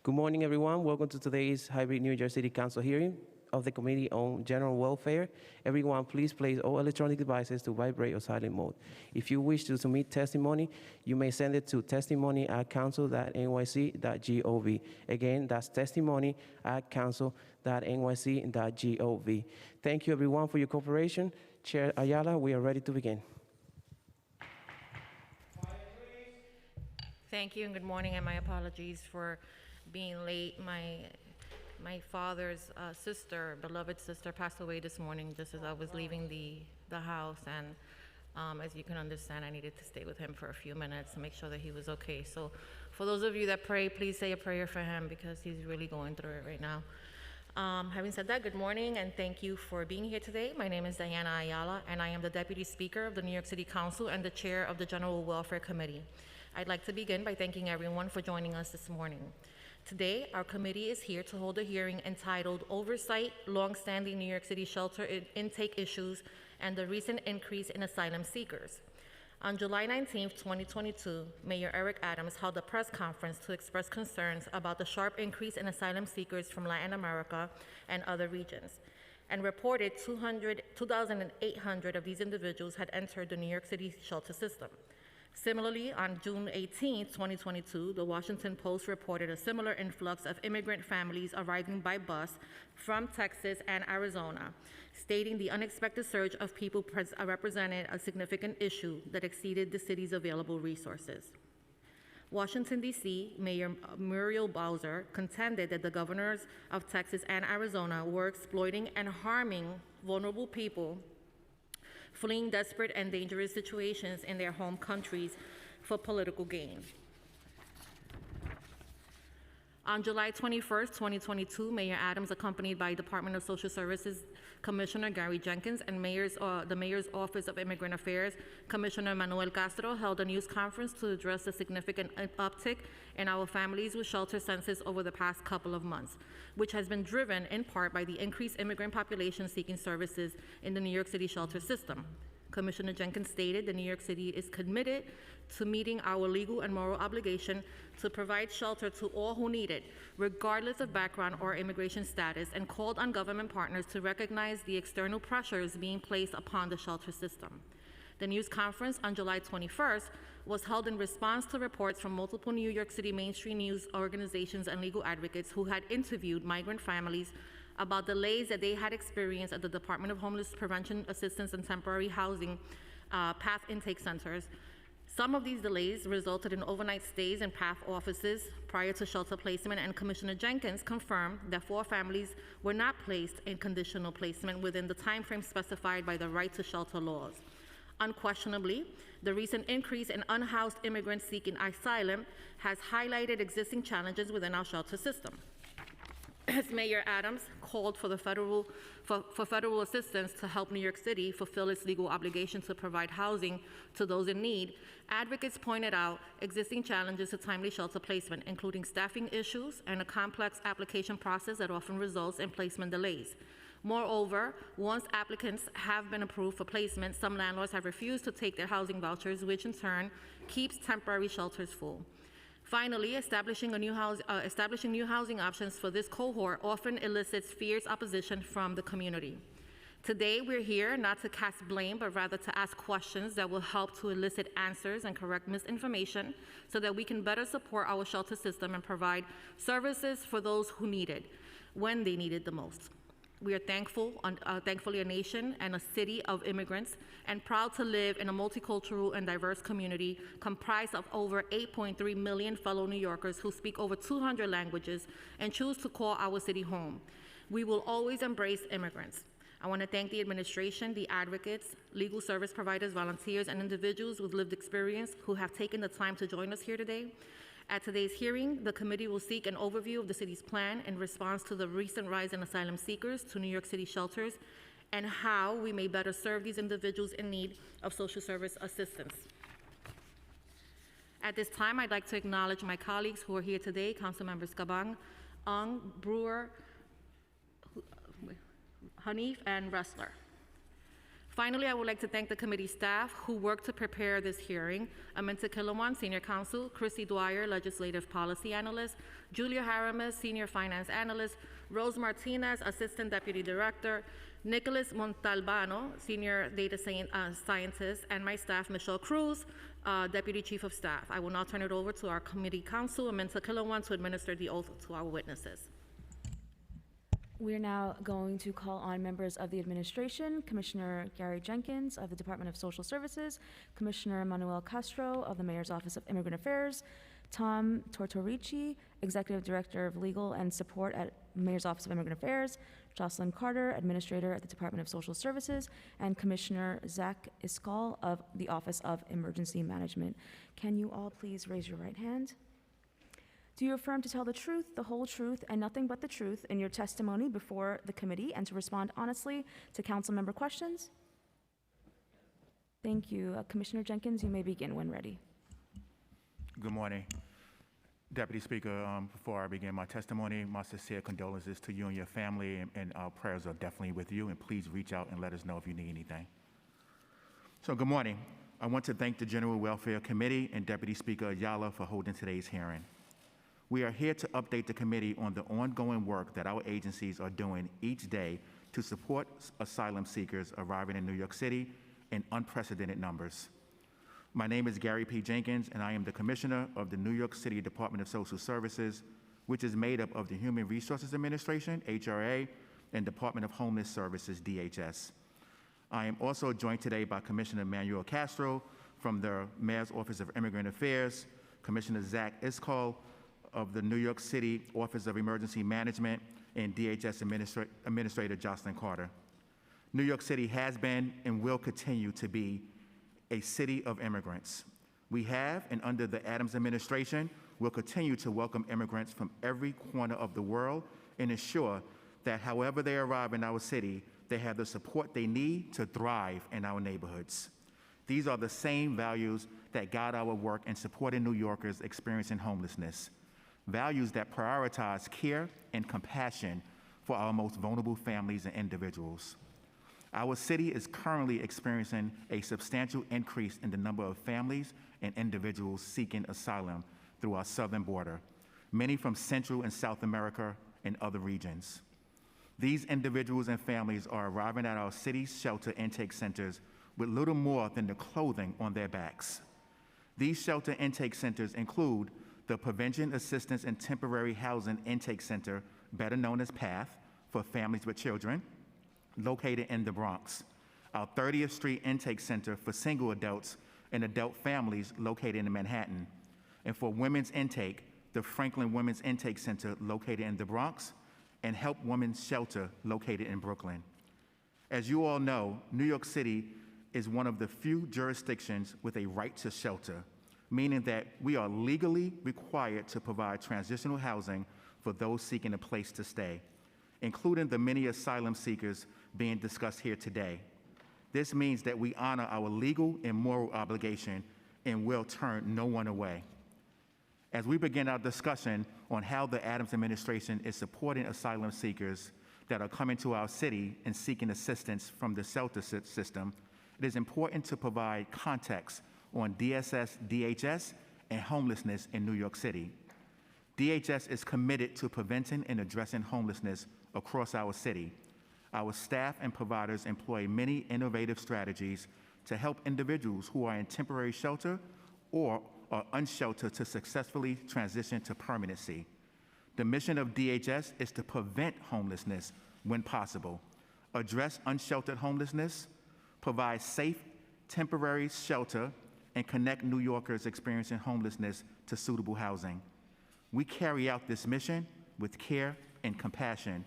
Good morning, everyone. Welcome to today's hybrid New York City Council hearing of the Committee on General Welfare. Everyone, please place all electronic devices to vibrate or silent mode. If you wish to submit testimony, you may send it to testimony@council.nyc.gov. Again, that's testimony@council.nyc.gov. Thank you, everyone, for your cooperation. Chair Ayala, we are ready to begin. Thank you and good morning, and my apologies for being late. My father's sister, beloved sister, passed away this morning just as I was leaving the house, and as you can understand, I needed to stay with him for a few minutes to make sure that he was okay. So for those of you that pray, please say a prayer for him because he's really going through it right now. Having said that, good morning and thank you for being here today. My name is Diana Ayala and I am the Deputy Speaker of the New York City Council and the Chair of the General Welfare Committee. I'd like to begin by thanking everyone for joining us this morning. Today, our committee is here to hold a hearing entitled Oversight, Longstanding New York City Shelter Intake Issues and the Recent Increase in Asylum Seekers. On July 19, 2022, Mayor Eric Adams held a press conference to express concerns about the sharp increase in asylum seekers from Latin America and other regions, and reported 2,800 of these individuals had entered the New York City shelter system. Similarly, on June 18, 2022, the Washington Post reported a similar influx of immigrant families arriving by bus from Texas and Arizona, stating the unexpected surge of people represented a significant issue that exceeded the city's available resources. Washington, D.C. Mayor Muriel Bowser contended that the governors of Texas and Arizona were exploiting and harming vulnerable people fleeing desperate and dangerous situations in their home countries for political gain. On July 21, 2022, Mayor Adams, accompanied by Department of Social Services Commissioner Gary Jenkins and the Mayor's Office of Immigrant Affairs Commissioner Manuel Castro, held a news conference to address the significant uptick in our families with shelter census over the past couple of months, which has been driven in part by the increased immigrant population seeking services in the New York City shelter system. Commissioner Jenkins stated that New York City is committed to meeting our legal and moral obligation to provide shelter to all who need it, regardless of background or immigration status, and called on government partners to recognize the external pressures being placed upon the shelter system. The news conference on July 21st was held in response to reports from multiple New York City mainstream news organizations and legal advocates who had interviewed migrant families about delays that they had experienced at the Department of Homeless Prevention Assistance and Temporary Housing PATH intake centers. Some of these delays resulted in overnight stays in PATH offices prior to shelter placement, and Commissioner Jenkins confirmed that 4 families were not placed in conditional placement within the time frame specified by the right to shelter laws. Unquestionably, the recent increase in unhoused immigrants seeking asylum has highlighted existing challenges within our shelter system. As Mayor Adams called for federal assistance to help New York City fulfill its legal obligation to provide housing to those in need, advocates pointed out existing challenges to timely shelter placement, including staffing issues and a complex application process that often results in placement delays. Moreover, once applicants have been approved for placement, some landlords have refused to take their housing vouchers, which in turn keeps temporary shelters full. Finally, establishing new housing options for this cohort often elicits fierce opposition from the community. Today, we're here not to cast blame, but rather to ask questions that will help to elicit answers and correct misinformation so that we can better support our shelter system and provide services for those who need it when they need it the most. We are thankfully a nation and a city of immigrants and proud to live in a multicultural and diverse community comprised of over 8.3 million fellow New Yorkers who speak over 200 languages and choose to call our city home. We will always embrace immigrants. I want to thank the administration, the advocates, legal service providers, volunteers, and individuals with lived experience who have taken the time to join us here today. At today's hearing, the committee will seek an overview of the city's plan in response to the recent rise in asylum seekers to New York City shelters and how we may better serve these individuals in need of social service assistance. At this time, I'd like to acknowledge my colleagues who are here today, Councilmembers Gabang, Ong, Brewer, Hanif, and Ressler. Finally, I would like to thank the committee staff who worked to prepare this hearing: Aminta Killawan, Senior Counsel; Chrissy Dwyer, Legislative Policy Analyst; Julia Haramis, Senior Finance Analyst; Rose Martinez, Assistant Deputy Director; Nicholas Montalbano, Senior Data Scientist; and my staff, Michelle Cruz, Deputy Chief of Staff. I will now turn it over to our committee counsel, Aminta Killawan, to administer the oath to our witnesses. We're now going to call on members of the administration: Commissioner Gary Jenkins of the Department of Social Services, Commissioner Manuel Castro of the Mayor's Office of Immigrant Affairs, Tom Tortorici, Executive Director of Legal and Support at Mayor's Office of Immigrant Affairs, Jocelyn Carter, Administrator at the Department of Social Services, and Commissioner Zach Iskall of the Office of Emergency Management. Can you all please raise your right hand? Do you affirm to tell the truth, the whole truth, and nothing but the truth in your testimony before the committee, and to respond honestly to council member questions? Thank you. Commissioner Jenkins, you may begin when ready. Good morning. Deputy Speaker, before I begin my testimony, my sincere condolences to you and your family, and our prayers are definitely with you, and please reach out and let us know if you need anything. So good morning. I want to thank the General Welfare Committee and Deputy Speaker Ayala for holding today's hearing. We are here to update the committee on the ongoing work that our agencies are doing each day to support asylum seekers arriving in New York City in unprecedented numbers. My name is Gary P. Jenkins, and I am the Commissioner of the New York City Department of Social Services, which is made up of the Human Resources Administration, HRA, and Department of Homeless Services, DHS. I am also joined today by Commissioner Manuel Castro from the Mayor's Office of Immigrant Affairs, Commissioner Zach Iskall of the New York City Office of Emergency Management, and DHS Administrator Jocelyn Carter. New York City has been and will continue to be a city of immigrants. We have, and under the Adams administration, will continue to welcome immigrants from every corner of the world and ensure that however they arrive in our city, they have the support they need to thrive in our neighborhoods. These are the same values that guide our work in supporting New Yorkers experiencing homelessness, values that prioritize care and compassion for our most vulnerable families and individuals. Our city is currently experiencing a substantial increase in the number of families and individuals seeking asylum through our southern border, many from Central and South America and other regions. These individuals and families are arriving at our city's shelter intake centers with little more than the clothing on their backs. These shelter intake centers include the Prevention Assistance and Temporary Housing Intake Center, better known as PATH, for families with children, located in the Bronx, our 30th Street Intake Center for single adults and adult families located in Manhattan, and for women's intake, the Franklin Women's Intake Center located in the Bronx, and Help Women's Shelter located in Brooklyn. As you all know, New York City is one of the few jurisdictions with a right to shelter, meaning that we are legally required to provide transitional housing for those seeking a place to stay, including the many asylum seekers being discussed here today. This means that we honor our legal and moral obligation and will turn no one away. As we begin our discussion on how the Adams administration is supporting asylum seekers that are coming to our city and seeking assistance from the shelter system, it is important to provide context on DSS, DHS, and homelessness in New York City. DHS is committed to preventing and addressing homelessness across our city. Our staff and providers employ many innovative strategies to help individuals who are in temporary shelter or are unsheltered to successfully transition to permanency. The mission of DHS is to prevent homelessness when possible, address unsheltered homelessness, provide safe temporary shelter, and connect New Yorkers experiencing homelessness to suitable housing. We carry out this mission with care and compassion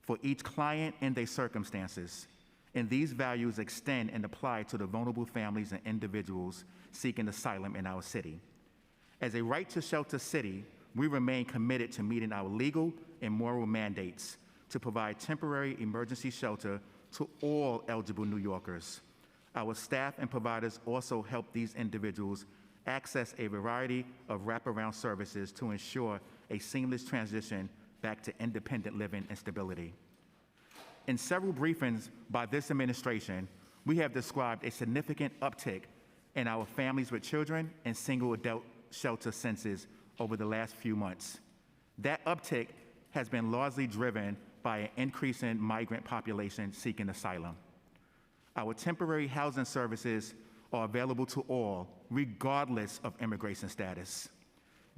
for each client and their circumstances, and these values extend and apply to the vulnerable families and individuals seeking asylum in our city. As a right to shelter city, we remain committed to meeting our legal and moral mandates to provide temporary emergency shelter to all eligible New Yorkers. Our staff and providers also help these individuals access a variety of wraparound services to ensure a seamless transition back to independent living and stability. In several briefings by this administration, we have described a significant uptick in our families with children and single adult shelter census over the last few months. That uptick has been largely driven by an increase in migrant population seeking asylum. Our temporary housing services are available to all, regardless of immigration status.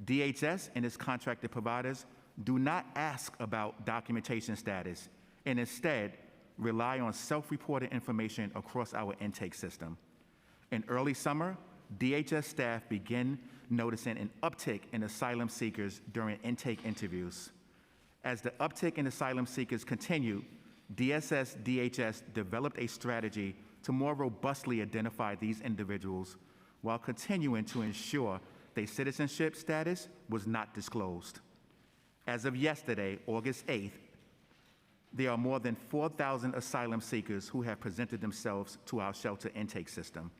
DHS and its contracted providers do not ask about documentation status and instead rely on self-reported information across our intake system. In early summer, DHS staff began noticing an uptick in asylum seekers during intake interviews. As the uptick in asylum seekers continued, DHS developed a strategy to more robustly identify these individuals while continuing to ensure their citizenship status was not disclosed. As of yesterday, August 8th, there are more than 4,000 asylum seekers who have presented themselves to our shelter intake system,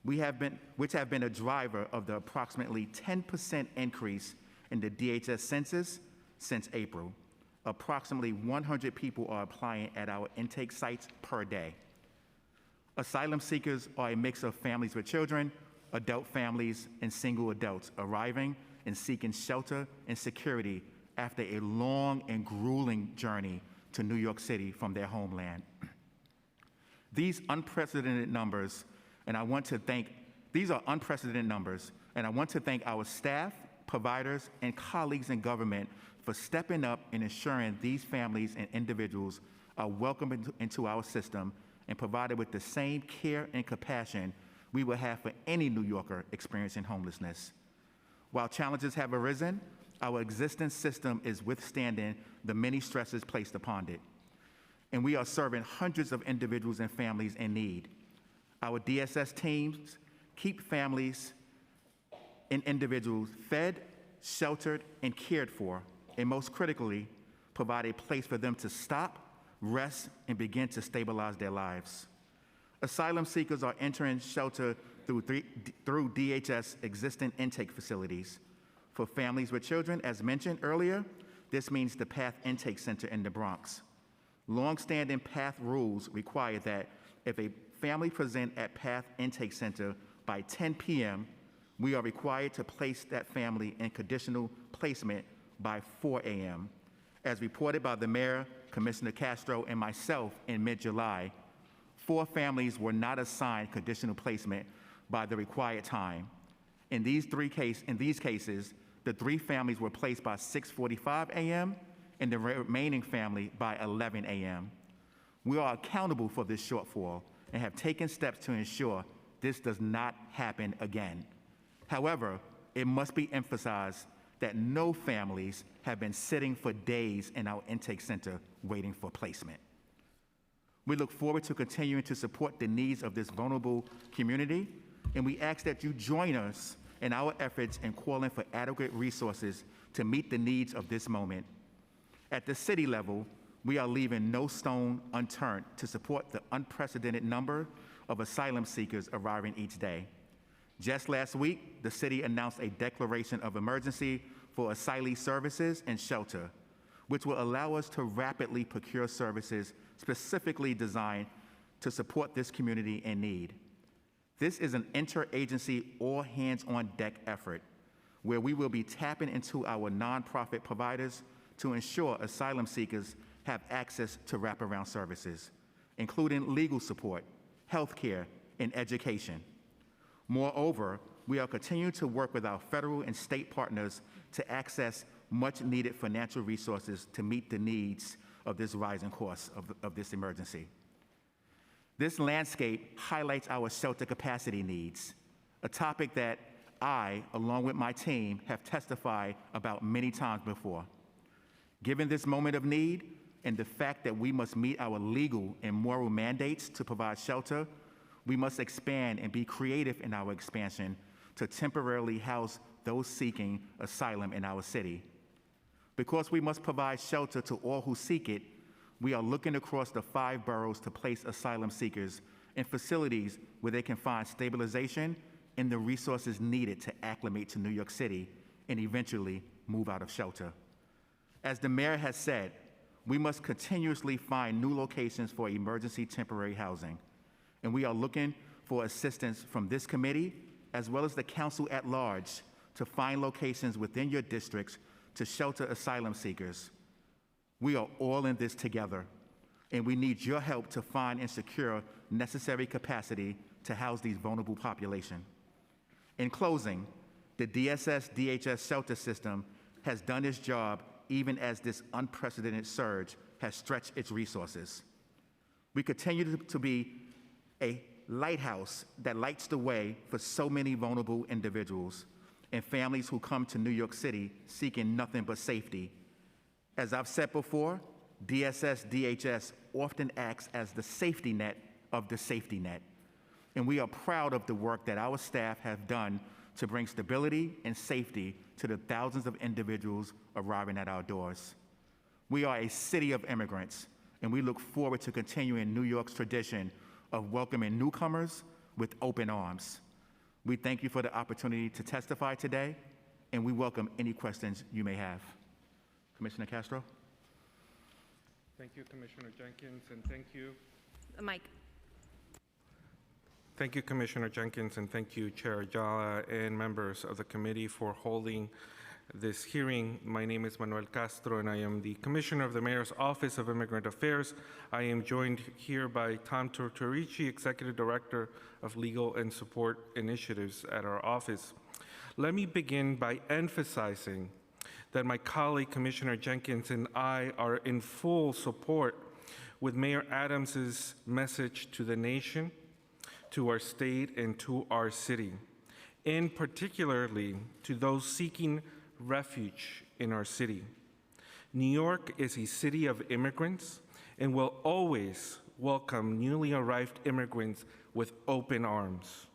which have been a driver of the approximately 10% increase in the DHS census since April. Approximately 100 people are applying at our intake sites per day. Asylum seekers are a mix of families with children, adult families, and single adults arriving and seeking shelter and security after a long and grueling journey to New York City from their homeland. These are unprecedented numbers, and I want to thank our staff, providers, and colleagues in government for stepping up and ensuring these families and individuals are welcomed into our system and provided with the same care and compassion we would have for any New Yorker experiencing homelessness. While challenges have arisen, our existing system is withstanding the many stresses placed upon it, and we are serving hundreds of individuals and families in need. Our DSS teams keep families and individuals fed, sheltered, and cared for, and most critically, provide a place for them to stop, rest, and begin to stabilize their lives. Asylum seekers are entering shelter through DHS existing intake facilities. For families with children, as mentioned earlier, this means the PATH Intake Center in the Bronx. Long-standing PATH rules require that if a family presents at PATH Intake Center by 10 p.m., we are required to place that family in conditional placement by 4 a.m. As reported by the mayor, Commissioner Castro, and myself in mid-July, 4 families were not assigned conditional placement by the required time. In these cases, the 3 families were placed by 6:45 a.m. and the remaining family by 11 a.m. We are accountable for this shortfall and have taken steps to ensure this does not happen again. However, it must be emphasized that no families have been sitting for days in our intake center waiting for placement. We look forward to continuing to support the needs of this vulnerable community, and we ask that you join us in our efforts in calling for adequate resources to meet the needs of this moment. At the city level, we are leaving no stone unturned to support the unprecedented number of asylum seekers arriving each day. Just last week, the city announced a declaration of emergency for asylee services and shelter, which will allow us to rapidly procure services specifically designed to support this community in need. This is an interagency, all hands-on deck effort where we will be tapping into our nonprofit providers to ensure asylum seekers have access to wraparound services, including legal support, healthcare, and education. Moreover, we are continuing to work with our federal and state partners to access much-needed financial resources to meet the needs of this rising cost of this emergency. This landscape highlights our shelter capacity needs, a topic that I, along with my team, have testified about many times before. Given this moment of need and the fact that we must meet our legal and moral mandates to provide shelter, we must expand and be creative in our expansion to temporarily house those seeking asylum in our city. Because we must provide shelter to all who seek it, we are looking across the 5 boroughs to place asylum seekers in facilities where they can find stabilization and the resources needed to acclimate to New York City and eventually move out of shelter. As the mayor has said, we must continuously find new locations for emergency temporary housing. And we are looking for assistance from this committee as well as the council at large to find locations within your districts to shelter asylum seekers. We are all in this together, and we need your help to find and secure necessary capacity to house these vulnerable population. In closing, the DSS-DHS shelter system has done its job even as this unprecedented surge has stretched its resources. We continue to be a lighthouse that lights the way for so many vulnerable individuals and families who come to New York City seeking nothing but safety. As I've said before, DSS-DHS often acts as the safety net of the safety net. And we are proud of the work that our staff have done to bring stability and safety to the thousands of individuals arriving at our doors. We are a city of immigrants, and we look forward to continuing New York's tradition of welcoming newcomers with open arms. We thank you for the opportunity to testify today, and we welcome any questions you may have. Commissioner Castro? Thank you, Commissioner Jenkins, and thank you. Mike. Thank you, Commissioner Jenkins, and thank you, Chair Ayala and members of the committee for holding this hearing. My name is Manuel Castro, and I am the Commissioner of the Mayor's Office of Immigrant Affairs. I am joined here by Tom Tortorici, Executive Director of Legal and Support Initiatives at our office. Let me begin by emphasizing that my colleague, Commissioner Jenkins, and I are in full support with Mayor Adams's message to the nation, to our state, and to our city, and particularly to those seeking refuge in our city. New York is a city of immigrants and will always welcome newly arrived immigrants with open arms.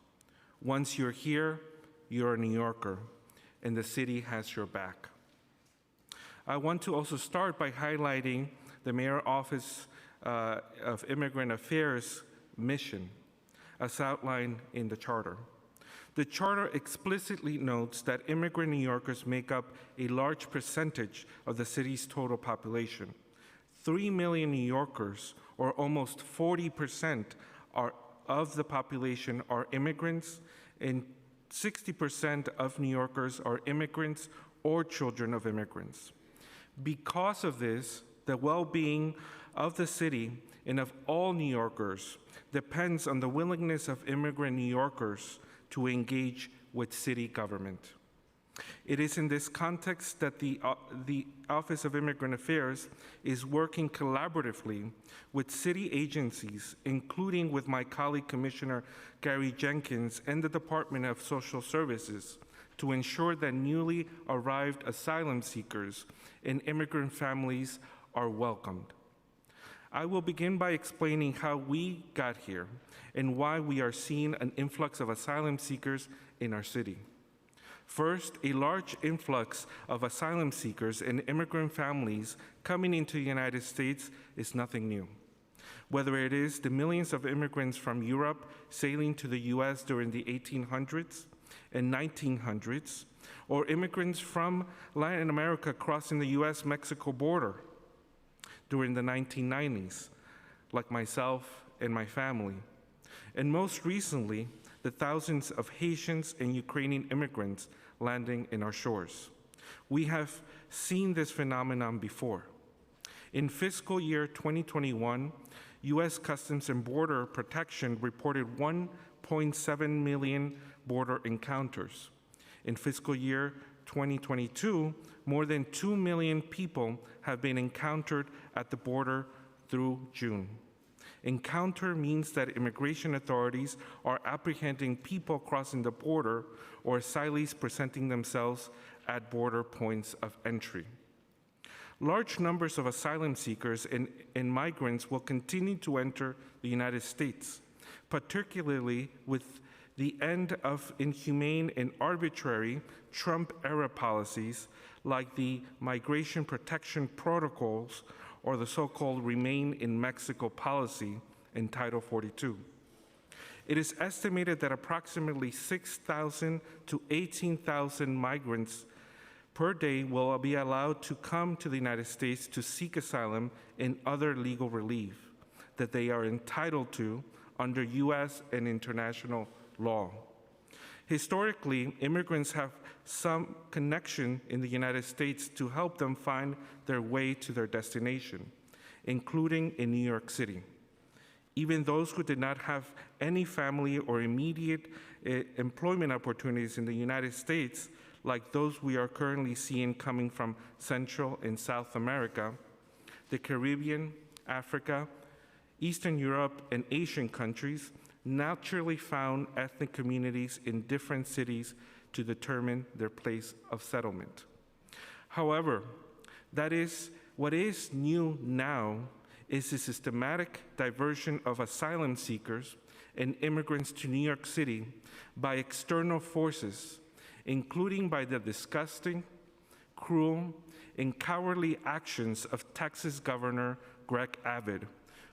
Once you're here, you're a New Yorker, and the city has your back. I want to also start by highlighting the Mayor's Office of Immigrant Affairs mission, as outlined in the Charter. The Charter explicitly notes that immigrant New Yorkers make up a large percentage of the city's total population. 3 million New Yorkers, or almost 40% of the population, are immigrants, and 60% of New Yorkers are immigrants or children of immigrants. Because of this, the well-being of the city and of all New Yorkers depends on the willingness of immigrant New Yorkers to engage with city government. It is in this context that the Office of Immigrant Affairs is working collaboratively with city agencies, including with my colleague Commissioner Gary Jenkins and the Department of Social Services, to ensure that newly arrived asylum seekers and immigrant families are welcomed. I will begin by explaining how we got here and why we are seeing an influx of asylum seekers in our city. First, a large influx of asylum seekers and immigrant families coming into the United States is nothing new. Whether it is the millions of immigrants from Europe sailing to the US during the 1800s and 1900s, or immigrants from Latin America crossing the US-Mexico border during the 1990s, like myself and my family. And most recently, the thousands of Haitians and Ukrainian immigrants landing in our shores. We have seen this phenomenon before. In fiscal year 2021, U.S. Customs and Border Protection reported 1.7 million border encounters. In fiscal year 2022, more than 2 million people have been encountered at the border through June. Encounter means that immigration authorities are apprehending people crossing the border or asylees presenting themselves at border points of entry. Large numbers of asylum seekers and migrants will continue to enter the United States, particularly with the end of inhumane and arbitrary Trump-era policies like the Migration Protection Protocols or the so-called Remain in Mexico policy in Title 42. It is estimated that approximately 6,000 to 18,000 migrants per day will be allowed to come to the United States to seek asylum and other legal relief that they are entitled to under U.S. and international law. Historically, immigrants have some connection in the United States to help them find their way to their destination, including in New York City. Even those who did not have any family or immediate employment opportunities in the United States, like those we are currently seeing coming from Central and South America, the Caribbean, Africa, Eastern Europe, and Asian countries, naturally found ethnic communities in different cities to determine their place of settlement. However, what is new now is the systematic diversion of asylum seekers and immigrants to New York City by external forces, including by the disgusting, cruel, and cowardly actions of Texas Governor Greg Abbott,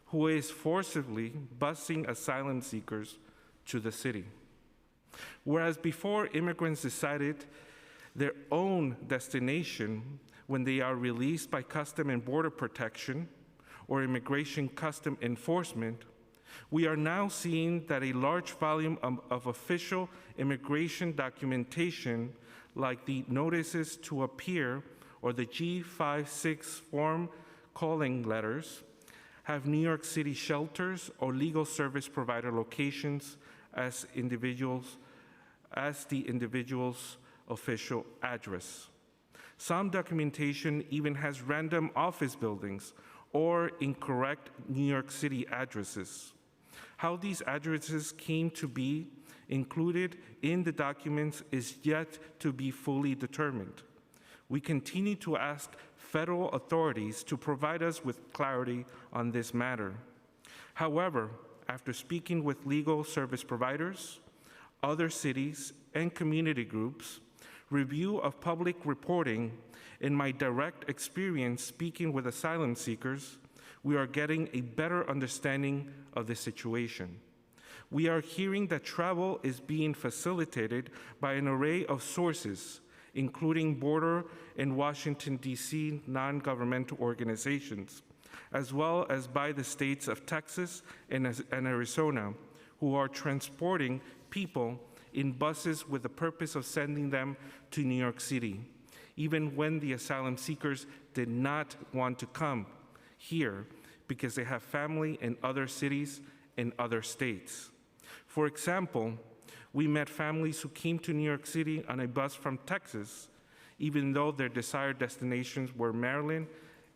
who is forcibly busing asylum seekers to the city. Whereas before, immigrants decided their own destination when they are released by Customs and Border Protection or Immigration Custom Enforcement, we are now seeing that a large volume of official immigration documentation, like the notices to appear or the G56 form calling letters, have New York City shelters or legal service provider locations as the individual's official address. Some documentation even has random office buildings or incorrect New York City addresses. How these addresses came to be included in the documents is yet to be fully determined. We continue to ask federal authorities to provide us with clarity on this matter. However, after speaking with legal service providers, other cities, and community groups, review of public reporting, and my direct experience speaking with asylum seekers, we are getting a better understanding of the situation. We are hearing that travel is being facilitated by an array of sources, including border and Washington, D.C. non-governmental organizations, as well as by the states of Texas and Arizona, who are transporting people in buses with the purpose of sending them to New York City, even when the asylum seekers did not want to come here because they have family in other cities and other states. For example, we met families who came to New York City on a bus from Texas, even though their desired destinations were Maryland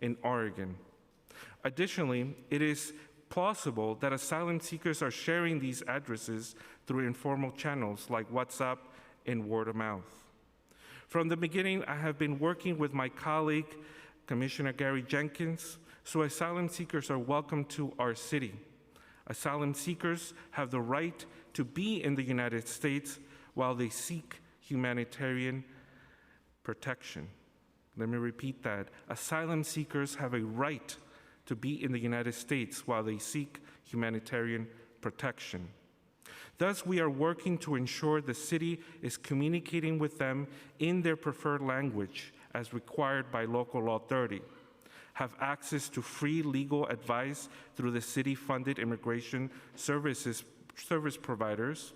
and Oregon. Additionally, it is plausible that asylum seekers are sharing these addresses through informal channels like WhatsApp and word of mouth. From the beginning, I have been working with my colleague, Commissioner Gary Jenkins, so asylum seekers are welcome to our city. Asylum seekers have the right to be in the United States while they seek humanitarian protection. Let me repeat that. Asylum seekers have a right to be in the United States while they seek humanitarian protection. Thus, we are working to ensure the city is communicating with them in their preferred language as required by local law 30, have access to free legal advice through the city-funded immigration service providers,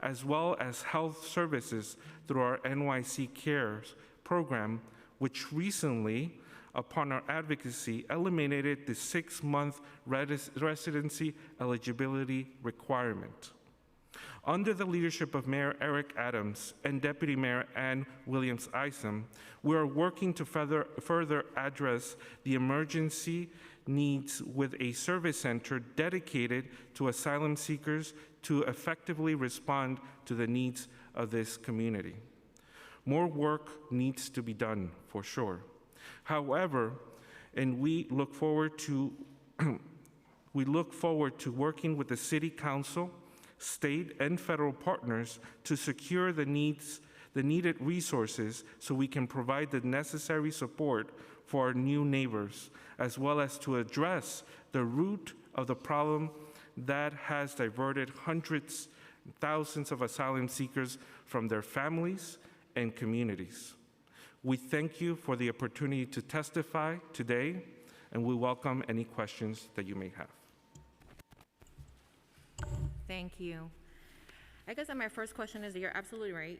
as well as health services through our NYC Cares program, which recently, upon our advocacy, eliminated the 6-month residency eligibility requirement. Under the leadership of Mayor Eric Adams and Deputy Mayor Ann Williams Isom, we are working to further address the emergency needs with a service center dedicated to asylum seekers to effectively respond to the needs of this community. More work needs to be done, for sure. However, and we look forward to working with the City Council, state and federal partners to secure the needed resources so we can provide the necessary support for our new neighbors, as well as to address the root of the problem that has diverted hundreds, thousands of asylum seekers from their families and communities. We thank you for the opportunity to testify today, and we welcome any questions that you may have. Thank you. I guess that my first question is, you're absolutely right.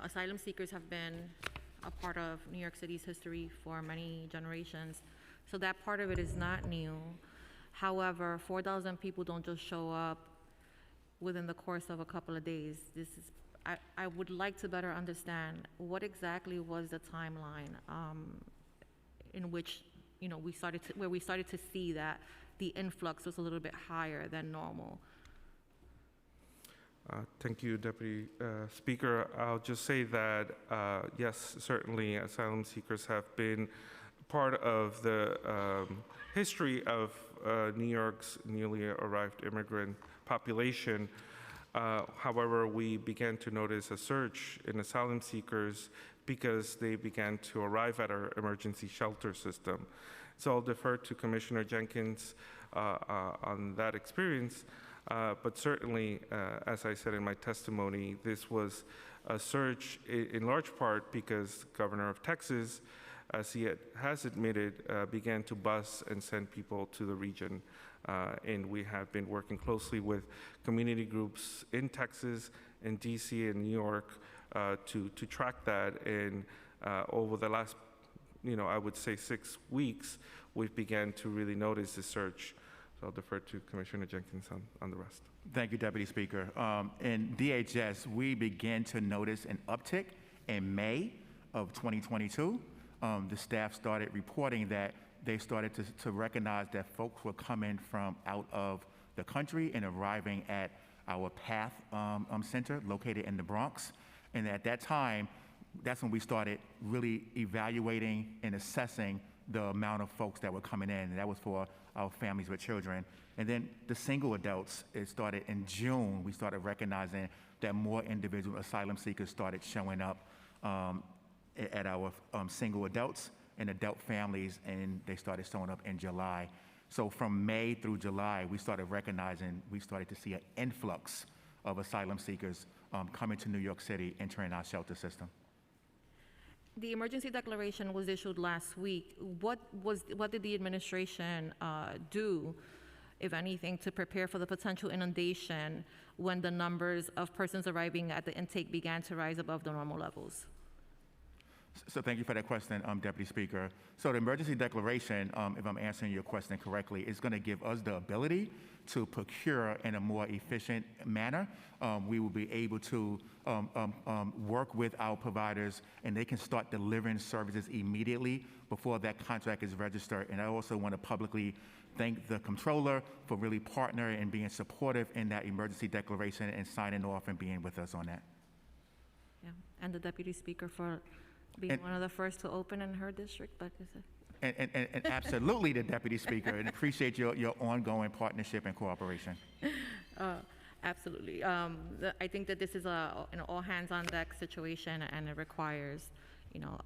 Asylum seekers have been a part of New York City's history for many generations, so that part of it is not new. However, 4,000 people don't just show up within the course of a couple of days. I would like to better understand what exactly was the timeline in which where we started to see that the influx was a little bit higher than normal. Thank you, Deputy Speaker. I'll just say that, yes, certainly asylum seekers have been part of the history of New York's newly arrived immigrant population. However, we began to notice a surge in asylum seekers because they began to arrive at our emergency shelter system. So I'll defer to Commissioner Jenkins on that experience. But certainly, as I said in my testimony, this was a surge in large part because Governor of Texas, as he has admitted, began to bus and send people to the region. And we have been working closely with community groups in Texas, in DC, and New York to track that. And over the last, I would say 6 weeks, we've began to really notice the surge. So I'll defer to Commissioner Jenkins on the rest. Thank you, Deputy Speaker. In DHS, we began to notice an uptick in May of 2022. The staff started reporting that they started to recognize that folks were coming from out of the country and arriving at our PATH center located in the Bronx. And at that time, that's when we started really evaluating and assessing the amount of folks that were coming in, and that was for our families with children. And then the single adults, it started in June. We started recognizing that more individual asylum seekers started showing up at our single adults and adult families, and they started showing up in July. So from May through July, we started to see an influx of asylum seekers coming to New York City, entering our shelter system. The emergency declaration was issued last week. What did the administration do, if anything, to prepare for the potential inundation when the numbers of persons arriving at the intake began to rise above the normal levels? So thank you for that question, Deputy Speaker. So the emergency declaration, if I'm answering your question correctly, is going to give us the ability to procure in a more efficient manner. We will be able to work with our providers, and they can start delivering services immediately before that contract is registered. And I also want to publicly thank the Comptroller for really partnering and being supportive in that emergency declaration and signing off and being with us on that. Yeah, and the Deputy Speaker for being one of the first to open in her district, but is it? And absolutely the Deputy Speaker, and appreciate your ongoing partnership and cooperation. Absolutely. I think that this is an all hands on deck situation, and it requires,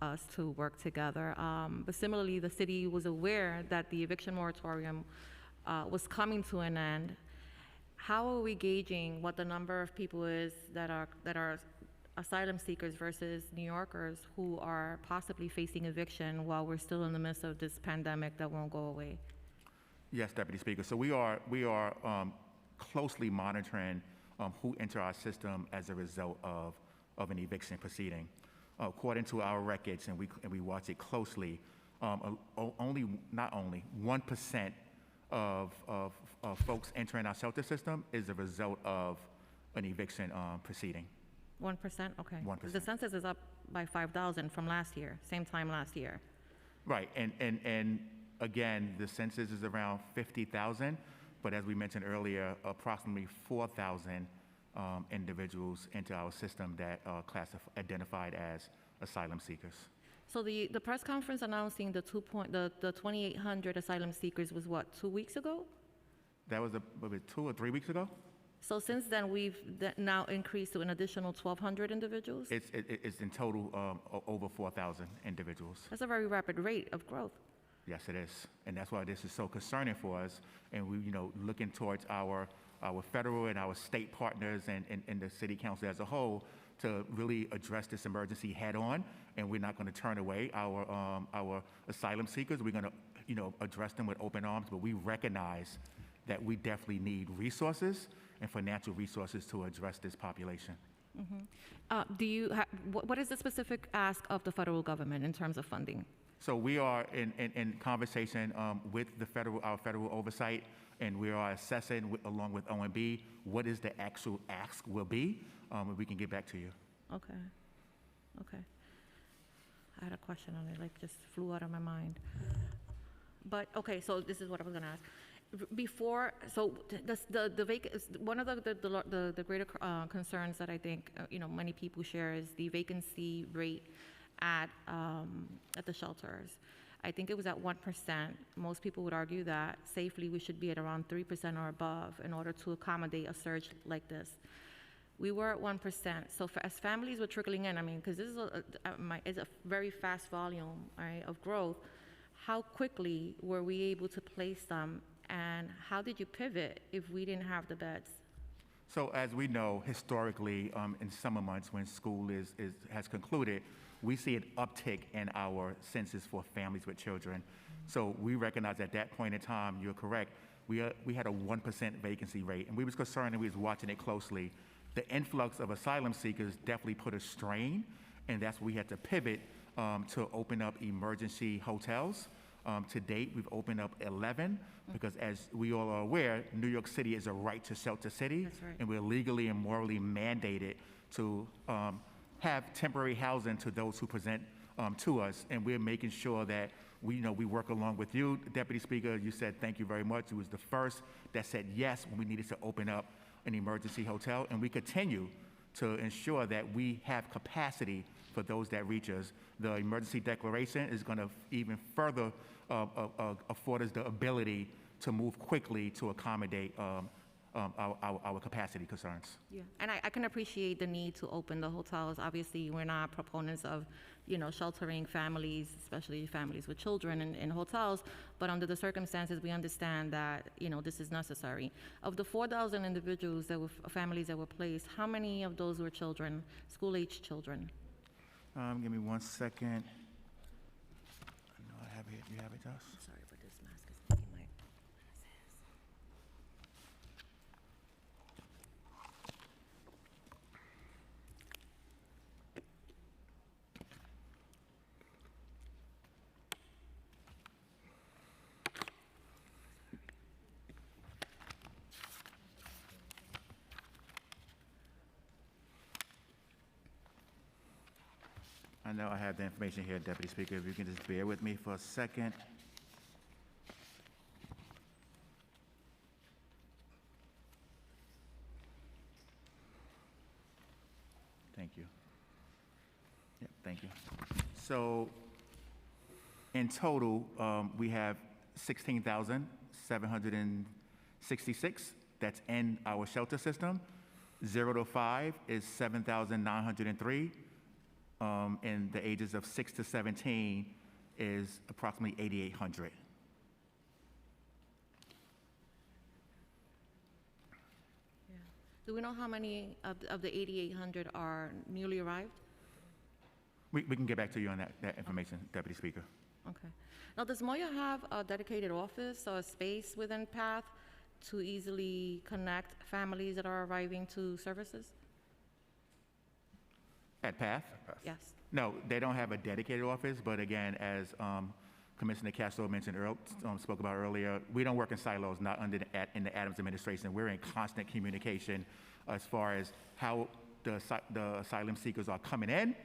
us to work together. But similarly, the city was aware that the eviction moratorium was coming to an end. How are we gauging what the number of people is that are asylum seekers versus New Yorkers who are possibly facing eviction while we're still in the midst of this pandemic that won't go away? Yes, Deputy Speaker. So we are closely monitoring who enter our system as a result of an eviction proceeding. According to our records, and we watch it closely, not only 1% of folks entering our shelter system is a result of an eviction proceeding. 1%? Okay. 1%. The census is up by 5,000 from last year, same time last year. Right, and again, the census is around 50,000, but as we mentioned earlier, approximately 4,000 individuals into our system that are identified as asylum seekers. So the press conference announcing the 2,800 asylum seekers was what, 2 weeks ago? That was 2 or 3 weeks ago? So since then, we've now increased to an additional 1,200 individuals? It's in total over 4,000 individuals. That's a very rapid rate of growth. Yes, it is, and that's why this is so concerning for us. And we, looking towards our federal and our state partners and the city council as a whole to really address this emergency head on. And we're not going to turn away our asylum seekers. We're going to, address them with open arms. But we recognize that we definitely need resources and financial resources to address this population. What is the specific ask of the federal government in terms of funding? So we are in conversation with our federal oversight, and we are assessing along with OMB what is the actual ask will be, and we can get back to you. Okay. Okay. I had a question on it, like just flew out of my mind. But, okay, so this is what I was gonna ask. Before, so one of the greater concerns that I think, many people share is the vacancy rate at the shelters. I think it was at 1%. Most people would argue that safely we should be at around 3% or above in order to accommodate a surge like this. We were at 1%. So as families were trickling in, I mean, because this is it's a very fast volume, right, of growth, how quickly were we able to place them, and how did you pivot if we didn't have the beds? So as we know, historically, in summer months when school has concluded, we see an uptick in our census for families with children. So we recognize at that point in time, you're correct, we had a 1% vacancy rate, and we was concerned and we was watching it closely. The influx of asylum seekers definitely put a strain, and that's where we had to pivot to open up emergency hotels. To date, we've opened up 11 because, as we all are aware, New York City is a right to shelter city. That's right. And we're legally and morally mandated to have temporary housing to those who present to us. And we're making sure that we work along with you. Deputy Speaker, you said thank you very much. You was the first that said yes when we needed to open up an emergency hotel. And we continue to ensure that we have capacity for those that reach us. The emergency declaration is going to even further afford us the ability to move quickly to accommodate our capacity concerns. Yeah, and I can appreciate the need to open the hotels. Obviously, we're not proponents of, sheltering families, especially families with children in hotels, but under the circumstances, we understand that, this is necessary. Of the 4,000 individuals families that were placed, how many of those were children, school-age children? Give me 1 second. I know I have it. You have it, Joss? Sorry, but this mask is making my glasses. I know I have the information here, Deputy Speaker. If you can just bear with me for a second. Thank you. Yep, thank you. So, in total, we have 16,766 that's in our shelter system. 0 to 5 is 7,903. And the ages of 6 to 17 is approximately 8,800. Yeah. Do we know how many of the 8,800 are newly arrived? We can get back to you on that information, Deputy Speaker. Okay. Now, does Moya have a dedicated office or a space within PATH to easily connect families that are arriving to services? At PATH? Yes. No, they don't have a dedicated office, but again, as Commissioner Castro spoke about earlier, we don't work in silos, not in the Adams administration. We're in constant communication as far as how the asylum seekers are coming in,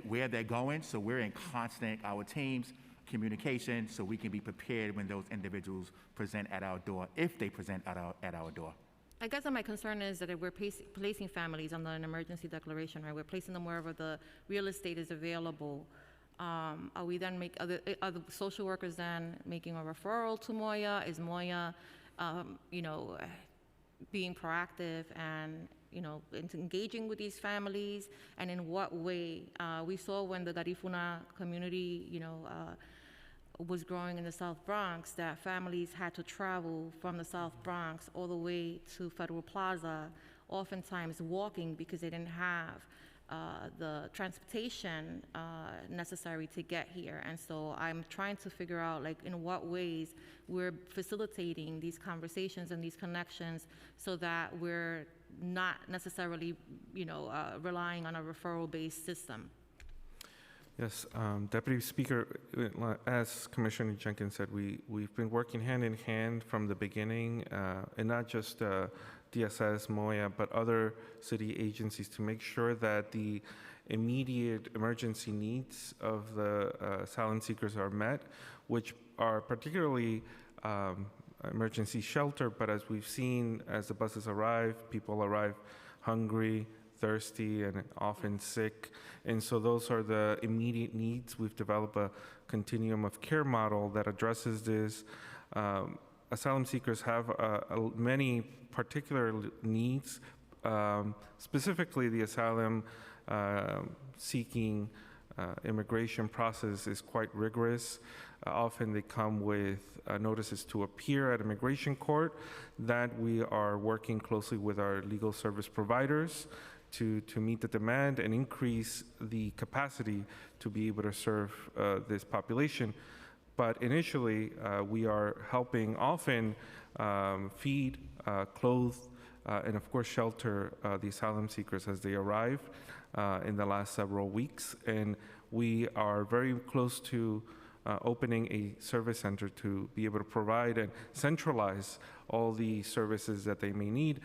where they're going. So we're in constant, our teams, communication, so we can be prepared when those individuals present at our door, if they present at our door. I guess that my concern is that if we're placing families under an emergency declaration, right? We're placing them wherever the real estate is available. Are we then are the social workers then making a referral to Moya? Is Moya, being proactive and, engaging with these families? And in what way? We saw when the Garifuna community, was growing in the South Bronx, that families had to travel from the South Bronx all the way to Federal Plaza, oftentimes walking because they didn't have the transportation necessary to get here. And so I'm trying to figure out, like, in what ways we're facilitating these conversations and these connections so that we're not necessarily, relying on a referral-based system. Yes, Deputy Speaker, as Commissioner Jenkins said, we've been working hand in hand from the beginning, and not just DSS, MOYA, but other city agencies to make sure that the immediate emergency needs of the asylum seekers are met, which are particularly emergency shelter, but as we've seen, as the buses arrive, people arrive hungry, thirsty, and often sick. And so those are the immediate needs. We've developed a continuum of care model that addresses this. Asylum seekers have many particular needs. Specifically, the asylum seeking immigration process is quite rigorous. Often they come with notices to appear at immigration court that we are working closely with our legal service providers to meet the demand and increase the capacity to be able to serve this population. But initially, we are helping often feed, clothe, and of course shelter the asylum seekers as they arrive in the last several weeks. And we are very close to opening a service center to be able to provide and centralize all the services that they may need.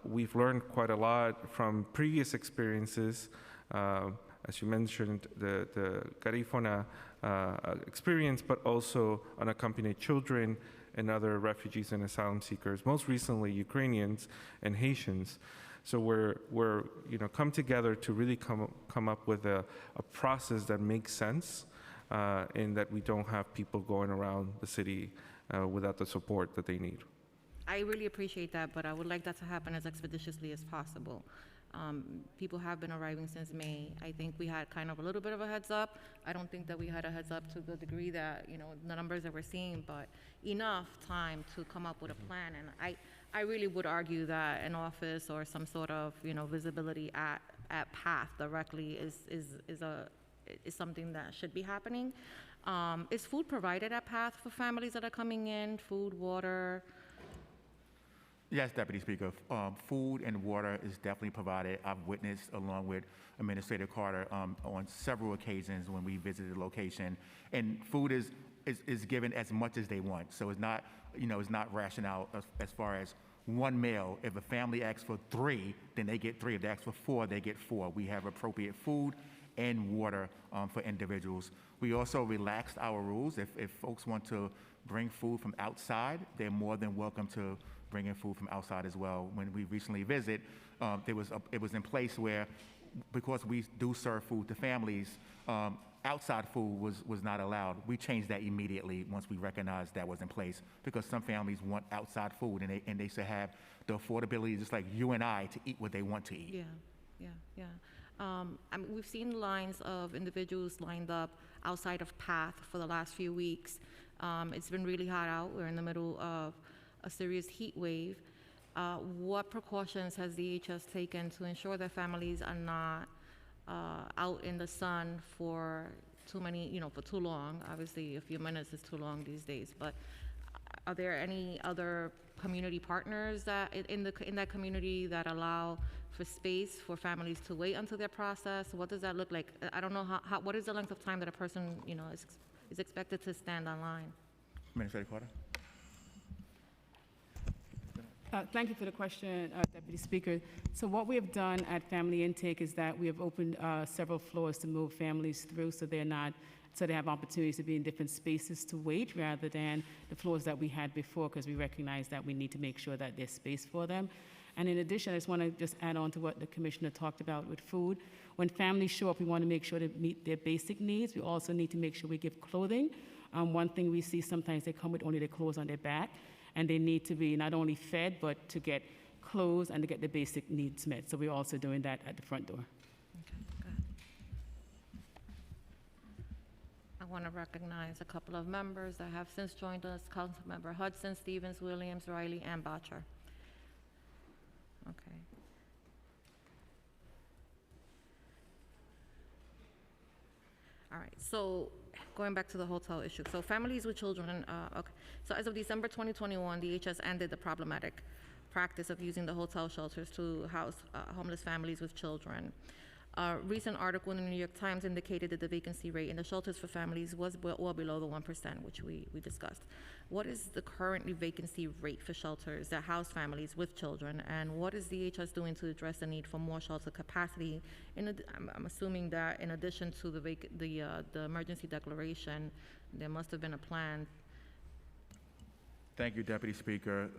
We've learned quite a lot from previous experiences. As you mentioned, the Garifuna experience, but also unaccompanied children and other refugees and asylum seekers, most recently Ukrainians and Haitians. So we're come together to really come up with a process that makes sense, and that we don't have people going around the city without the support that they need. I really appreciate that, but I would like that to happen as expeditiously as possible. People have been arriving since May. I think we had kind of a little bit of a heads up. I don't think that we had a heads up to the degree that, the numbers that we're seeing, but enough time to come up with a plan. And I really would argue that an office or some sort of, visibility at PATH directly is something that should be happening. Is food provided at PATH for families that are coming in? Food, water? Yes, Deputy Speaker. Food and water is definitely provided. I've witnessed, along with Administrator Carter, on several occasions when we visited the location. And food is given as much as they want. So it's not, it's not rationed out as far as one meal. If a family asks for 3, then they get 3. If they ask for 4, they get 4. We have appropriate food and water for individuals. We also relaxed our rules. If folks want to bring food from outside, they're more than welcome to bring in food from outside as well. When we recently visited, it was in place where, because we do serve food to families, outside food was not allowed. We changed that immediately once we recognized that was in place, because some families want outside food and they should have the affordability, just like you and I, to eat what they want to eat. Yeah. We've seen lines of individuals lined up outside of PATH for the last few weeks. It's been really hot out. We're in the middle of a serious heat wave. What precautions has DHS taken to ensure that families are not out in the sun for too many, for too long? Obviously, a few minutes is too long these days, but are there any other community partners that in that community that allow for space for families to wait until their process? What does that look like? I don't know what is the length of time that a person, is expected to stand online? Administrator Carter. Thank you for the question, Deputy Speaker. So what we have done at Family Intake is that we have opened several floors to move families through, so they have opportunities to be in different spaces to wait rather than the floors that we had before, because we recognize that we need to make sure that there's space for them. And in addition, I just want to add on to what the Commissioner talked about with food. When families show up, we want to make sure to meet their basic needs. We also need to make sure we give clothing. One thing we see sometimes, they come with only their clothes on their back, and they need to be not only fed, but to get clothes and to get the basic needs met. So we're also doing that at the front door. Okay, go ahead. I want to recognize a couple of members that have since joined us: Councilmember Hudson, Stevens, Williams, Riley, and Botcher. Okay. All right, so going back to the hotel issue, so families with children, okay. So as of December 2021, DHS ended the problematic practice of using the hotel shelters to house homeless families with children. A recent article in the New York Times indicated that the vacancy rate in the shelters for families was well below the 1%, which we discussed. What is the current vacancy rate for shelters that house families with children, and what is DHS doing to address the need for more shelter capacity? I'm assuming that in addition to the emergency declaration, there must have been a plan. Thank you, Deputy Speaker.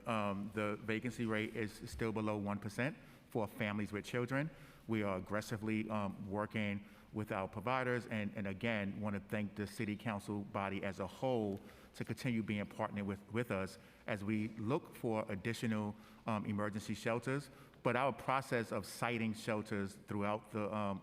The vacancy rate is still below 1% for families with children. We are aggressively working with our providers, and again, want to thank the City Council body as a whole to continue being partnered with us as we look for additional emergency shelters. But our process of siting shelters throughout the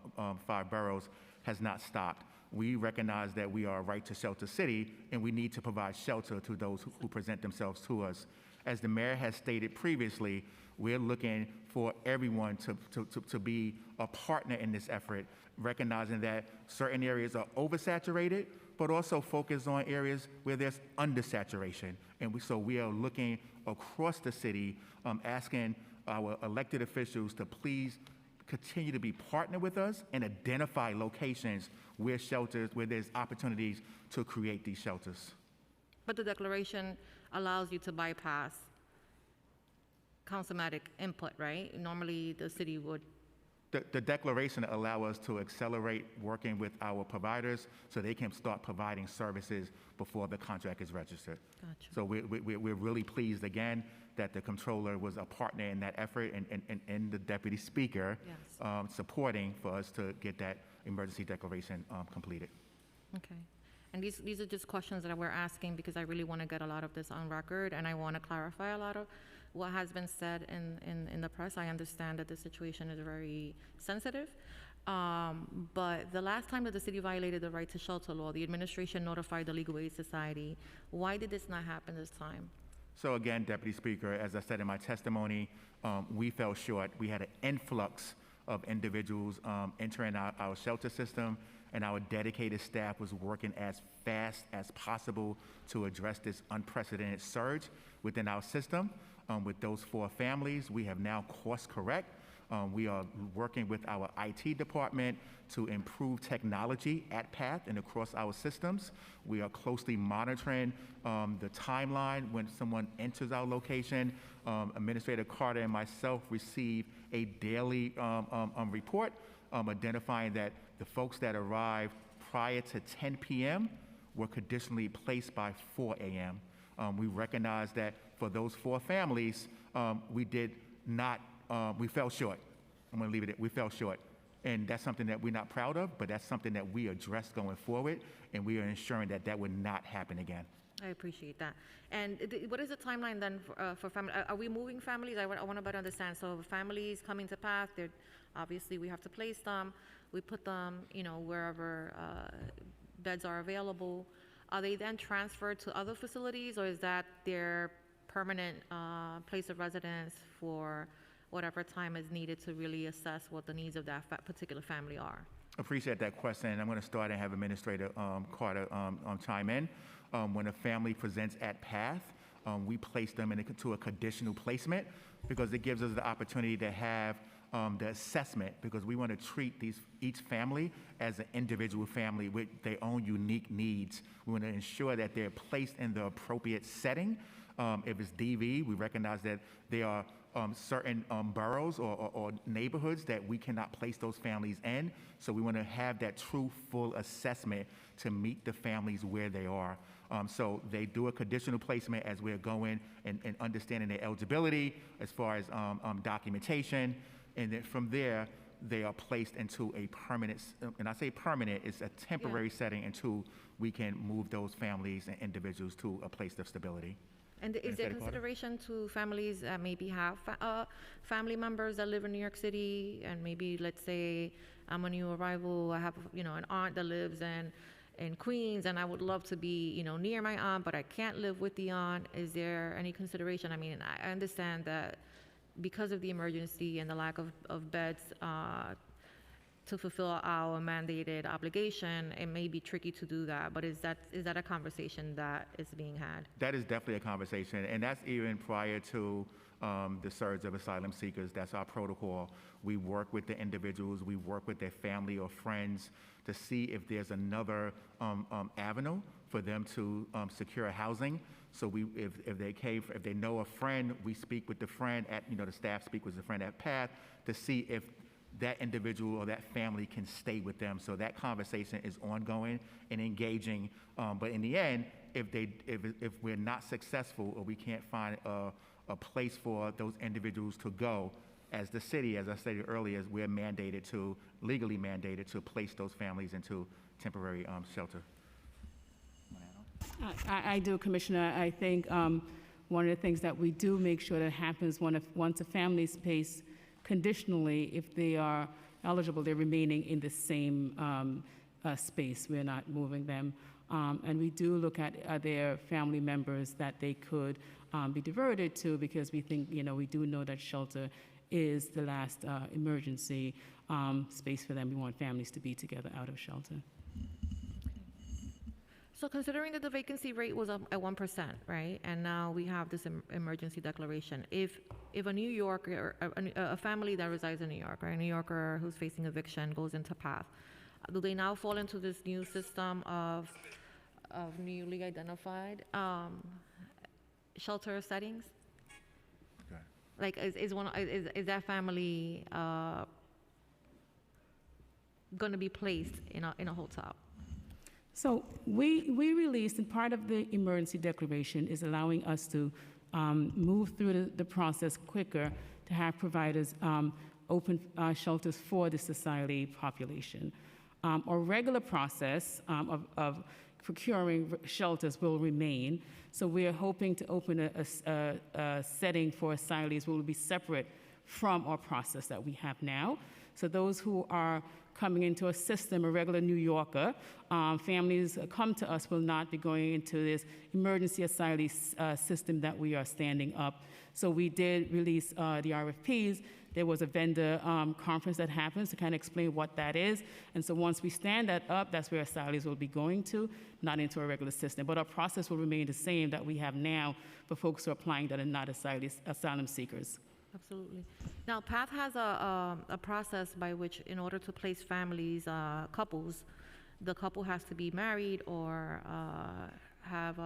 5 boroughs has not stopped. We recognize that we are a right to shelter city, and we need to provide shelter to those who present themselves to us. As the mayor has stated previously, we're looking for everyone to be a partner in this effort, recognizing that certain areas are oversaturated, but also focus on areas where there's undersaturation. And so we are looking across the city, asking our elected officials to please continue to be partner with us and identify locations where there's opportunities to create these shelters. But the declaration allows you to bypass councilmatic input, right? Normally, the city would. The declaration allows us to accelerate working with our providers so they can start providing services before the contract is registered. Gotcha. So we're really pleased again that the controller was a partner in that effort, and the deputy speaker Yes. supporting for us to get that emergency declaration completed. Okay. And these are just questions that we're asking because I really want to get a lot of this on record, and I want to clarify a lot of what has been said in the press. I understand that the situation is very sensitive, but the last time that the city violated the right to shelter law, the administration notified the Legal Aid Society. Why did this not happen this time? So again, Deputy Speaker, as I said in my testimony, we fell short. We had an influx of individuals entering our shelter system, and our dedicated staff was working as fast as possible to address this unprecedented surge within our system. With those 4 families, we have now course correct. We are working with our IT department to improve technology at PATH and across our systems. We are closely monitoring the timeline when someone enters our location. Administrator Carter and myself receive a daily report identifying that the folks that arrived prior to 10 p.m. were conditionally placed by 4 a.m. We recognize that for those 4 families, we fell short. I'm going to leave it at we fell short. And that's something that we're not proud of, but that's something that we address going forward, and we are ensuring that that would not happen again. I appreciate that. And what is the timeline then for family? Are we moving families? I want to better understand. So families coming to PATH, obviously we have to place them. We put them, wherever beds are available. Are they then transferred to other facilities, or is that their permanent place of residence for whatever time is needed to really assess what the needs of that particular family are? Appreciate that question. I'm going to start and have Administrator Carter chime in. When a family presents at PATH, we place them into a conditional placement because it gives us the opportunity to have the assessment, because we want to treat each family as an individual family with their own unique needs. We want to ensure that they're placed in the appropriate setting. If it's DV, we recognize that there are certain boroughs or neighborhoods that we cannot place those families in. So we want to have that true full assessment to meet the families where they are. So they do a conditional placement as we're going and understanding their eligibility as far as documentation. And then from there, they are placed into a permanent, and I say permanent, it's a temporary setting until we can move those families and individuals to a place of stability. And is there consideration to families that maybe have family members that live in New York City, and maybe, let's say, I'm a new arrival, I have, an aunt that lives in Queens, and I would love to be, near my aunt, but I can't live with the aunt. Is there any consideration? I mean, I understand that because of the emergency and the lack of beds, to fulfill our mandated obligation, it may be tricky to do that. But is that a conversation that is being had? That is definitely a conversation, and that's even prior to the surge of asylum seekers. That's our protocol. We work with the individuals, we work with their family or friends to see if there's another avenue for them to secure housing. So if they know a friend, we speak with the friend at, the staff speak with the friend at PATH to see if that individual or that family can stay with them. So that conversation is ongoing and engaging. But in the end, if we're not successful or we can't find a place for those individuals to go, as the city, as I stated earlier, we're legally mandated to place those families into temporary shelter. I do, Commissioner. I think one of the things that we do make sure that happens once a family is placed conditionally, if they are eligible, they're remaining in the same space. We're not moving them. And we do look at their family members that they could be diverted to, because we think, we do know that shelter is the last emergency space for them. We want families to be together out of shelter. So considering that the vacancy rate was up at 1%, right, and now we have this emergency declaration, if a New Yorker, a family that resides in New York, or a New Yorker who's facing eviction goes into PATH, do they now fall into this new system of newly identified shelter settings? Okay. Like, is that family going to be placed in a hotel? So we released, and part of the emergency declaration is allowing us to move through the process quicker to have providers open shelters for the society population. Our regular process of procuring shelters will remain. So we are hoping to open a setting for asylees will be separate from our process that we have now. So those who are coming into a system, a regular New Yorker, families come to us will not be going into this emergency asylee system that we are standing up. So we did release the RFPs. There was a vendor conference that happens to kind of explain what that is. And so once we stand that up, that's where asylees will be going to, not into a regular system. But our process will remain the same that we have now for folks who are applying that are not asylum seekers. Absolutely. Now, PATH has a process by which, in order to place families, couples, the couple has to be married or have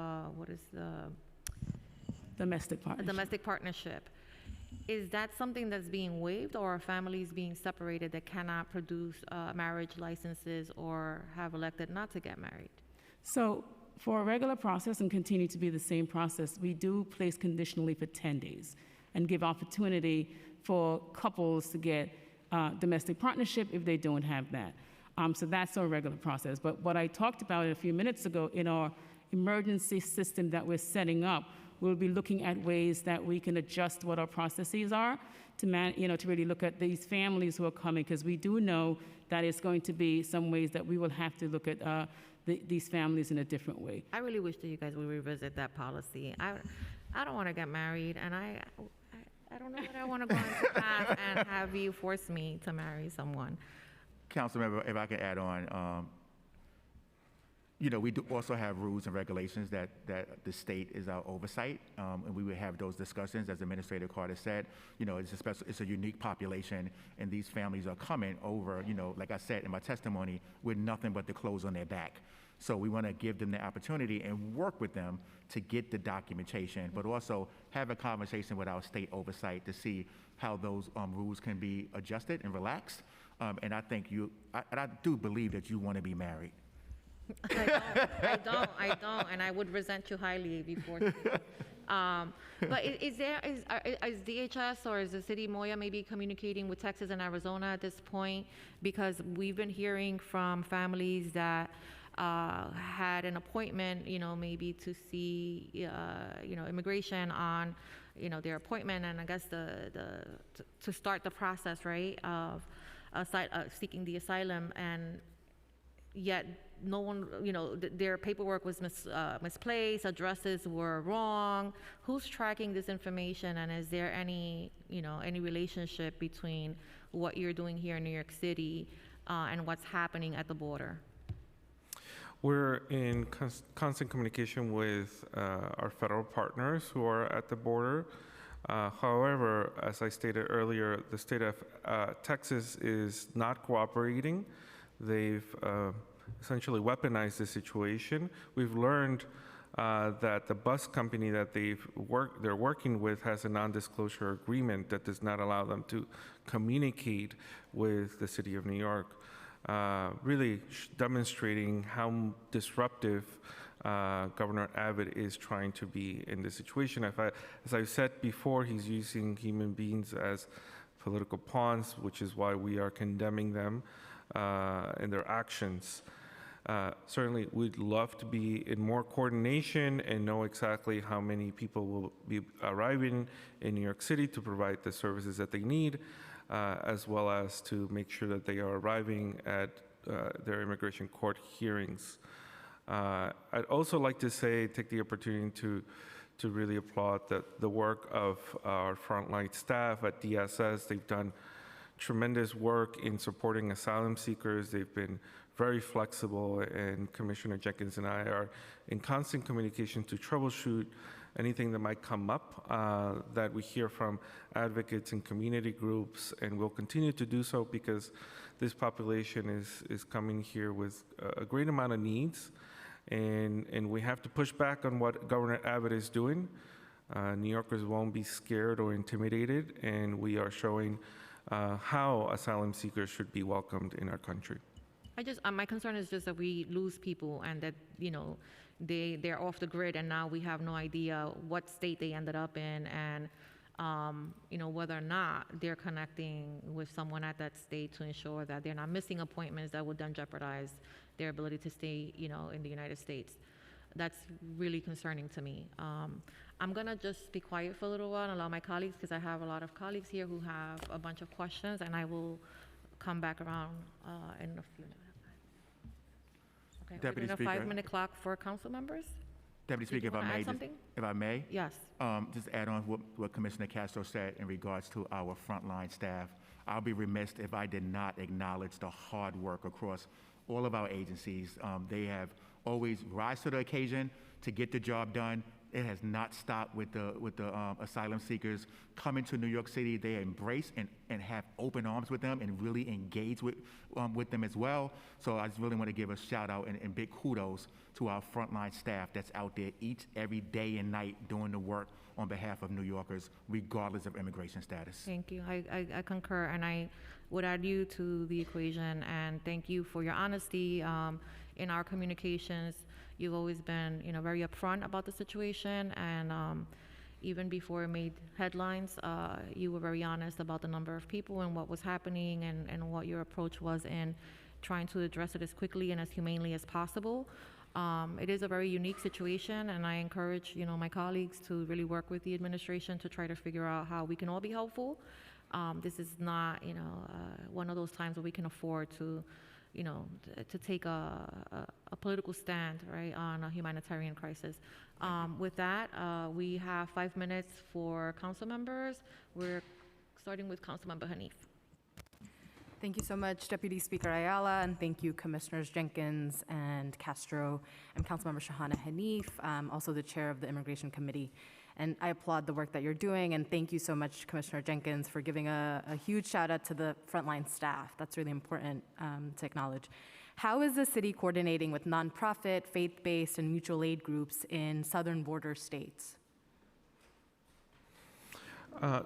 Domestic partnership. a domestic partnership. Is that something that's being waived, or are families being separated that cannot produce marriage licenses or have elected not to get married? So for a regular process, and continue to be the same process, we do place conditionally for 10 days and give opportunity for couples to get domestic partnership if they don't have that. So that's our regular process. But what I talked about a few minutes ago, in our emergency system that we're setting up, we'll be looking at ways that we can adjust what our processes are to really look at these families who are coming, because we do know that it's going to be some ways that we will have to look at these families in a different way. I really wish that you guys would revisit that policy. I don't want to get married, and I don't know that I want to go into PATH and have you force me to marry someone. Councilmember, if I could add on, we do also have rules and regulations that the state is our oversight, and we would have those discussions. As Administrator Carter said, it's a unique population, and these families are coming over, like I said in my testimony, with nothing but the clothes on their back. So we want to give them the opportunity and work with them to get the documentation, but also have a conversation with our state oversight to see how those rules can be adjusted and relaxed. And I think I do believe that you want to be married. I don't, and I would resent you highly before. But is DHS or is the city Moya maybe communicating with Texas and Arizona at this point? Because we've been hearing from families that had an appointment, maybe to see, immigration on, their appointment, and I guess to start the process, right, of seeking the asylum, and yet no one, their paperwork was misplaced, addresses were wrong. Who's tracking this information, and is there any relationship between what you're doing here in New York City and what's happening at the border? We're in constant communication with our federal partners who are at the border. However, as I stated earlier, the state of Texas is not cooperating. They've essentially weaponized the situation. We've learned that the bus company that they're working with has a non-disclosure agreement that does not allow them to communicate with the city of New York, really demonstrating how disruptive Governor Abbott is trying to be in this situation. As I've said before, he's using human beings as political pawns, which is why we are condemning them and their actions. Certainly, we'd love to be in more coordination and know exactly how many people will be arriving in New York City to provide the services that they need, as well as to make sure that they are arriving at their immigration court hearings. I'd also like to take the opportunity to really applaud the work of our frontline staff at DSS. They've done tremendous work in supporting asylum seekers. They've been very flexible, and Commissioner Jenkins and I are in constant communication to troubleshoot anything that might come up that we hear from advocates and community groups, and we'll continue to do so because this population is coming here with a great amount of needs, and we have to push back on what Governor Abbott is doing. New Yorkers won't be scared or intimidated, and we are showing how asylum seekers should be welcomed in our country. My concern is just that we lose people and that, they're off the grid and now we have no idea what state they ended up in and, whether or not they're connecting with someone at that state to ensure that they're not missing appointments that would then jeopardize their ability to stay, in the United States. That's really concerning to me. I'm gonna just be quiet for a little while and allow my colleagues, because I have a lot of colleagues here who have a bunch of questions, and I will come back around in a few minutes. Okay, Deputy we're doing Speaker. a 5-minute clock for council members? Deputy Did you Speaker, wanna add something? if I may, Yes. just add on what Commissioner Castro said in regards to our frontline staff. I'll be remiss if I did not acknowledge the hard work across all of our agencies. They have always rise to the occasion to get the job done. It has not stopped with the asylum seekers coming to New York City. They embrace and have open arms with them and really engage with them as well. So I just really want to give a shout out and big kudos to our frontline staff that's out there every day and night doing the work on behalf of New Yorkers, regardless of immigration status. Thank you. I concur, and I would add you to the equation, and thank you for your honesty in our communications. You've always been, very upfront about the situation, and even before it made headlines, you were very honest about the number of people and what was happening and what your approach was in trying to address it as quickly and as humanely as possible. It is a very unique situation, and I encourage, my colleagues to really work with the administration to try to figure out how we can all be helpful. This is not, one of those times where we can afford to, to take a political stand, right, on a humanitarian crisis. With that, we have 5 minutes for council members. We're starting with Councilmember Hanif. Thank you so much, Deputy Speaker Ayala, and thank you, Commissioners Jenkins and Castro. I'm Councilmember Shahana Hanif, also the chair of the Immigration Committee. And I applaud the work that you're doing, and thank you so much, Commissioner Jenkins, for giving a huge shout out to the frontline staff. That's really important to acknowledge. How is the city coordinating with nonprofit, faith-based, and mutual aid groups in southern border states?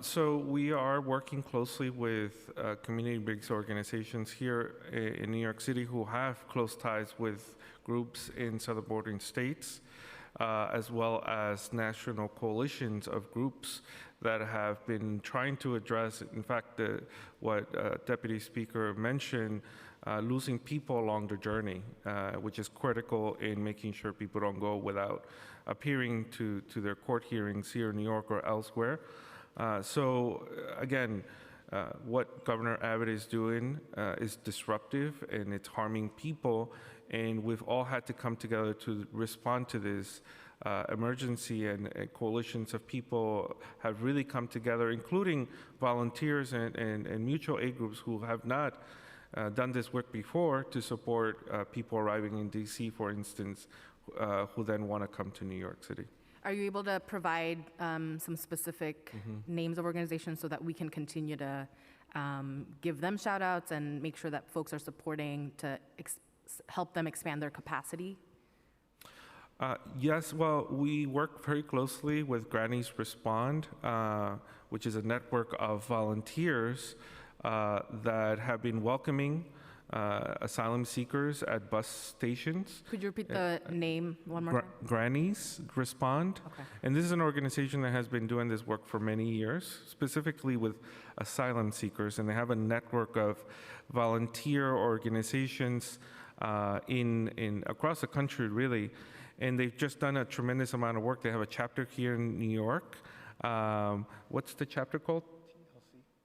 So we are working closely with community-based organizations here in New York City who have close ties with groups in southern bordering states, as well as national coalitions of groups that have been trying to address, in fact, what Deputy Speaker mentioned, losing people along the journey, which is critical in making sure people don't go without appearing to their court hearings here in New York or elsewhere. So again, what Governor Abbott is doing is disruptive and it's harming people, and we've all had to come together to respond to this emergency, and coalitions of people have really come together, including volunteers and mutual aid groups who have not done this work before to support people arriving in DC, for instance, who then want to come to New York City. Are you able to provide some specific names of organizations so that we can continue to give them shout outs and make sure that folks are supporting to help them expand their capacity? Yes, well, we work very closely with Grannies Respond, which is a network of volunteers that have been welcoming asylum seekers at bus stations. Could you repeat the name one more time? Grannies Respond. Okay. And this is an organization that has been doing this work for many years, specifically with asylum seekers. And they have a network of volunteer organizations in across the country, really. And they've just done a tremendous amount of work. They have a chapter here in New York. What's the chapter called?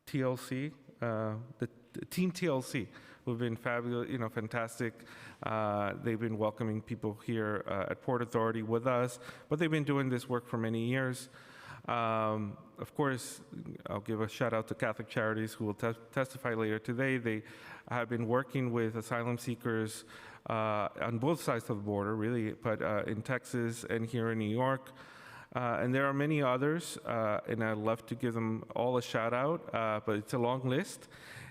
TLC. The Team TLC, who've been fabulous, fantastic. They've been welcoming people here at Port Authority with us, but they've been doing this work for many years. Of course, I'll give a shout out to Catholic Charities, who will testify later today. They have been working with asylum seekers on both sides of the border, really, but in Texas and here in New York. And there are many others, and I'd love to give them all a shout out, but it's a long list.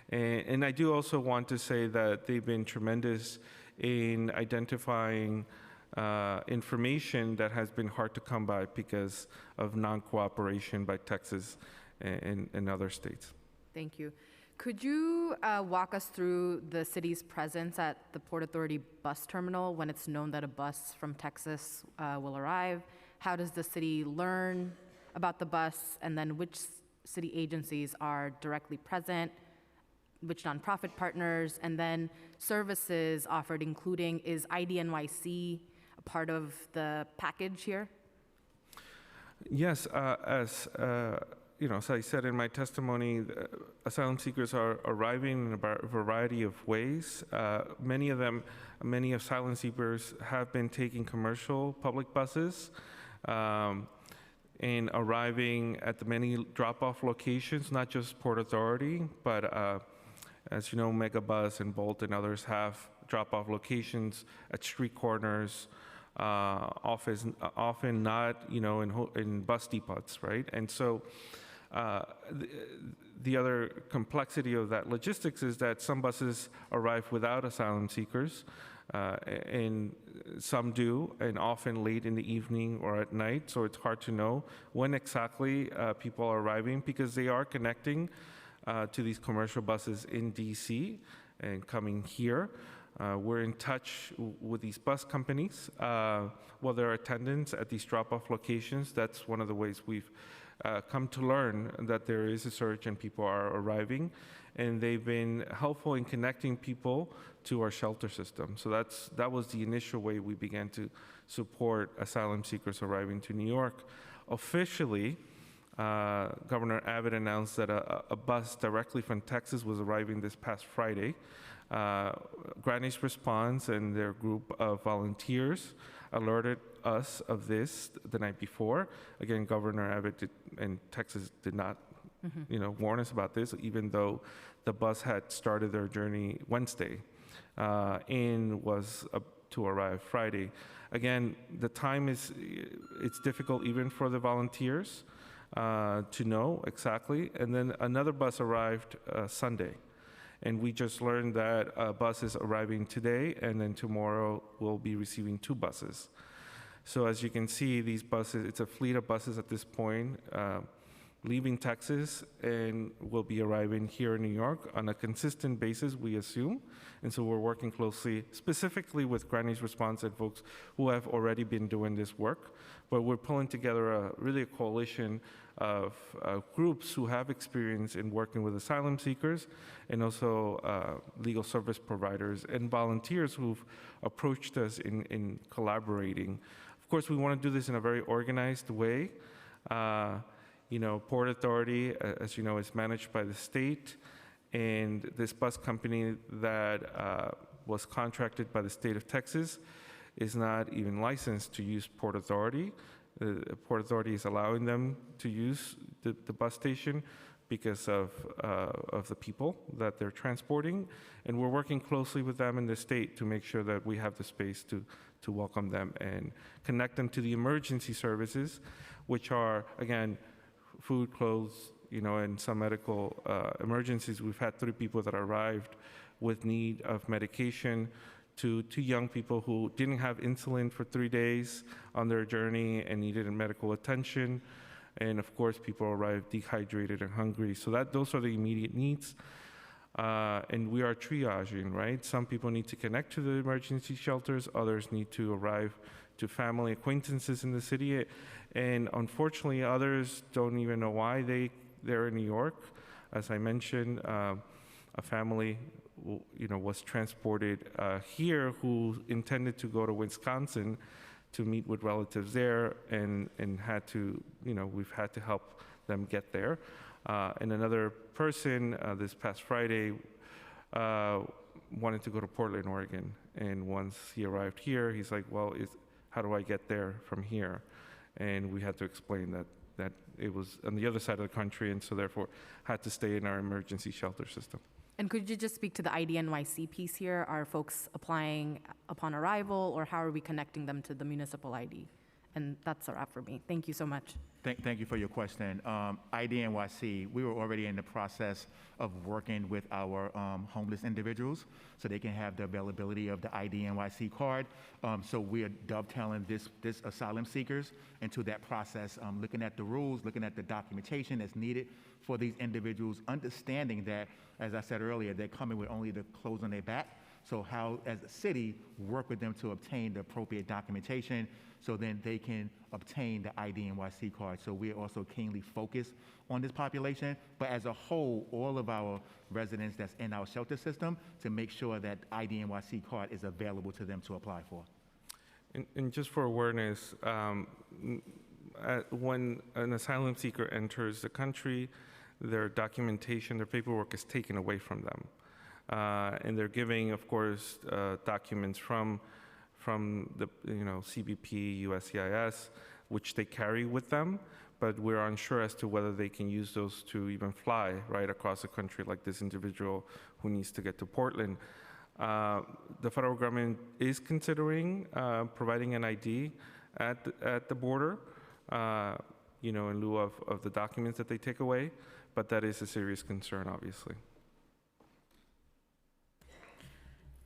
And I do also want to say that they've been tremendous in identifying information that has been hard to come by because of non-cooperation by Texas and other states. Thank you. Could you walk us through the city's presence at the Port Authority bus terminal when it's known that a bus from Texas will arrive? How does the city learn about the bus, and then which city agencies are directly present, which nonprofit partners, and then services offered, including, is IDNYC a part of the package here? Yes, as I said in my testimony, asylum seekers are arriving in a variety of ways. Many asylum seekers have been taking commercial public buses and arriving at the many drop-off locations, not just Port Authority, but as you know, Megabus and Bolt and others have drop-off locations at street corners, often not, in bus depots, right? And so the other complexity of that logistics is that some buses arrive without asylum seekers, and some do, and often late in the evening or at night, so it's hard to know when exactly people are arriving, because they are connecting to these commercial buses in DC and coming here. We're in touch with these bus companies, their attendants at these drop-off locations. That's one of the ways we've come to learn that there is a surge and people are arriving, and they've been helpful in connecting people to our shelter system. So that was the initial way we began to support asylum seekers arriving to New York. Officially, Governor Abbott announced that a bus directly from Texas was arriving this past Friday. Grannies Response and their group of volunteers alerted us of this the night before. Again, Governor Abbott and Texas did not warn us about this, even though the bus had started their journey Wednesday and was to arrive Friday. Again, the time it's difficult even for the volunteers to know exactly. And then another bus arrived Sunday. And we just learned that a bus is arriving today, and then tomorrow we'll be receiving 2 buses. So as you can see, these buses, it's a fleet of buses at this point, leaving Texas and will be arriving here in New York on a consistent basis, we assume. And so we're working closely, specifically with Grannies Response and folks who have already been doing this work. But we're pulling together a coalition of groups who have experience in working with asylum seekers, and also legal service providers and volunteers who've approached us in collaborating. Of course, we want to do this in a very organized way. Port Authority, as you know, is managed by the state, and this bus company that was contracted by the state of Texas is not even licensed to use Port Authority. the Port Authority is allowing them to use the bus station because of the people that they're transporting. And we're working closely with them in the state to make sure that we have the space to welcome them and connect them to the emergency services, which are, again, food, clothes, and some medical emergencies. We've had 3 people that arrived with need of medication, to 2 young people who didn't have insulin for 3 days on their journey and needed medical attention. And of course, people arrived dehydrated and hungry. So those are the immediate needs. And we are triaging, right? Some people need to connect to the emergency shelters. Others need to arrive to family acquaintances in the city. And unfortunately, others don't even know why they're in New York. As I mentioned, a family was transported here who intended to go to Wisconsin to meet with relatives there, and had to, we've had to help them get there. And another person this past Friday wanted to go to Portland, Oregon. And once he arrived here, he's like, well, how do I get there from here? And we had to explain that it was on the other side of the country, and so therefore had to stay in our emergency shelter system. And could you just speak to the IDNYC piece here? Are folks applying upon arrival, or how are we connecting them to the municipal ID? And that's a wrap for me. Thank you so much. Thank you for your question. IDNYC, we were already in the process of working with our homeless individuals so they can have the availability of the IDNYC card. So we are dovetailing this asylum seekers into that process, looking at the rules, looking at the documentation that's needed for these individuals, understanding that, as I said earlier, they're coming with only the clothes on their back. So how, as a city, work with them to obtain the appropriate documentation so then they can obtain the IDNYC card. So we're also keenly focused on this population, but as a whole, all of our residents that's in our shelter system, to make sure that IDNYC card is available to them to apply for. And just for awareness, when an asylum seeker enters the country, their documentation, their paperwork is taken away from them. And they're giving, of course, documents from the CBP, USCIS, which they carry with them, but we're unsure as to whether they can use those to even fly right across the country, like this individual who needs to get to Portland. The federal government is considering providing an ID at the border, in lieu of the documents that they take away, but that is a serious concern, obviously.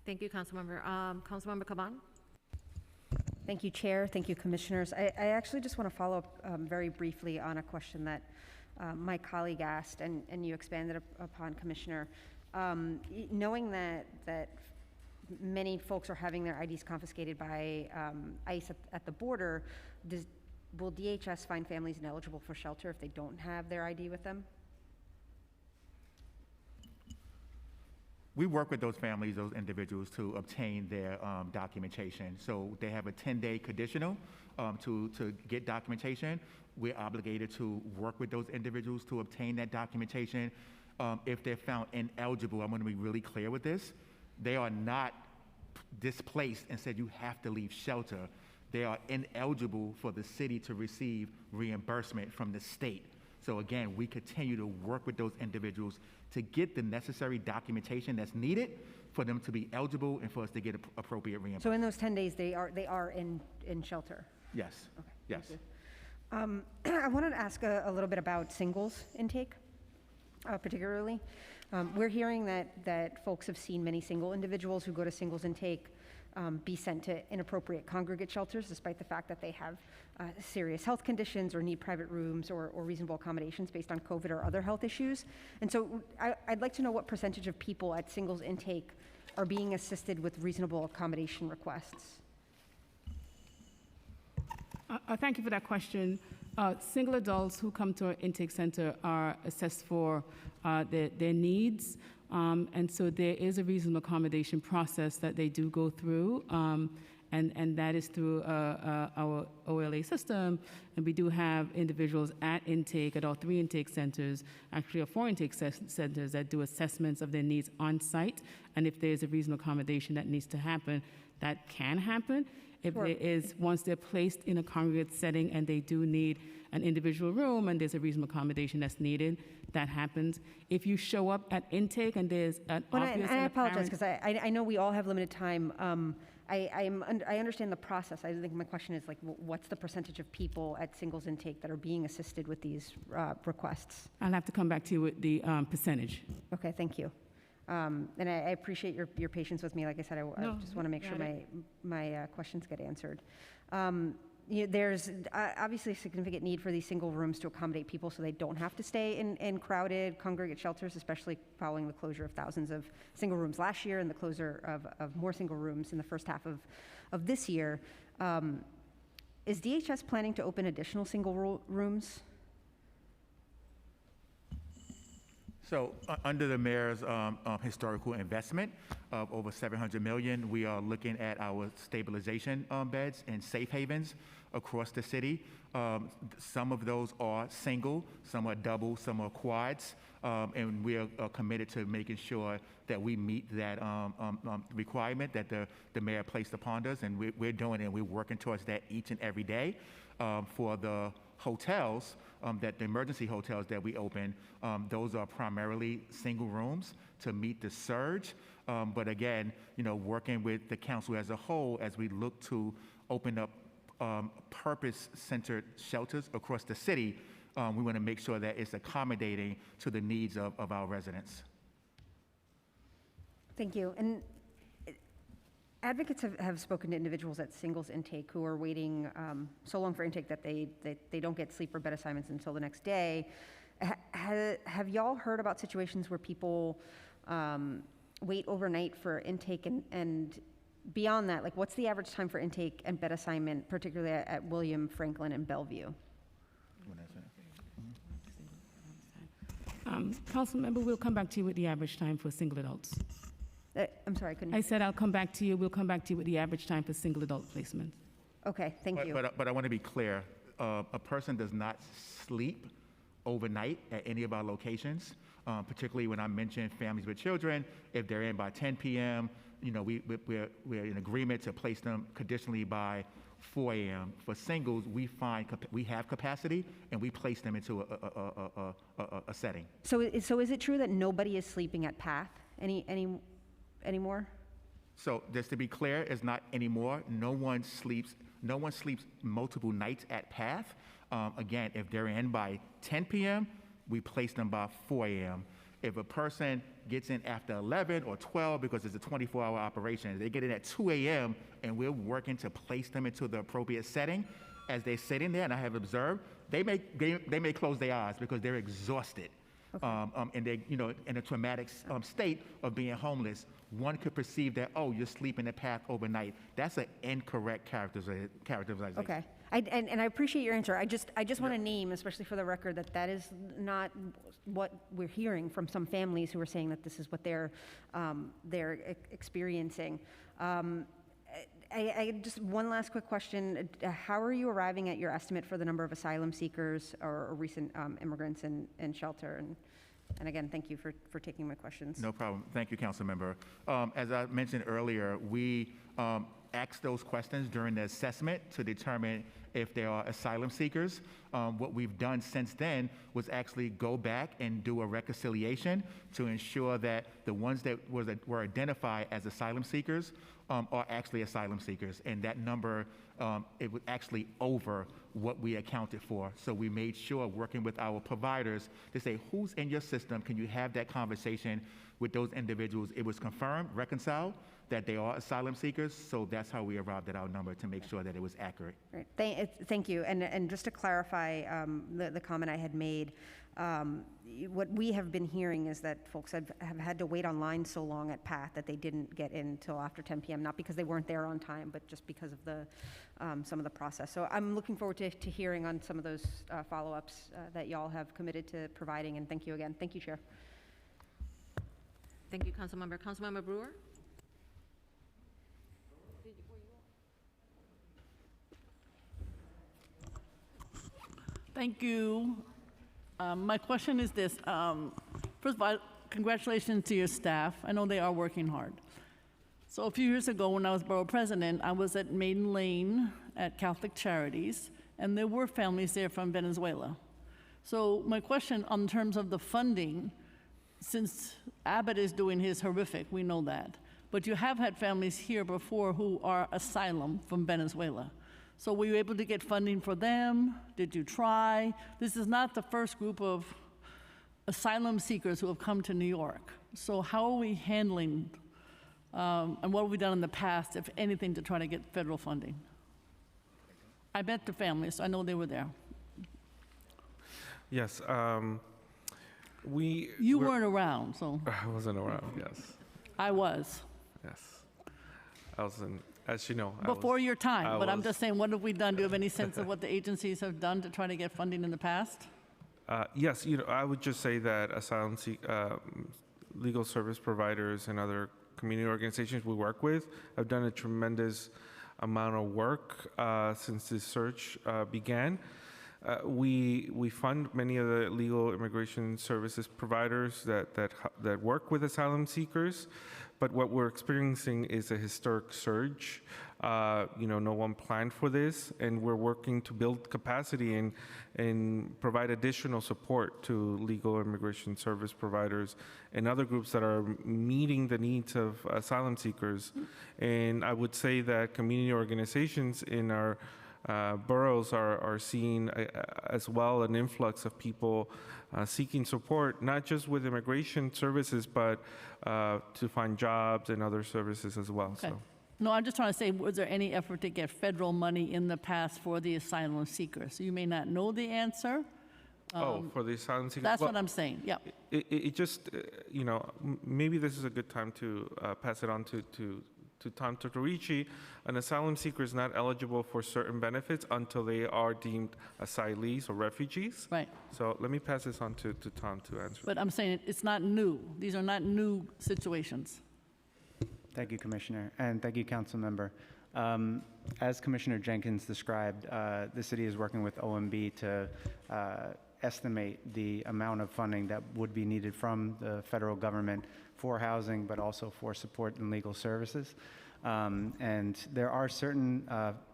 Thank you, Councilmember. Councilmember Caban? Thank you, Chair. Thank you, Commissioners. I actually just want to follow up very briefly on a question that my colleague asked, and you expanded upon, Commissioner. Knowing that many folks are having their IDs confiscated by ICE at the border, will DHS find families ineligible for shelter if they don't have their ID with them? We work with those families, those individuals, to obtain their documentation. So they have a 10-day conditional to get documentation. We're obligated to work with those individuals to obtain that documentation. If they're found ineligible, I'm going to be really clear with this. They are not displaced and said you have to leave shelter. They are ineligible for the city to receive reimbursement from the state. So again, we continue to work with those individuals to get the necessary documentation that's needed for them to be eligible and for us to get appropriate reimbursement. So in those 10 days, they are in shelter? Yes. Okay. Yes. Thank you. I wanted to ask a little bit about singles intake, particularly. We're hearing that folks have seen many single individuals who go to singles intake be sent to inappropriate congregate shelters, despite the fact that they have serious health conditions or need private rooms or reasonable accommodations based on COVID or other health issues. And so I'd like to know what percentage of people at singles intake are being assisted with reasonable accommodation requests. Thank you for that question. Single adults who come to our intake center are assessed for their needs. And so there is a reasonable accommodation process that they do go through, and that is through our OLA system. And we do have individuals at intake, at all 3 intake centers, actually 4 intake centers that do assessments of their needs on site. And if there's a reasonable accommodation that needs to happen, that can happen. If Sure. there is, once they're placed in a congregate setting and they do need an individual room and there's a reasonable accommodation that's needed, that happens. If you show up at intake and there's an Well, obvious and I and apologize, apparent... because I know we all have limited time. I understand the process. I think my question is, like, what's the percentage of people at singles intake that are being assisted with these requests? I'll have to come back to you with the percentage. Okay, thank you. And I appreciate your patience with me. Like I said, I No, just want to make sure got it. my questions get answered. There's obviously a significant need for these single rooms to accommodate people so they don't have to stay in crowded congregate shelters, especially following the closure of thousands of single rooms last year and the closure of more single rooms in the first half of this year. Is DHS planning to open additional single rooms? So under the mayor's historical investment of over $700 million, we are looking at our stabilization beds and safe havens across the city. Some of those are single, some are double, some are quads, and we are committed to making sure that we meet that requirement that the mayor placed upon us, and we're doing it, and we're working towards that each and every day. For the hotels, that the emergency hotels that we open, those are primarily single rooms to meet the surge. But again, working with the council as a whole, as we look to open up purpose-centered shelters across the city, we want to make sure that it's accommodating to the needs of our residents. Thank you. And advocates have spoken to individuals at singles intake who are waiting so long for intake that they don't get sleep or bed assignments until the next day. Have y'all heard about situations where people wait overnight for intake and beyond that, like, what's the average time for intake and bed assignment, particularly at William, Franklin, and Bellevue? Councilmember, we'll come back to you with the average time for single adults. I'm sorry, I couldn't. I said I'll come back to you. We'll come back to you with the average time for single adult placement. Okay, thank you. But I want to be clear, a person does not sleep overnight at any of our locations, particularly when I mention families with children. If they're in by 10 p.m., we're in agreement to place them conditionally by 4 a.m. For singles, we have capacity, and we place them into a setting. So is it true that nobody is sleeping at PATH anymore? So just to be clear, it's not anymore. No one sleeps multiple nights at PATH. Again, if they're in by 10 p.m., we place them by 4 a.m. If a person gets in after 11 or 12, because it's a 24-hour operation, they get in at 2 a.m., and we're working to place them into the appropriate setting. As they're sitting there, and I have observed, they may close their eyes because they're exhausted. Okay. And they, in a traumatic state of being homeless. One could perceive that, oh, you're sleeping at PATH overnight. That's an incorrect characterization. Okay. And I appreciate your answer. I just want to name, especially for the record, that is not what we're hearing from some families who are saying that this is what they're experiencing. I just one last quick question. How are you arriving at your estimate for the number of asylum seekers or recent immigrants in shelter? And again, thank you for taking my questions. No problem. Thank you, Council Member. As I mentioned earlier, we asked those questions during the assessment to determine if there are asylum seekers. What we've done since then was actually go back and do a reconciliation to ensure that the ones that were identified as asylum seekers are actually asylum seekers. And that number, it was actually over what we accounted for. So we made sure, working with our providers, to say, who's in your system? Can you have that conversation with those individuals? It was confirmed, reconciled, that they are asylum seekers. So that's how we arrived at our number, to make sure that it was accurate. Right. Thank you. And just to clarify the comment I had made, what we have been hearing is that folks have had to wait online so long at PATH that they didn't get in until after 10 p.m., not because they weren't there on time, but just because of some of the process. So I'm looking forward to hearing on some of those follow-ups that y'all have committed to providing, and thank you again. Thank you, Chair. Thank you, Councilmember. Councilmember Brewer? Thank you. My question is this. First of all, congratulations to your staff. I know they are working hard. So a few years ago, when I was borough president, I was at Maiden Lane at Catholic Charities, and there were families there from Venezuela. So my question on terms of the funding, since Abbott is doing his horrific, we know that, but you have had families here before who are asylum from Venezuela. So were you able to get funding for them? Did you try? This is not the first group of asylum seekers who have come to New York. So how are we handling, and what have we done in the past, if anything, to try to get federal funding? I met the families, so I know they were there. Yes, You weren't around, so I wasn't around, yes. I was. Yes. I was in, as you know. Before your time, I but I'm was- just saying, what have we done? Do you have any sense of what the agencies have done to try to get funding in the past? Yes, I would just say that asylum legal service providers and other community organizations we work with have done a tremendous amount of work since this search began. We fund many of the legal immigration services providers that work with asylum seekers, but what we're experiencing is a historic surge. No one planned for this, and we're working to build capacity and provide additional support to legal immigration service providers and other groups that are meeting the needs of asylum seekers. And I would say that community organizations in our boroughs are seeing as well an influx of people seeking support, not just with immigration services, but to find jobs and other services as well. Okay. So. No, I'm just trying to say, was there any effort to get federal money in the past for the asylum seekers? You may not know the answer. For the asylum seekers? That's Well, what I'm saying, yeah. It just, maybe this is a good time to pass it on to Tom Tortorici. An asylum seeker is not eligible for certain benefits until they are deemed asylees or refugees. Right. So let me pass this on to Tom to answer. But I'm saying it's not new. These are not new situations. Thank you, Commissioner, and thank you, Council Member. As Commissioner Jenkins described, the city is working with OMB to estimate the amount of funding that would be needed from the federal government for housing, but also for support and legal services. And there are certain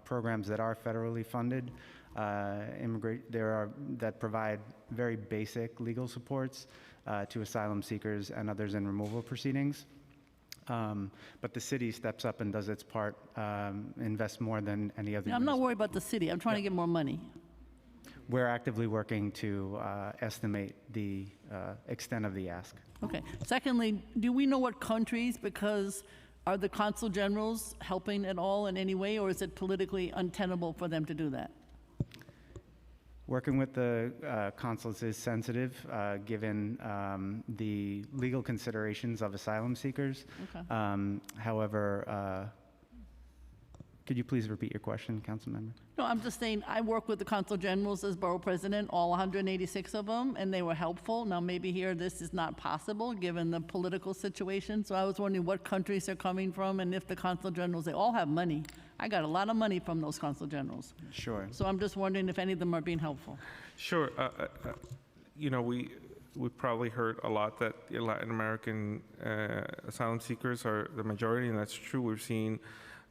programs that are federally funded, that provide very basic legal supports to asylum seekers and others in removal proceedings. But the city steps up and does its part, invests more than any other. I'm not worried about the city. I'm trying to get more money. We're actively working to estimate the extent of the ask. Okay. Secondly, do we know what countries, because are the consul generals helping at all in any way, or is it politically untenable for them to do that? Working with the consuls is sensitive, given the legal considerations of asylum seekers. Okay. However, could you please repeat your question, Council Member? No, I'm just saying, I work with the consul generals as borough president, all 186 of them, and they were helpful. Now, maybe here this is not possible, given the political situation. So I was wondering what countries they're coming from, and if the consul generals, they all have money. I got a lot of money from those consul generals. Sure. So I'm just wondering if any of them are being helpful. Sure. We probably heard a lot that Latin American asylum seekers are the majority, and that's true. We've seen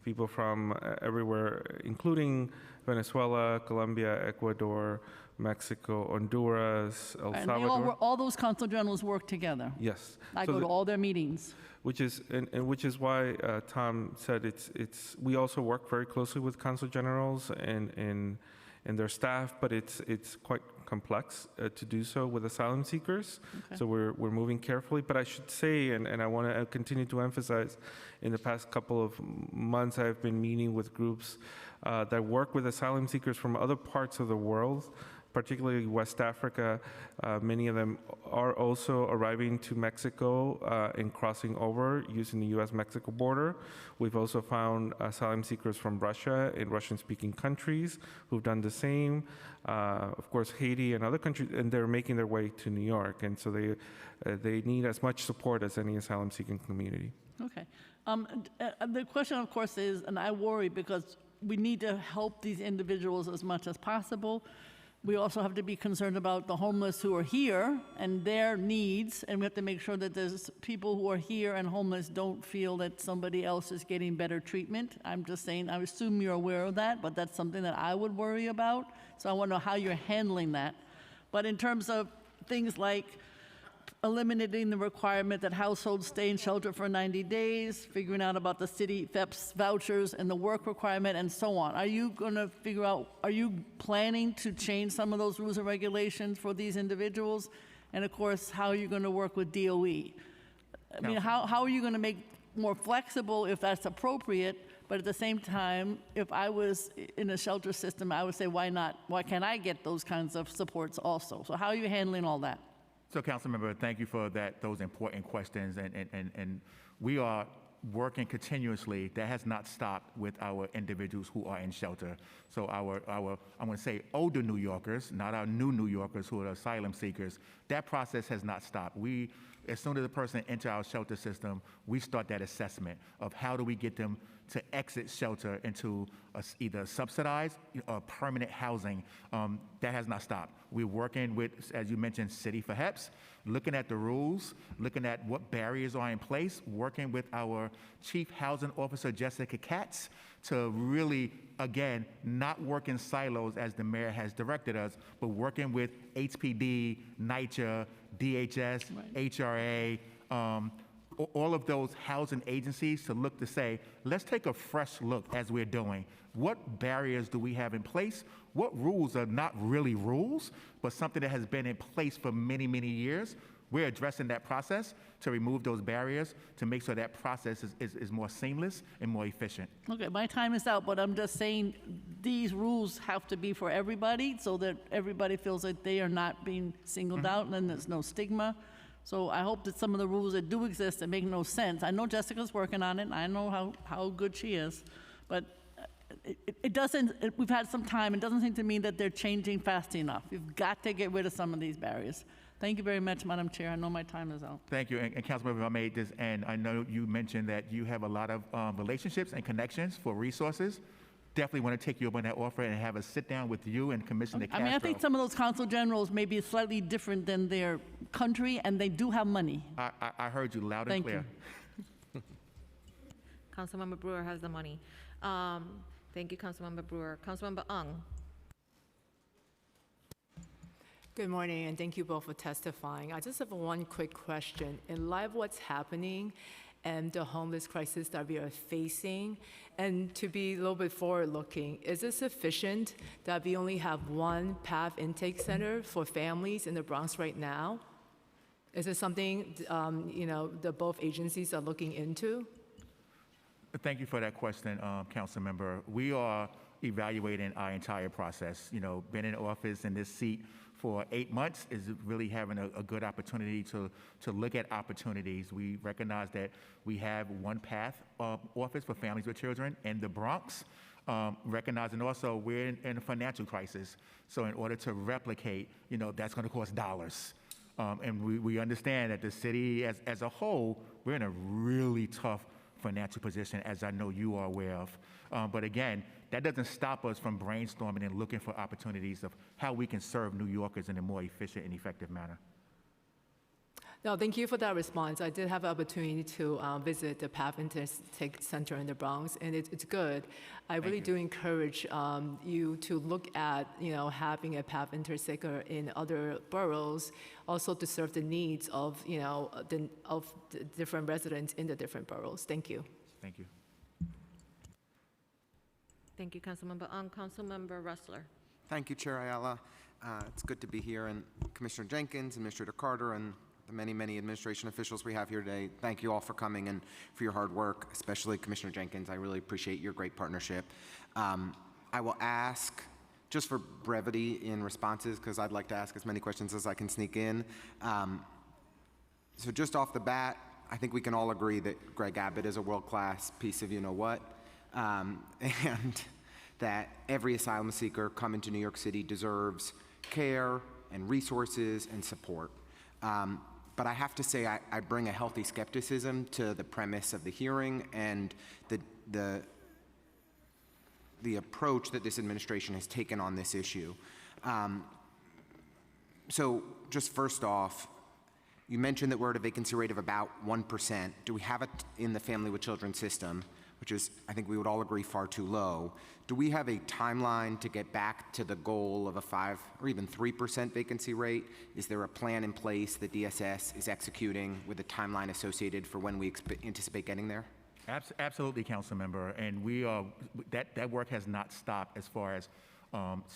people from everywhere, including Venezuela, Colombia, Ecuador, Mexico, Honduras, El And Salvador. all those consul generals work together. Yes. I So go to all their meetings. which is why Tom said we also work very closely with consul generals and their staff, but it's quite complex to do so with asylum seekers. Okay. So we're moving carefully. But I should say, and I want to continue to emphasize, in the past couple of months, I've been meeting with groups that work with asylum seekers from other parts of the world, particularly West Africa. Many of them are also arriving to Mexico and crossing over using the U.S.-Mexico border. We've also found asylum seekers from Russia and Russian-speaking countries who've done the same. Of course, Haiti and other countries, and they're making their way to New York. And so they need as much support as any asylum-seeking community. Okay. The question, of course, is, and I worry because we need to help these individuals as much as possible. we also have to be concerned about the homeless who are here and their needs, and we have to make sure that there's people who are here and homeless don't feel that somebody else is getting better treatment. I'm just saying, I assume you're aware of that, but that's something that I would worry about. So I want to know how you're handling that. But in terms of things like eliminating the requirement that households stay in shelter for 90 days, figuring out about the city FEPS vouchers and the work requirement and so on. Are you going to figure out, are you planning to change some of those rules and regulations for these individuals? And of course, how are you going to work with DOE? I mean, how are you going to make more flexible if that's appropriate? But at the same time, if I was in a shelter system, I would say, why not? Why can't I get those kinds of supports also? So how are you handling all that? So, Councilmember, thank you for those important questions, and we are working continuously. That has not stopped with our individuals who are in shelter. So I'm going to say older New Yorkers, not our new New Yorkers who are asylum seekers. That process has not stopped. As soon as a person enters our shelter system, we start that assessment of how do we get them to exit shelter into either subsidized or permanent housing. That has not stopped. We're working with, as you mentioned, City for HEPS, looking at the rules, looking at what barriers are in place, working with our Chief Housing Officer, Jessica Katz, to really, again, not work in silos as the mayor has directed us, but working with HPD, NYCHA, DHS, HRA, all of those housing agencies to look to say, let's take a fresh look as we're doing. What barriers do we have in place? What rules are not really rules, but something that has been in place for many, many years? We're addressing that process to remove those barriers, to make sure that process is more seamless and more efficient. Okay, my time is out, but I'm just saying these rules have to be for everybody so that everybody feels that they are not being singled out and then there's no stigma. So I hope that some of the rules that do exist that make no sense, I know Jessica's working on it, I know how good she is, but we've had some time, it doesn't seem to me that they're changing fast enough. You've got to get rid of some of these barriers. Thank you very much, Madam Chair. I know my time is out. Thank you. And Councilmember, if I may just end, I know you mentioned that you have a lot of relationships and connections for resources. Definitely want to take you up on that offer and have a sit down with you and Commissioner Castro. I mean, I think some of those consul generals may be slightly different than their country, and they do have money. I heard you loud and clear. Councilmember Brewer has the money. Thank you, Councilmember Brewer. Councilmember Ung. Good morning, and thank you both for testifying. I just have one quick question. In light of what's happening and the homeless crisis that we are facing, and to be a little bit forward-looking, is it sufficient that we only have one PATH intake center for families in the Bronx right now? Is it something that both agencies are looking into? Thank you for that question, Council Member. We are evaluating our entire process. Been in office in this seat for 8 months is really having a good opportunity to look at opportunities. We recognize that we have one PATH office for families with children in the Bronx, recognizing also we're in a financial crisis. So in order to replicate, that's going to cost dollars. And we understand that the city as a whole, we're in a really tough financial position, as I know you are aware of. But again, that doesn't stop us from brainstorming and looking for opportunities of how we can serve New Yorkers in a more efficient and effective manner. No, thank you for that response. I did have an opportunity to visit the PATH Intake Center in the Bronx, and it's good. I really do encourage you to look at, having a PATH Intake Center in other boroughs, also to serve the needs of, the different residents in the different boroughs. Thank you. Thank you. Thank you, Councilmember Ung. Councilmember Ressler. Thank you, Chair Ayala. It's good to be here, and Commissioner Jenkins, Administrator Carter, and the many, many administration officials we have here today. Thank you all for coming and for your hard work, especially Commissioner Jenkins. I really appreciate your great partnership. I will ask, just for brevity in responses, because I'd like to ask as many questions as I can sneak in. So just off the bat, I think we can all agree that Greg Abbott is a world-class piece of you-know-what, and that every asylum seeker coming to New York City deserves care and resources and support. But I have to say I bring a healthy skepticism to the premise of the hearing and the approach that this administration has taken on this issue. So just first off, you mentioned that we're at a vacancy rate of about 1%. Do we have it in the family with children system, which is, I think we would all agree, far too low? Do we have a timeline to get back to the goal of a 5 or even 3% vacancy rate? Is there a plan in place that DSS is executing with a timeline associated for when we anticipate getting there? Absolutely, council member, and we are, that work has not stopped as far as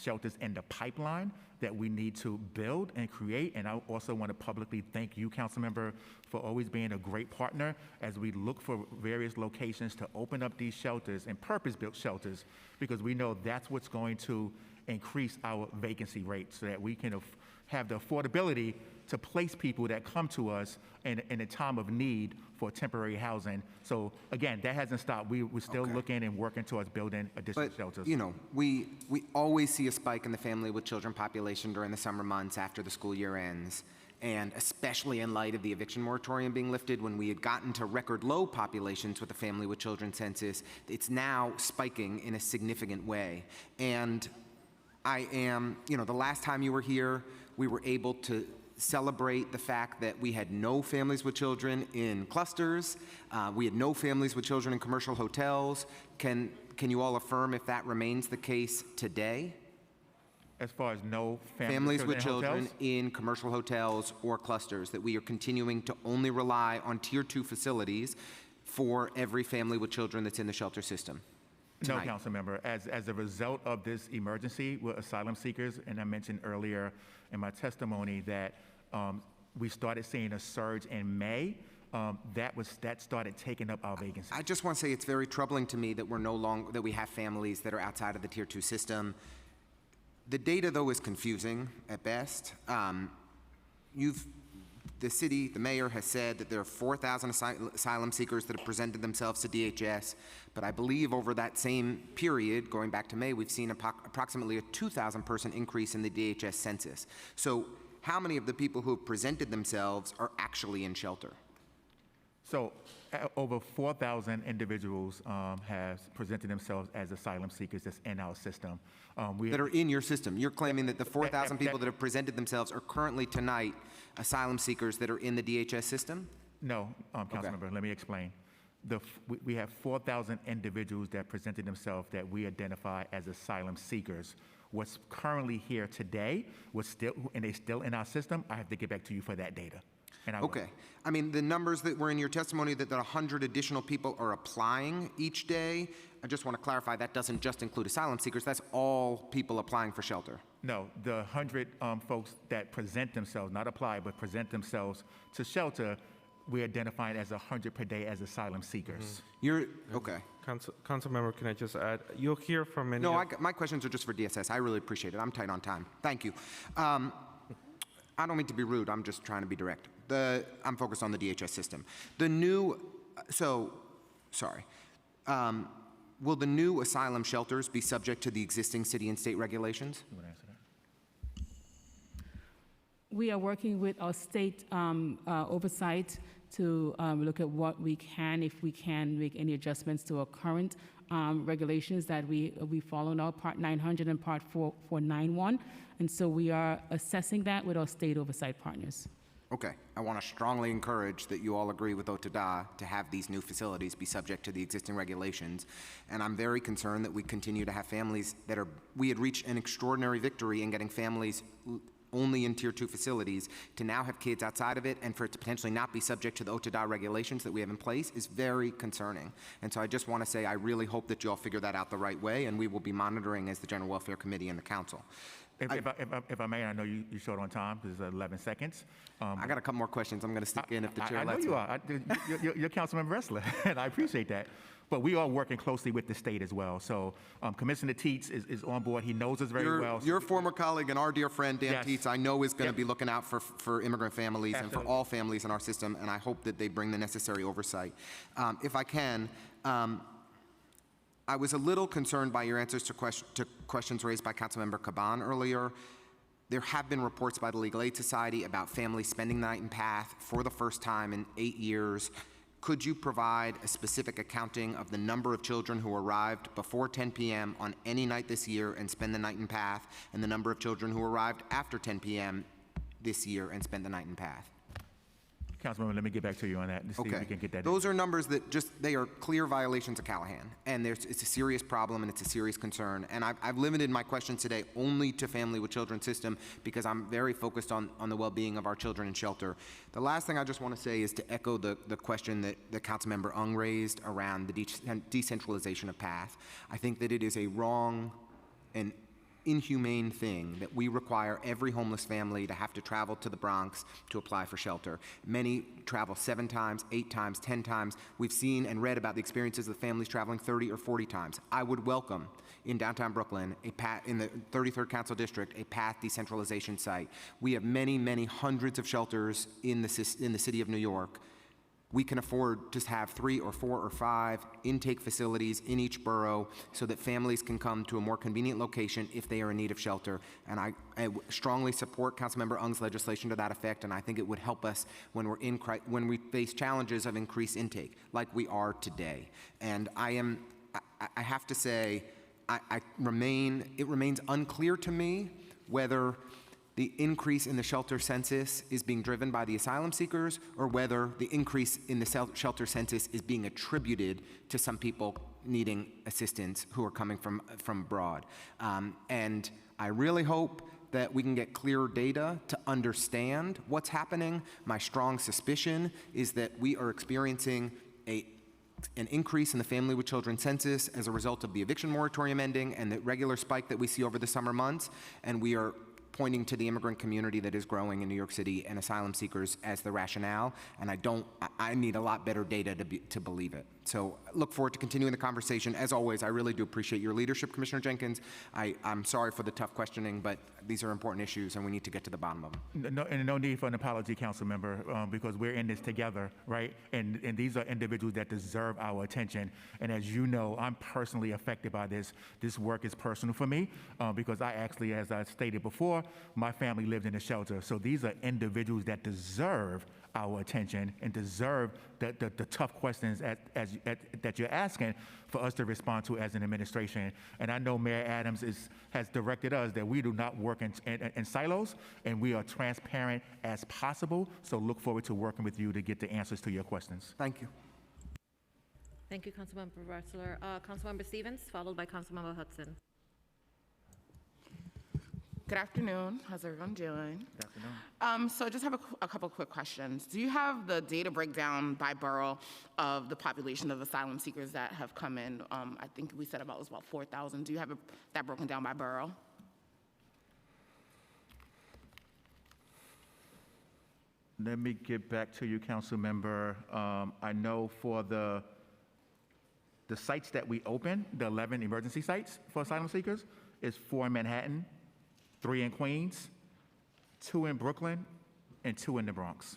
shelters in the pipeline that we need to build and create. And I also want to publicly thank you, council member, for always being a great partner as we look for various locations to open up these shelters and purpose-built shelters, because we know that's what's going to increase our vacancy rate so that we can have the affordability to place people that come to us in a time of need for temporary housing. So again, that hasn't stopped. We're still looking and working towards building additional shelters. You know, we always see a spike in the family with children population during the summer months after the school year ends. And especially in light of the eviction moratorium being lifted, when we had gotten to record low populations with the family with children census, it's now spiking in a significant way. And the last time you were here, we were able to celebrate the fact that we had no families with children in clusters. We had no families with children in commercial hotels. Can you all affirm if that remains the case today? As far as no Families with in children hotels? in commercial hotels or clusters, that we are continuing to only rely on Tier 2 facilities for every family with children that's in the shelter system? No, tonight? council member. As a result of this emergency with asylum seekers, and I mentioned earlier in my testimony that we started seeing a surge in May, that started taking up our vacancy. I just want to say it's very troubling to me that that we have families that are outside of the Tier 2 system. The data, though, is confusing at best. The city, the mayor has said that there are 4,000 asylum seekers that have presented themselves to DHS, but I believe over that same period, going back to May, we've seen approximately a 2,000 person increase in the DHS census. So how many of the people who have presented themselves are actually in shelter? So over 4,000 individuals have presented themselves as asylum seekers that's in our system. That are in your system. You're claiming that the 4,000 people that have presented themselves are currently tonight asylum seekers that are in the DHS system? No, Councilmember, let me explain. We have 4,000 individuals that presented themselves that we identify as asylum seekers. What's currently here today, and they're still in our system, I have to get back to you for that data. Okay. I mean, the numbers that were in your testimony that 100 additional people are applying each day, I just want to clarify that doesn't just include asylum seekers, that's all people applying for shelter. No, the 100 folks that present themselves, not apply, but present themselves to shelter, we're identifying as 100 per day as asylum seekers. Okay. Council member, can I just add? You'll hear from many. No, my questions are just for DSS. I really appreciate it. I'm tight on time. Thank you. I don't mean to be rude. I'm just trying to be direct. I'm focused on the DHS system. Will the new asylum shelters be subject to the existing city and state regulations? You want to answer that? We are working with our state oversight to look at what we can, if we can, make any adjustments to our current regulations that we follow now, Part 900 and Part 491. And so we are assessing that with our state oversight partners. Okay. I want to strongly encourage that you all agree with OTDA to have these new facilities be subject to the existing regulations. And I'm very concerned that we continue to have families we had reached an extraordinary victory in getting families only in Tier 2 facilities to now have kids outside of it, and for it to potentially not be subject to the OTDA regulations that we have in place is very concerning. And so I just want to say I really hope that you all figure that out the right way, and we will be monitoring as the General Welfare Committee and the Council. If I may, I know you short on time, because it's 11 seconds. I got a couple more questions I'm going to stick in if the chair I know lets you me. are. You're Councilmember Ressler, and I appreciate that. But we are working closely with the state as well. So Commissioner Teets is on board. He knows us very well. Your former colleague and our dear friend, Dan Yes. Teets, I know is going to be looking out for immigrant families and Absolutely. for all families in our system, and I hope that they bring the necessary oversight. If I can, I was a little concerned by your answers to questions raised by Councilmember Caban earlier. There have been reports by the Legal Aid Society about families spending the night in PATH for the first time in 8 years. Could you provide a specific accounting of the number of children who arrived before 10 p.m. on any night this year and spend the night in PATH, and the number of children who arrived after 10 p.m. this year and spent the night in PATH? Councilmember, let me get back to you on that and see if we can get that. Those are numbers that they are clear violations of Callahan, and it's a serious problem and it's a serious concern. And I've limited my questions today only to family with children system because I'm very focused on the well-being of our children in shelter. The last thing I just want to say is to echo the question that the Councilmember Ung raised around the decentralization of PATH. I think that it is a wrong and inhumane thing that we require every homeless family to have to travel to the Bronx to apply for shelter. Many travel 7 times, 8 times, 10 times. We've seen and read about the experiences of families traveling 30 or 40 times. I would welcome in downtown Brooklyn, in the 33rd Council District, a PATH decentralization site. We have many, many hundreds of shelters in the city of New York. We can afford to have 3 or 4 or 5 intake facilities in each borough so that families can come to a more convenient location if they are in need of shelter. And I strongly support Councilmember Ung's legislation to that effect, and I think it would help us when we face challenges of increased intake, like we are today. And I have to say, it remains unclear to me whether the increase in the shelter census is being driven by the asylum seekers or whether the increase in the shelter census is being attributed to some people needing assistance who are coming from abroad. And I really hope that we can get clearer data to understand what's happening. My strong suspicion is that we are experiencing an increase in the family with children census as a result of the eviction moratorium ending and the regular spike that we see over the summer months, and we are pointing to the immigrant community that is growing in New York City and asylum seekers as the rationale, and I need a lot better data to believe it. So I look forward to continuing the conversation. As always, I really do appreciate your leadership, Commissioner Jenkins. I'm sorry for the tough questioning, but these are important issues and we need to get to the bottom of them. No need for an apology, council member, because we're in this together, right? And these are individuals that deserve our attention. And as you know, I'm personally affected by this. This work is personal for me because I actually, as I stated before, my family lived in a shelter. So these are individuals that deserve our attention and deserve the tough questions that you're asking for us to respond to as an administration. And I know Mayor Adams has directed us that we do not work in silos, and we are transparent as possible. So look forward to working with you to get the answers to your questions. Thank you. Thank you, Councilmember Ressler. Councilmember Stevens, followed by Councilmember Hudson. Good afternoon. How's everyone doing? Good afternoon. So I just have a couple quick questions. Do you have the data breakdown by borough of the population of asylum seekers that have come in? I think we said it was about 4,000. Do you have that broken down by borough? Let me get back to you, council member. I know for the sites that we opened, the 11 emergency sites for asylum seekers, is 4 in Manhattan, 3 in Queens, 2 in Brooklyn, and 2 in the Bronx.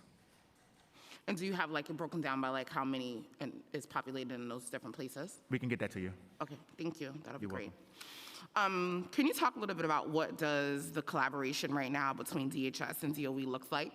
And do you have it broken down by how many is populated in those different places? We can get that to you. Okay, thank you. That'll be You're great. Can you talk a little bit about what does the collaboration right now between DHS and DOE looks like?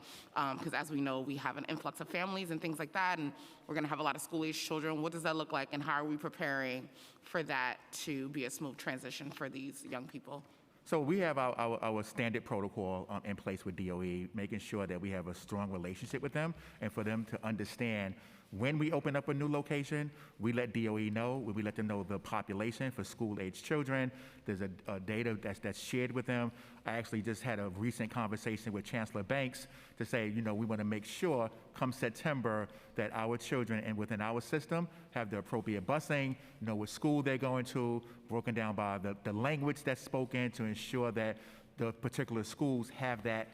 Because as we know, we have an influx of families and things like that, and we're going to have a lot of school-age children. What does that look like, and how are we preparing for that to be a smooth transition for these young people? So we have our standard protocol in place with DOE, making sure that we have a strong relationship with them and for them to understand when we open up a new location, we let DOE know, we let them know the population for school-age children. There's a data that's shared with them. I actually just had a recent conversation with Chancellor Banks to say, we want to make sure come September that our children and within our system have the appropriate busing, know what school they're going to, broken down by the language that's spoken to ensure that the particular schools have that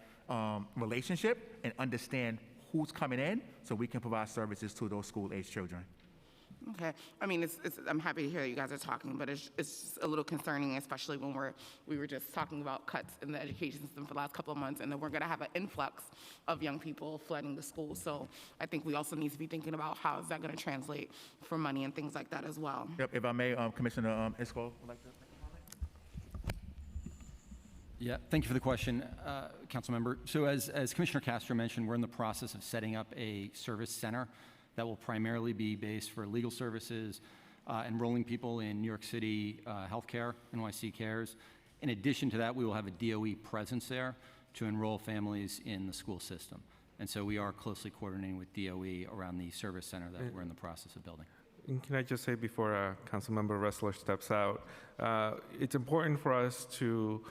relationship and understand who's coming in so we can provide services to those school-age children. Okay. I mean, I'm happy to hear that you guys are talking, but it's a little concerning, especially when we were just talking about cuts in the education system for the last couple of months, and then we're going to have an influx of young people flooding the schools. So I think we also need to be thinking about how is that going to translate for money and things like that as well. Yep. If I may, Commissioner Isco would like to. Yeah, thank you for the question, Council Member. So as Commissioner Castro mentioned, we're in the process of setting up a service center that will primarily be based for legal services, enrolling people in New York City healthcare, NYC Cares. In addition to that, we will have a DOE presence there to enroll families in the school system. And so we are closely coordinating with DOE around the service center that we're in the process of building. And can I just say before Councilmember Ressler steps out, it's important for us to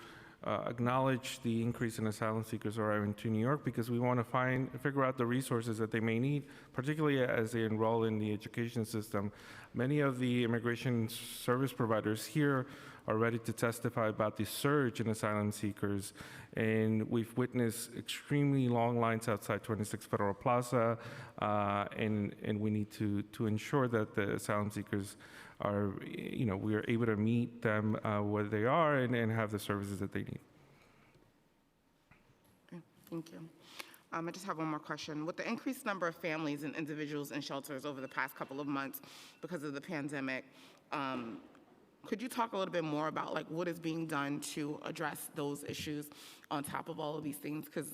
acknowledge the increase in asylum seekers arriving to New York because we want to figure out the resources that they may need, particularly as they enroll in the education system. Many of the immigration service providers here are ready to testify about the surge in asylum seekers, and we've witnessed extremely long lines outside 26 Federal Plaza, and we need to ensure that the asylum seekers are, we are able to meet them where they are and have the services that they need. Okay, thank you. I just have one more question. With the increased number of families and individuals in shelters over the past couple of months because of the pandemic, could you talk a little bit more about what is being done to address those issues on top of all of these things? Because,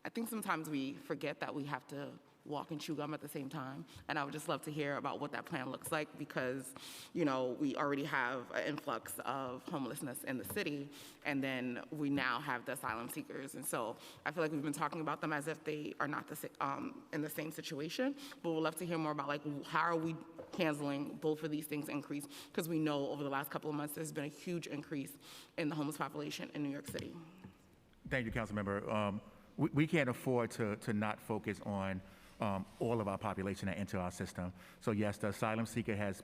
I think sometimes we forget that we have to walk and chew gum at the same time. And I would just love to hear about what that plan looks like because, we already have an influx of homelessness in the city, and then we now have the asylum seekers. And so I feel like we've been talking about them as if they are not in the same situation, but we'd love to hear more about how are we handling both of these things increase, because we know over the last couple of months there's been a huge increase in the homeless population in New York City. Thank you, Councilmember. We can't afford to not focus on all of our population that enter our system. So yes, the asylum seeker has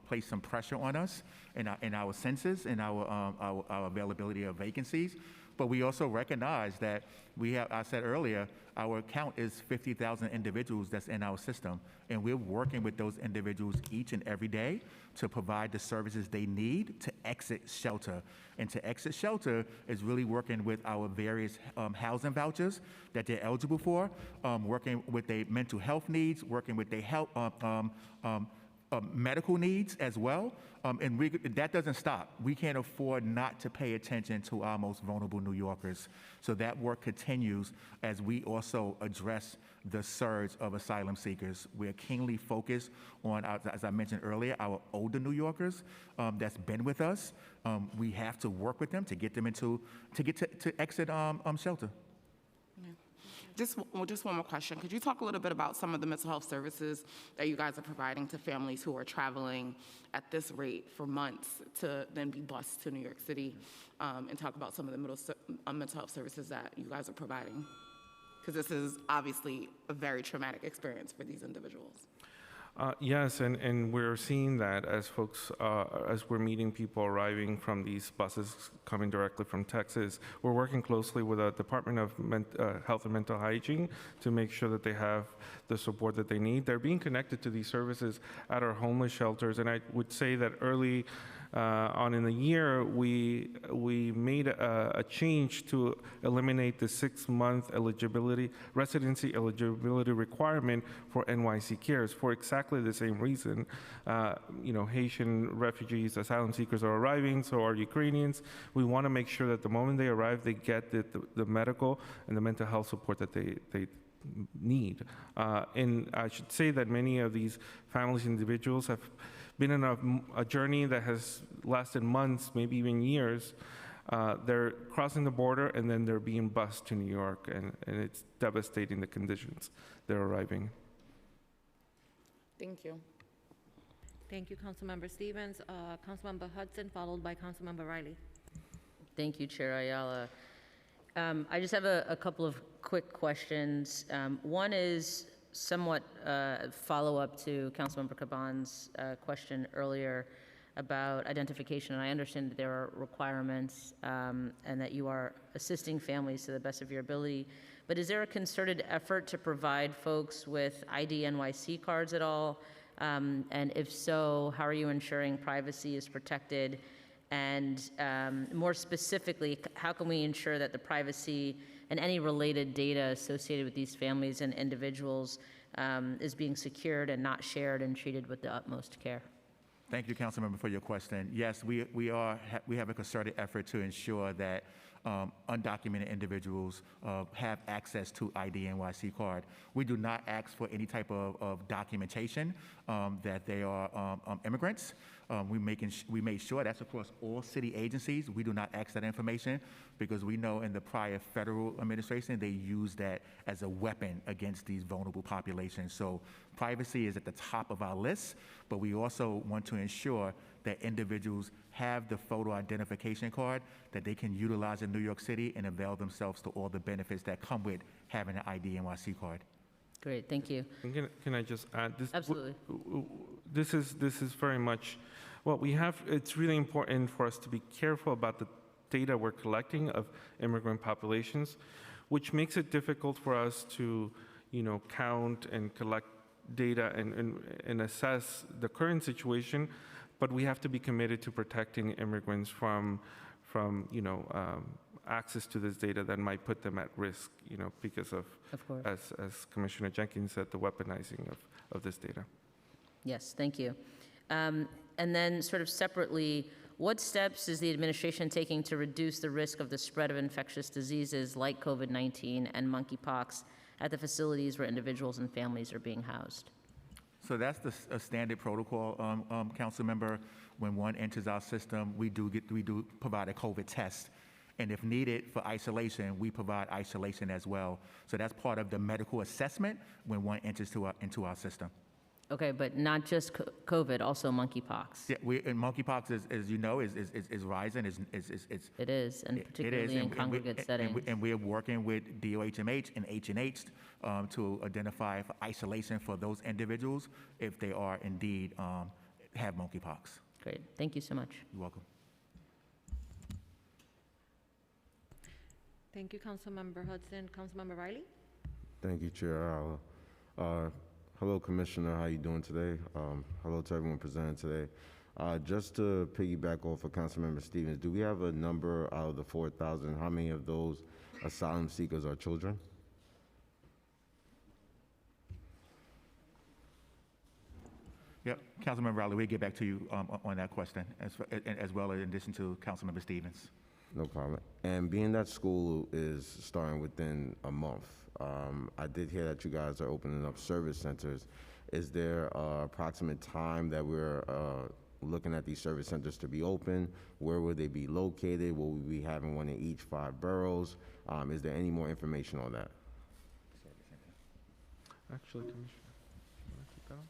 placed some pressure on us in our census and our availability of vacancies. But we also recognize that I said earlier, our count is 50,000 individuals that's in our system. And we're working with those individuals each and every day to provide the services they need to exit shelter. And to exit shelter is really working with our various housing vouchers that they're eligible for, working with their mental health needs, working with their health, medical needs as well. And that doesn't stop. We can't afford not to pay attention to our most vulnerable New Yorkers. So that work continues as we also address the surge of asylum seekers. We're keenly focused on, as I mentioned earlier, our older New Yorkers that's been with us. We have to work with them to get them to exit shelter. Just one more question. Could you talk a little bit about some of the mental health services that you guys are providing to families who are traveling at this rate for months to then be bused to New York City, and talk about some of the mental health services that you guys are providing? Because this is obviously a very traumatic experience for these individuals. Yes, and we're seeing that as as we're meeting people arriving from these buses coming directly from Texas. We're working closely with the Department of Health and Mental Hygiene to make sure that they have the support that they need. They're being connected to these services at our homeless shelters, and I would say that early on in the year, we made a change to eliminate the 6-month residency eligibility requirement for NYC Cares for exactly the same reason. Haitian refugees, asylum seekers are arriving, so are Ukrainians. We want to make sure that the moment they arrive, they get the medical and the mental health support that they need. And I should say that many of these families, individuals have been in a journey that has lasted months, maybe even years. They're crossing the border and then they're being bused to New York, and it's devastating the conditions they're arriving. Thank you. Thank you, Councilmember Stevens. Councilmember Hudson, followed by Councilmember Riley. Thank you, Chair Ayala. I just have a couple of quick questions. One is somewhat follow-up to Councilmember Caban's question earlier about identification, and I understand that there are requirements and that you are assisting families to the best of your ability, but is there a concerted effort to provide folks with ID NYC cards at all? And if so, how are you ensuring privacy is protected? And more specifically, how can we ensure that the privacy and any related data associated with these families and individuals is being secured and not shared and treated with the utmost care? Thank you, Councilmember, for your question. Yes, we have a concerted effort to ensure that undocumented individuals have access to ID NYC card. We do not ask for any type of documentation that they are immigrants. We made sure that's across all city agencies. We do not ask that information because we know in the prior federal administration, they used that as a weapon against these vulnerable populations. So privacy is at the top of our list, but we also want to ensure that individuals have the photo identification card that they can utilize in New York City and avail themselves to all the benefits that come with having an ID NYC card. Great, thank you. And can I just add this? Absolutely. This is very much what we have. It's really important for us to be careful about the data we're collecting of immigrant populations, which makes it difficult for us to, count and collect data and assess the current situation. But we have to be committed to protecting immigrants from access to this data that might put them at risk, because of course. As Commissioner Jenkins said, the weaponizing of this data. Yes, thank you. And then sort of separately, what steps is the administration taking to reduce the risk of the spread of infectious diseases like COVID-19 and monkeypox at the facilities where individuals and families are being housed? So that's a standard protocol, council member. When one enters our system, we do provide a COVID test. And if needed for isolation, we provide isolation as well. So that's part of the medical assessment when one enters into our system. Okay, but not just COVID, also monkeypox. Yeah, and monkeypox, as you know, is rising. It is, and particularly in congregate settings. And we're working with DOHMH and H&H to identify for isolation for those individuals if they are indeed have monkeypox. Great, thank you so much. You're welcome. Thank you, Councilmember Hudson. Councilmember Riley? Thank you, Chair. Hello, Commissioner. How you doing today? Hello to everyone presenting today. Just to piggyback off of Councilmember Stevens, do we have a number out of the 4,000? How many of those asylum seekers are children? Yep, Councilmember Riley, we'll get back to you on that question, as well in addition to Councilmember Stevens. No problem. And being that school is starting within a month, I did hear that you guys are opening up service centers. Is there an approximate time that we're looking at these service centers to be open? Where will they be located? Will we be having one in each 5 boroughs? Is there any more information on that? Actually, Commissioner, you want to keep that on?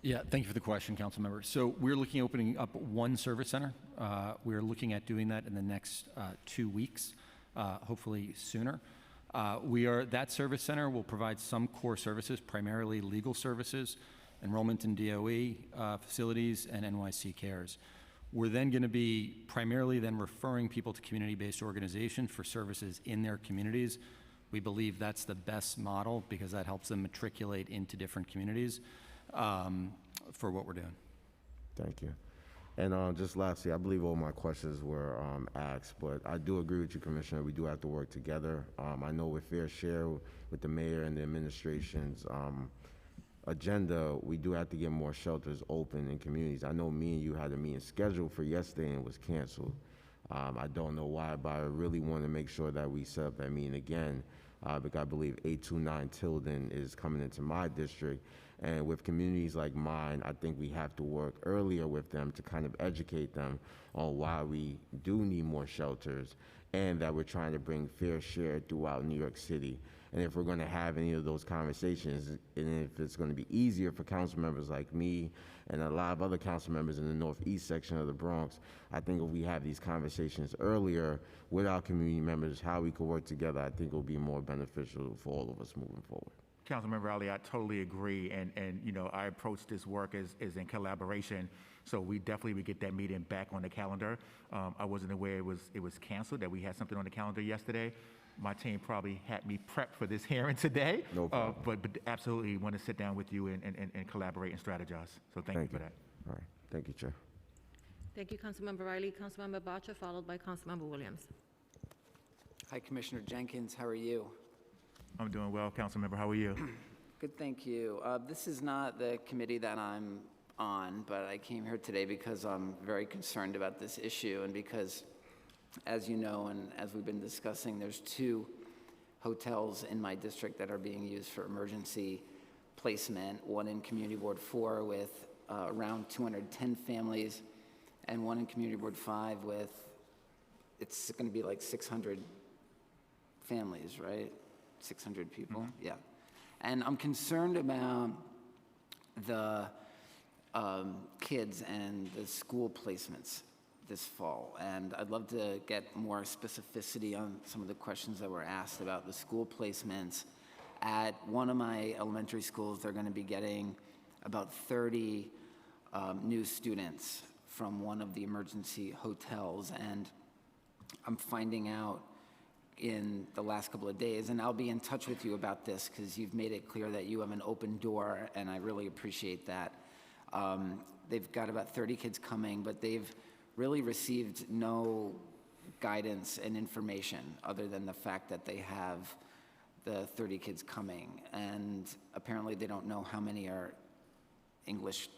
Yeah, thank you for the question, Councilmember. So we're looking at opening up one service center. We're looking at doing that in the next 2 weeks, hopefully sooner. That service center will provide some core services, primarily legal services, enrollment in DOE facilities, and NYC Cares. We're then going to be primarily then referring people to community-based organizations for services in their communities. We believe that's the best model because that helps them matriculate into different communities for what we're doing. Thank you. And just lastly, I believe all my questions were asked, but I do agree with you, Commissioner. We do have to work together. I know with Fair Share, with the mayor and the administration's agenda, we do have to get more shelters open in communities. I know me and you had a meeting scheduled for yesterday and it was canceled. I don't know why, but I really want to make sure that we set up that meeting again because I believe 829 Tilden is coming into my district. And with communities like mine, I think we have to work earlier with them to kind of educate them on why we do need more shelters and that we're trying to bring fair share throughout New York City. And if we're going to have any of those conversations, and if it's going to be easier for council members like me and a lot of other council members in the northeast section of the Bronx, I think if we have these conversations earlier with our community members, how we could work together, I think it will be more beneficial for all of us moving forward. Councilmember Ali, I totally agree, and you know, I approach this work as in collaboration, so we definitely would get that meeting back on the calendar. I wasn't aware it was canceled, that we had something on the calendar yesterday. My team probably had me prepped for this hearing today, no problem. But absolutely want to sit down with you and collaborate and strategize, so thank you for that. All right, thank you, Chair. Thank you, Councilmember Riley. Councilmember Bacha, followed by Councilmember Williams. Hi, Commissioner Jenkins. How are you? I'm doing well, Councilmember. How are you? Good, thank you. This is not the committee that I'm on, but I came here today because I'm very concerned about this issue and because, as you know, and as we've been discussing, there's 2 hotels in my district that are being used for emergency placement, one in Community Ward 4 with around 210 families, and one in Community Ward 5 with, it's going to be like 600 families, right? 600 people, yeah. And I'm concerned about the kids and the school placements this fall. And I'd love to get more specificity on some of the questions that were asked about the school placements. At one of my elementary schools, they're going to be getting about 30 new students from one of the emergency hotels. And I'm finding out in the last couple of days, and I'll be in touch with you about this because you've made it clear that you have an open door, and I really appreciate that. They've got about 30 kids coming, but they've really received no guidance and information other than the fact that they have the 30 kids coming. And apparently they don't know how many are English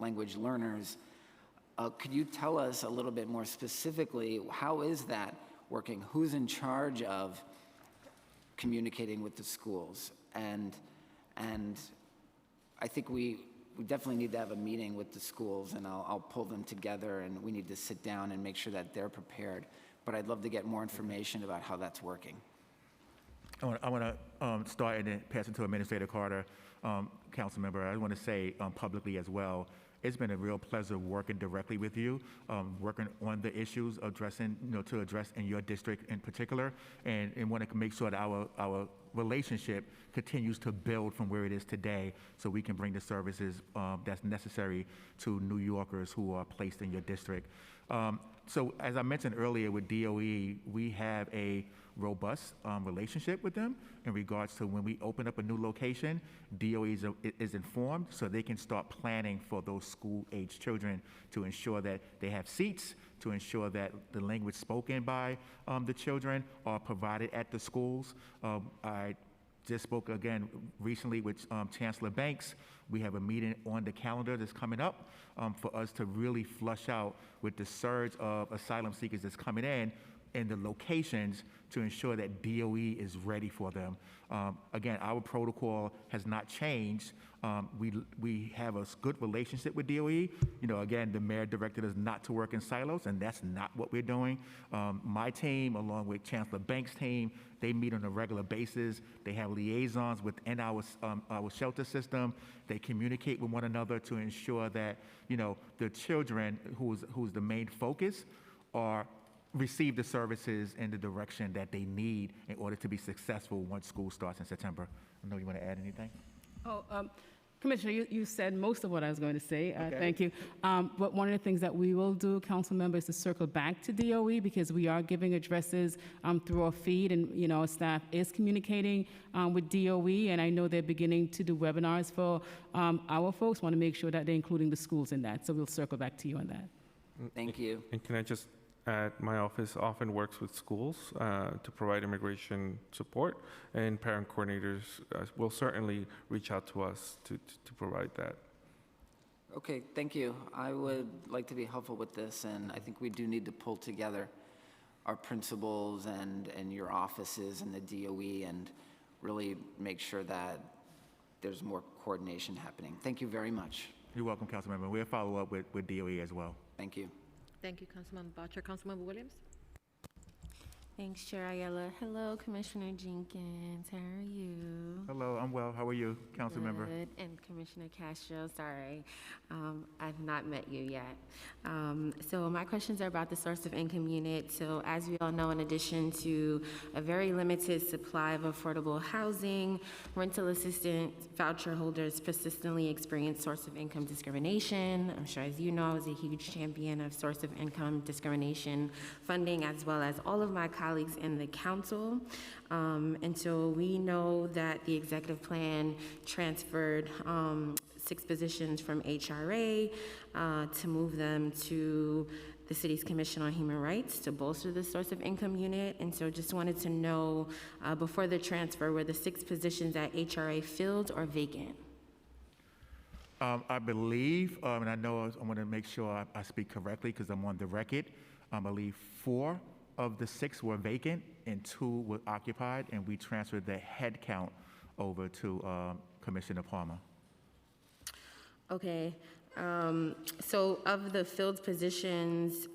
language learners. Could you tell us a little bit more specifically, how is that working? Who's in charge of communicating with the schools? And I think we definitely need to have a meeting with the schools, and I'll pull them together, and we need to sit down and make sure that they're prepared. But I'd love to get more information about how that's working. I want to start and then pass it to Administrator Carter, Council Member. I want to say publicly as well, it's been a real pleasure working directly with you, working on the issues, addressing, to address in your district in particular, and want to make sure that our relationship continues to build from where it is today so we can bring the services that's necessary to New Yorkers who are placed in your district. So as I mentioned earlier with DOE, we have a robust relationship with them in regards to when we open up a new location, DOE is informed so they can start planning for those school-age children to ensure that they have seats, to ensure that the language spoken by the children are provided at the schools. I just spoke again recently with Chancellor Banks. We have a meeting on the calendar that's coming up for us to really flush out with the surge of asylum seekers that's coming in the locations to ensure that DOE is ready for them. Again, our protocol has not changed. We have a good relationship with DOE. Again, the mayor directed us not to work in silos, and that's not what we're doing. My team, along with Chancellor Banks' team, they meet on a regular basis. They have liaisons within our shelter system. They communicate with one another to ensure that the children, who's the main focus, receive the services in the direction that they need in order to be successful once school starts in September. I know you want to add anything? Commissioner, you said most of what I was going to say. Okay. Thank you. But one of the things that we will do, council members, is to circle back to DOE because we are giving addresses through our feed, and our staff is communicating with DOE, and I know they're beginning to do webinars for our folks. Want to make sure that they're including the schools in that. So we'll circle back to you on that. Thank you. And can I just add, my office often works with schools to provide immigration support, and parent coordinators will certainly reach out to us to provide that. Okay, thank you. I would like to be helpful with this, and I think we do need to pull together our principals and your offices and the DOE and really make sure that there's more coordination happening. Thank you very much. You're welcome, Councilmember. We'll follow up with DOE as well. Thank you. Thank you, Councilmember Boucher. Councilmember Williams? Thanks, Chair Ayala. Hello, Commissioner Jenkins. How are you? Hello, I'm well. How are you, Councilmember? Good. And Commissioner Castro, sorry, I've not met you yet. So my questions are about the source of income unit. So as we all know, in addition to a very limited supply of affordable housing, rental assistance voucher holders persistently experience source of income discrimination. I'm sure, as you know, I was a huge champion of source of income discrimination funding, as well as all of my colleagues in the council. And so we know that the executive plan transferred 6 positions from HRA to move them to the city's Commission on Human Rights to bolster the source of income unit. And so just wanted to know, before the transfer, were the 6 positions at HRA filled or vacant? I believe, and I know I want to make sure I speak correctly because I'm on the record. I believe 4 of the 6 were vacant and 2 were occupied, and we transferred the head count over to Commissioner Palmer. Okay. So of the filled positions,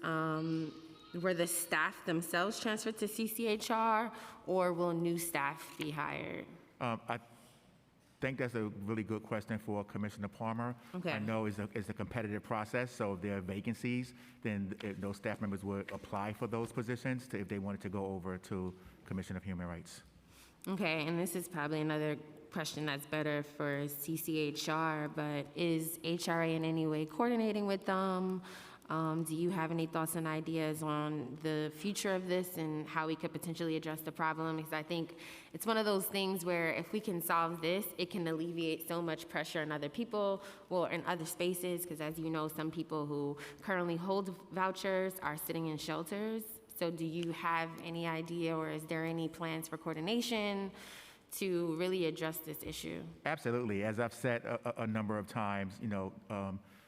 were the staff themselves transferred to CCHR, or will new staff be hired? I think that's a really good question for Commissioner Palmer. Okay. I know it's a competitive process, so if there are vacancies, then those staff members would apply for those positions if they wanted to go over to Commission of Human Rights. Okay, and this is probably another question that's better for CCHR, but is HRA in any way coordinating with them? Do you have any thoughts and ideas on the future of this and how we could potentially address the problem? Because I think it's one of those things where if we can solve this, it can alleviate so much pressure on other people or in other spaces, because as you know, some people who currently hold vouchers are sitting in shelters. So do you have any idea, or is there any plans for coordination to really address this issue? Absolutely. As I've said a number of times,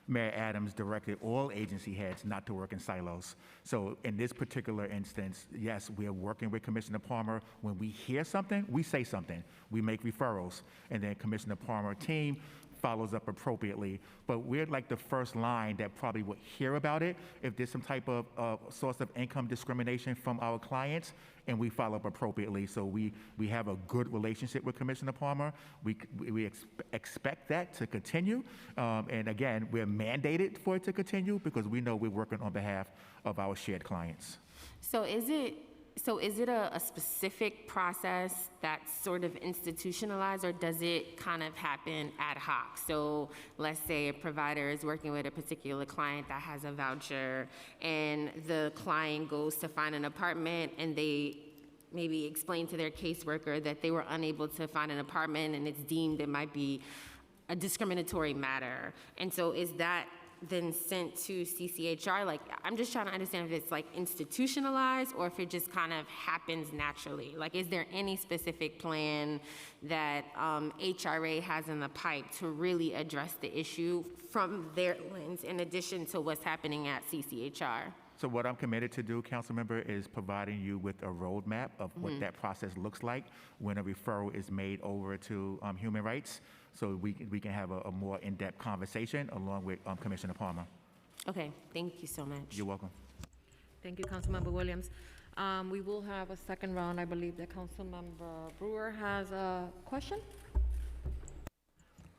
Mayor Adams directed all agency heads not to work in silos. So in this particular instance, yes, we are working with Commissioner Palmer. When we hear something, we say something. We make referrals, and then Commissioner Palmer's team follows up appropriately. But we're like the first line that probably would hear about it if there's some type of source of income discrimination from our clients, and we follow up appropriately. So we have a good relationship with Commissioner Palmer. We expect that to continue. And again, we're mandated for it to continue because we know we're working on behalf of our shared clients. So is it a specific process that's sort of institutionalized, or does it kind of happen ad hoc? So let's say a provider is working with a particular client that has a voucher, and the client goes to find an apartment, and they maybe explain to their caseworker that they were unable to find an apartment, and it's deemed it might be a discriminatory matter. And so is that then sent to CCHR? Like, I'm just trying to understand if it's like institutionalized or if it just kind of happens naturally. Like, is there any specific plan that HRA has in the pipe to really address the issue from their lens in addition to what's happening at CCHR? So what I'm committed to do, Councilmember, is providing you with a roadmap of what that process looks like when a referral is made over to Human Rights, so we can have a more in-depth conversation along with Commissioner Palmer. Okay, thank you so much. You're welcome. Thank you, Councilmember Williams. We will have a second round. I believe that Councilmember Brewer has a question.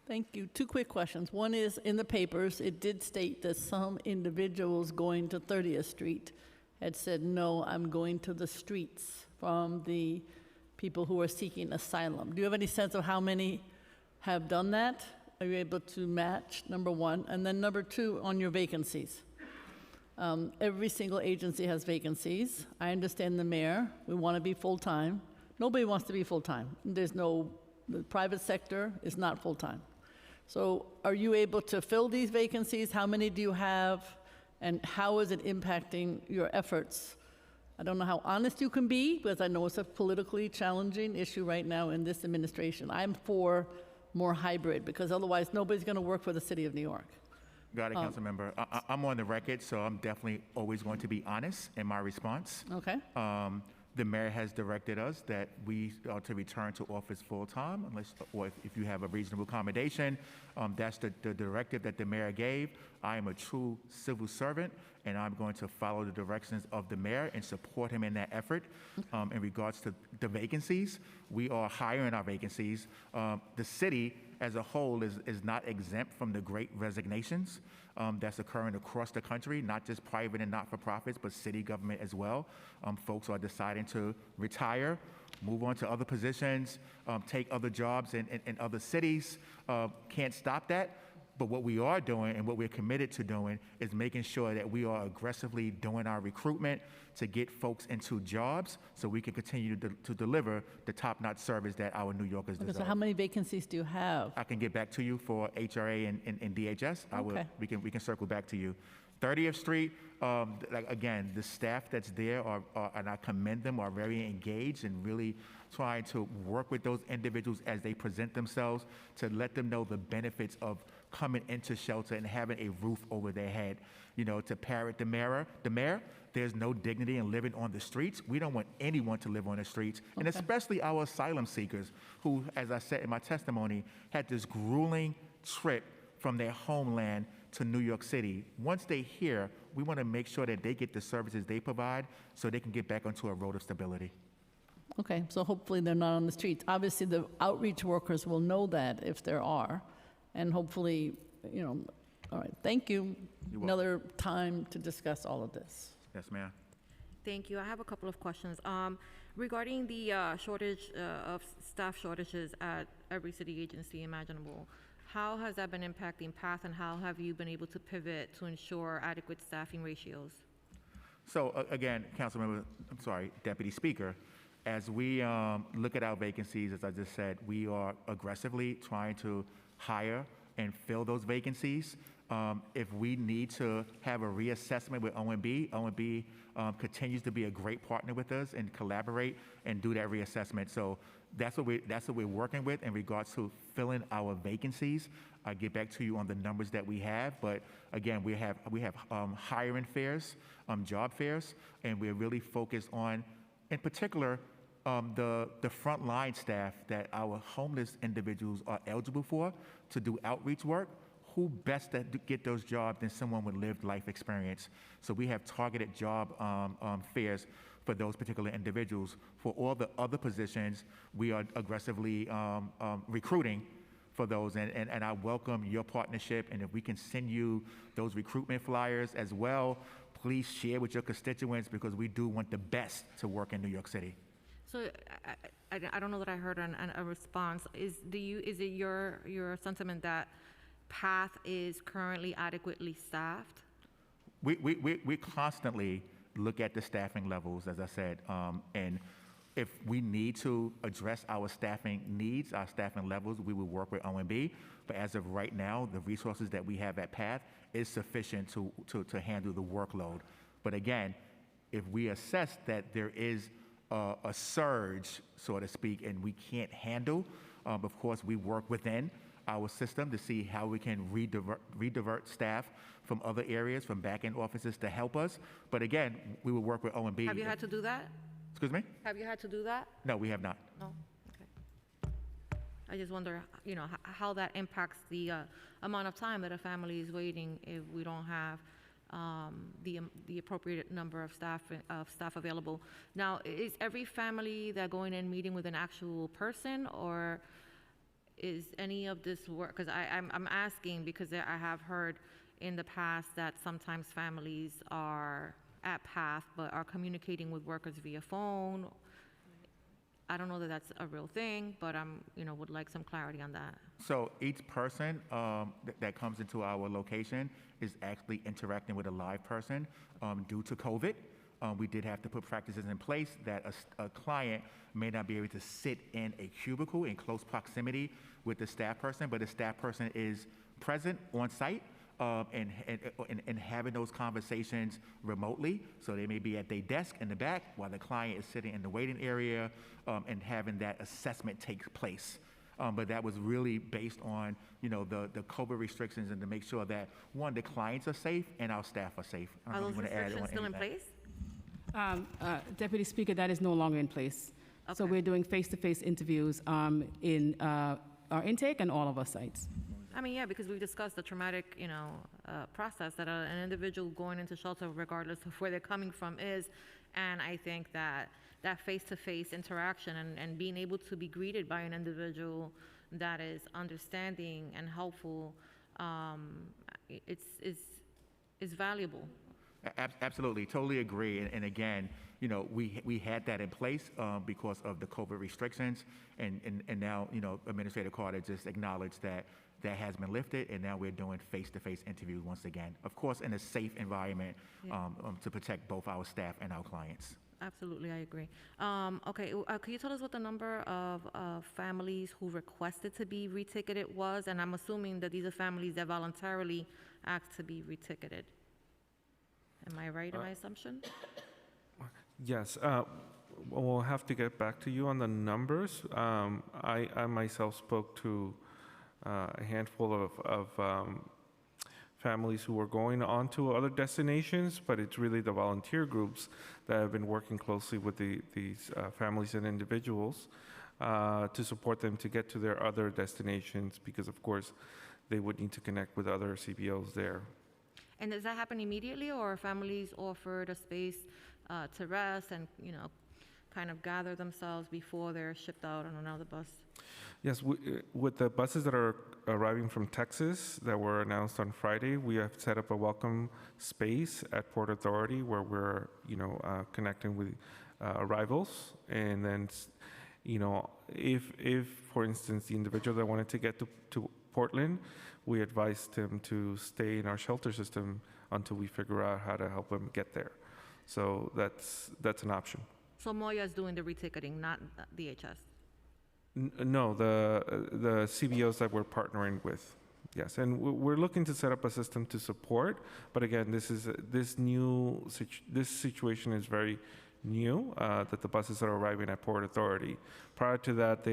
Thank you. 2 quick questions. One is, in the papers, it did state that some individuals going to 30th Street had said, no, I'm going to the streets, from the people who are seeking asylum. Do you have any sense of how many have done that? Are you able to match, number one? And then number 2, on your vacancies. Every single agency has vacancies. I understand the mayor. We want to be full-time. Nobody wants to be full-time. The private sector is not full-time. So are you able to fill these vacancies? How many do you have? And how is it impacting your efforts? I don't know how honest you can be, because I know it's a politically challenging issue right now in this administration. I'm for more hybrid, because otherwise nobody's going to work for the city of New York. Got it, Councilmember. I'm on the record, so I'm definitely always going to be honest in my response. Okay. The mayor has directed us that we are to return to office full-time, or if you have a reasonable accommodation. That's the directive that the mayor gave. I am a true civil servant, and I'm going to follow the directions of the mayor and support him in that effort. In regards to the vacancies, we are hiring our vacancies. The city as a whole is not exempt from the great resignations that's occurring across the country, not just private and not-for-profits, but city government as well. Folks are deciding to retire, move on to other positions, take other jobs in other cities. Can't stop that. But what we are doing and what we're committed to doing is making sure that we are aggressively doing our recruitment to get folks into jobs so we can continue to deliver the top-notch service that our New Yorkers deserve. So how many vacancies do you have? I can get back to you for HRA and DHS. Okay. We can circle back to you. 30th Street, like again, the staff that's there and I commend them, are very engaged and really trying to work with those individuals as they present themselves to let them know the benefits of coming into shelter and having a roof over their head. You know, to parrot the mayor, there's no dignity in living on the streets. We don't want anyone to live on the streets, and especially our asylum seekers who, as I said in my testimony, had this grueling trip from their homeland to New York City. Once they're here, we want to make sure that they get the services they provide so they can get back onto a road of stability. Okay, so hopefully they're not on the streets. Obviously, the outreach workers will know that if there are, and hopefully, you know, all right, thank you. Another time to discuss all of this. Yes, ma'am. Thank you. I have a couple of questions. Regarding the shortage of staff shortages at every city agency imaginable, how has that been impacting PATH, and how have you been able to pivot to ensure adequate staffing ratios? So again, Deputy Speaker, as we look at our vacancies, as I just said, we are aggressively trying to hire and fill those vacancies. If we need to have a reassessment with OMB continues to be a great partner with us and collaborate and do that reassessment. So that's what we're working with in regards to filling our vacancies. I'll get back to you on the numbers that we have, but again, we have hiring fairs, job fairs, and we're really focused on, in particular, the frontline staff that our homeless individuals are eligible for to do outreach work. Who best to get those jobs than someone with lived life experience? So we have targeted job fairs for those particular individuals. For all the other positions, we are aggressively recruiting for those, and I welcome your partnership, and if we can send you those recruitment flyers as well, please share with your constituents, because we do want the best to work in New York City. So I don't know that I heard a response. Is it your sentiment that PATH is currently adequately staffed? We constantly look at the staffing levels, as I said, and if we need to address our staffing needs, our staffing levels, we will work with OMB. But as of right now, the resources that we have at PATH is sufficient to handle the workload. But again, if we assess that there is a surge, so to speak, and we can't handle, of course, we work within our system to see how we can redivert staff from other areas, from back-end offices to help us. But again, we will work with OMB. Have you had to do that? Excuse me? Have you had to do that? No, we have not. No? Okay. I just wonder, you know, how that impacts the amount of time that a family is waiting if we don't have the appropriate number of staff available. Now, is every family that going in meeting with an actual person, or is any of this work? Because I'm asking because I have heard in the past that sometimes families are at PATH but are communicating with workers via phone. I don't know that that's a real thing, but would like some clarity on that. So each person that comes into our location is actually interacting with a live person. Due to COVID, we did have to put practices in place that a client may not be able to sit in a cubicle in close proximity with the staff person, but the staff person is present on site and having those conversations remotely. So they may be at their desk in the back while the client is sitting in the waiting area and having that assessment take place. But that was really based on, the COVID restrictions and to make sure that, one, the clients are safe and our staff are safe. Are those restrictions still in place? Deputy Speaker, that is no longer in place. Okay. So we're doing face-to-face interviews in our intake and all of our sites. Yeah, because we've discussed the traumatic, process that an individual going into shelter, regardless of where they're coming from, is. And I think that face-to-face interaction and being able to be greeted by an individual that is understanding and helpful, it's valuable. Absolutely, totally agree. And again, we had that in place because of the COVID restrictions, and now, Administrator Carter just acknowledged that has been lifted, and now we're doing face-to-face interviews once again. Of course, in a safe environment, to protect both our staff and our clients. Absolutely, I agree. Okay, can you tell us what the number of families who requested to be reticketed was? And I'm assuming that these are families that voluntarily asked to be reticketed. Am I right in my assumption? Yes, we'll have to get back to you on the numbers. I myself spoke to a handful of families who were going on to other destinations, but it's really the volunteer groups that have been working closely with these families and individuals to support them to get to their other destinations, because of course they would need to connect with other CBOs there. And does that happen immediately, or are families offered a space to rest and, kind of gather themselves before they're shipped out on another bus? Yes, with the buses that are arriving from Texas that were announced on Friday, we have set up a welcome space at Port Authority where we're, connecting with arrivals. And then, if for instance, the individual that wanted to get to Portland, we advised him to stay in our shelter system until we figure out how to help him get there. So that's an option. So Moya is doing the reticketing, not DHS? No, the CBOs that we're partnering with, yes. And we're looking to set up a system to support, but again, this situation is very new, that the buses are arriving at Port Authority. Prior to that,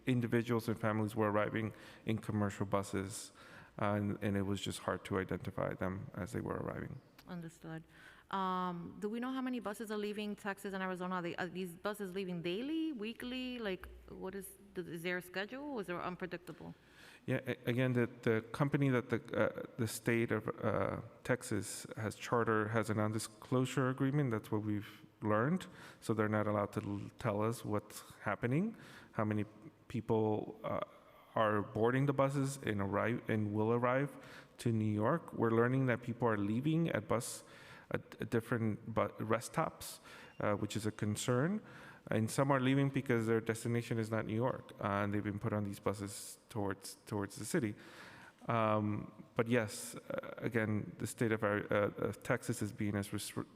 individuals and families were arriving in commercial buses, and it was just hard to identify them as they were arriving. Understood. Do we know how many buses are leaving Texas and Arizona? Are these buses leaving daily, weekly? Like, is there a schedule, or is there unpredictable? Yeah, again, the company that the state of Texas has chartered has a non-disclosure agreement. That's what we've learned. So they're not allowed to tell us what's happening, how many people are boarding the buses and will arrive to New York. We're learning that people are leaving at different rest stops, which is a concern. And some are leaving because their destination is not New York, and they've been put on these buses towards the city. But yes, again, the state of Texas is being as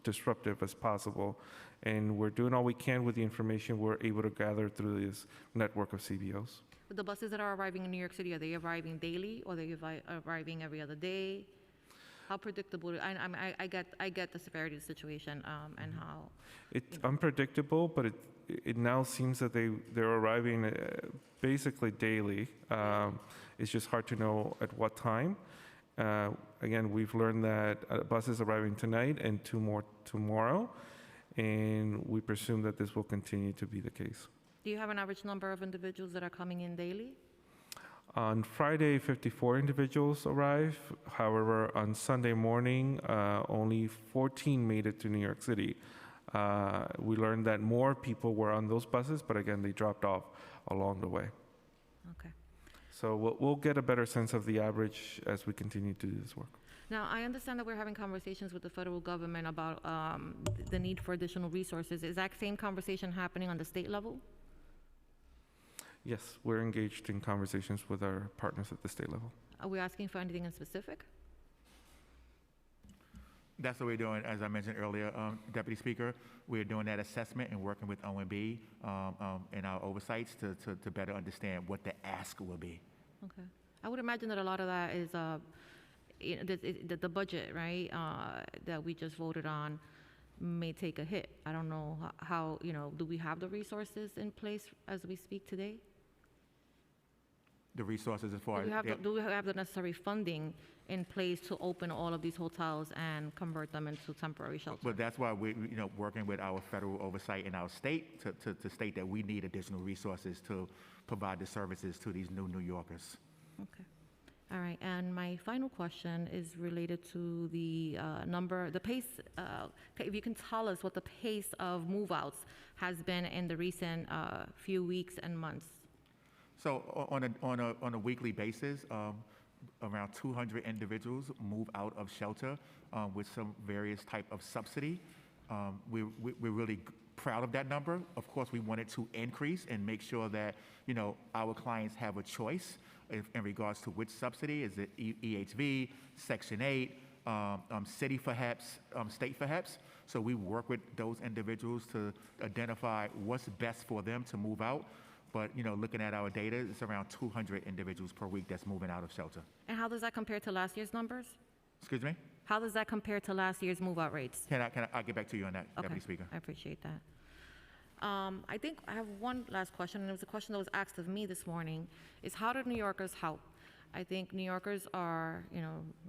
disruptive as possible, and we're doing all we can with the information we're able to gather through this network of CBOs. The buses that are arriving in New York City, are they arriving daily, or are they arriving every other day? How predictable? I get the severity of the situation and how. It's unpredictable, but it now seems that they're arriving basically daily. It's just hard to know at what time. Again, we've learned that a bus is arriving tonight and 2 more tomorrow, and we presume that this will continue to be the case. Do you have an average number of individuals that are coming in daily? On Friday, 54 individuals arrived. However, on Sunday morning, only 14 made it to New York City. We learned that more people were on those buses, but again, they dropped off along the way. Okay. So we'll get a better sense of the average as we continue to do this work. Now, I understand that we're having conversations with the federal government about the need for additional resources. Is that same conversation happening on the state level? Yes, we're engaged in conversations with our partners at the state level. Are we asking for anything in specific? That's what we're doing, as I mentioned earlier, Deputy Speaker. We're doing that assessment and working with OMB in our oversights to better understand what the ask will be. Okay. I would imagine that a lot of that is the budget, right, that we just voted on may take a hit. I don't know how, do we have the resources in place as we speak today? The resources as far as... Do we have the necessary funding in place to open all of these hotels and convert them into temporary shelters? But that's why we're working with our federal oversight in our state to state that we need additional resources to provide the services to these new New Yorkers. Okay. All right, and my final question is related to the the pace. If you can tell us what the pace of move-outs has been in the recent few weeks and months. So on a weekly basis, around 200 individuals move out of shelter with some various type of subsidy. We're really proud of that number. Of course, we want it to increase and make sure that our clients have a choice in regards to which subsidy. Is it EHV, Section 8, city perhaps, state perhaps? So we work with those individuals to identify what's best for them to move out. But looking at our data, it's around 200 individuals per week that's moving out of shelter. And how does that compare to last year's numbers? Excuse me? How does that compare to last year's move-out rates? I'll get back to you on that, Okay, Deputy Speaker. I appreciate that. I think I have one last question, and it was a question that was asked of me this morning, is how do New Yorkers help? I think New Yorkers are,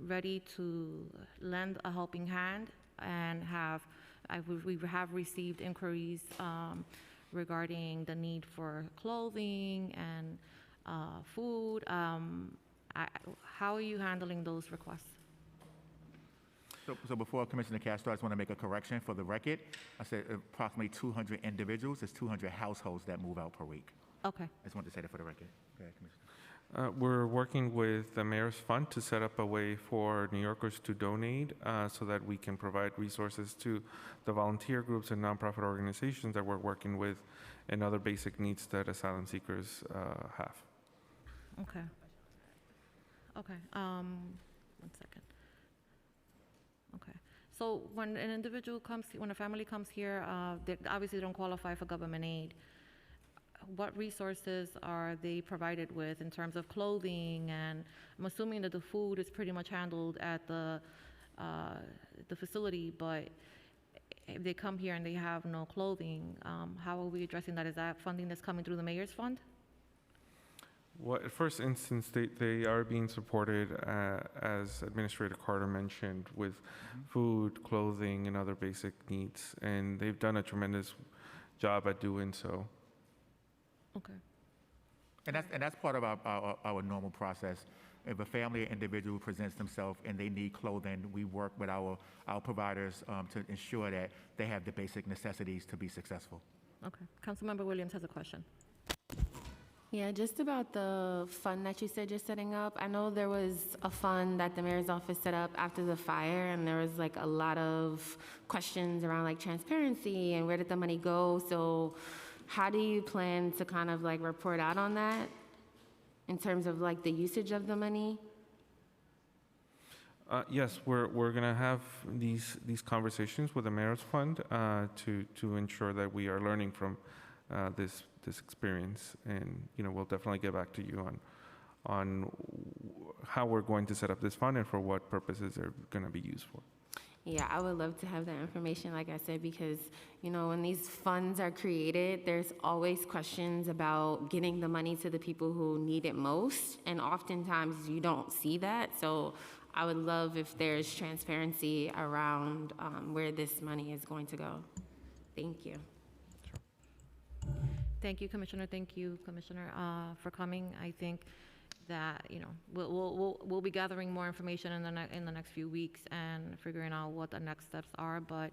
ready to lend a helping hand and we have received inquiries regarding the need for clothing and food. How are you handling those requests? So before Commissioner Castro, I just want to make a correction for the record. I said approximately 200 individuals. It's 200 households that move out per week. Okay. I just wanted to say that for the record. Go ahead, Commissioner. We're working with the Mayor's Fund to set up a way for New Yorkers to donate so that we can provide resources to the volunteer groups and nonprofit organizations that we're working with and other basic needs that asylum seekers have. Okay. Okay. One second. Okay. So when an individual comes, when a family comes here, they obviously don't qualify for government aid. What resources are they provided with in terms of clothing? And I'm assuming that the food is pretty much handled at the facility, but if they come here and they have no clothing, how are we addressing that? Is that funding that's coming through the Mayor's Fund? Well, at first instance, they are being supported, as Administrator Carter mentioned, with food, clothing, and other basic needs, and they've done a tremendous job at doing so. Okay. And that's part of our normal process. If a family or individual presents themselves and they need clothing, we work with our providers to ensure that they have the basic necessities to be successful. Okay. Councilmember Williams has a question. Yeah, just about the fund that you said you're setting up. I know there was a fund that the mayor's office set up after the fire, and there was like a lot of questions around like transparency and where did the money go. So how do you plan to kind of like report out on that in terms of like the usage of the money? Yes, we're going to have these conversations with the Mayor's Fund to ensure that we are learning from this experience, and we'll definitely get back to you on how we're going to set up this fund and for what purposes they're going to be used for. Yeah, I would love to have that information, like I said, because, when these funds are created, there's always questions about getting the money to the people who need it most, and oftentimes you don't see that. So I would love if there's transparency around where this money is going to go. Thank you. Thank you, Commissioner. Thank you, Commissioner, for coming. I think that we'll be gathering more information in the next few weeks and figuring out what the next steps are. But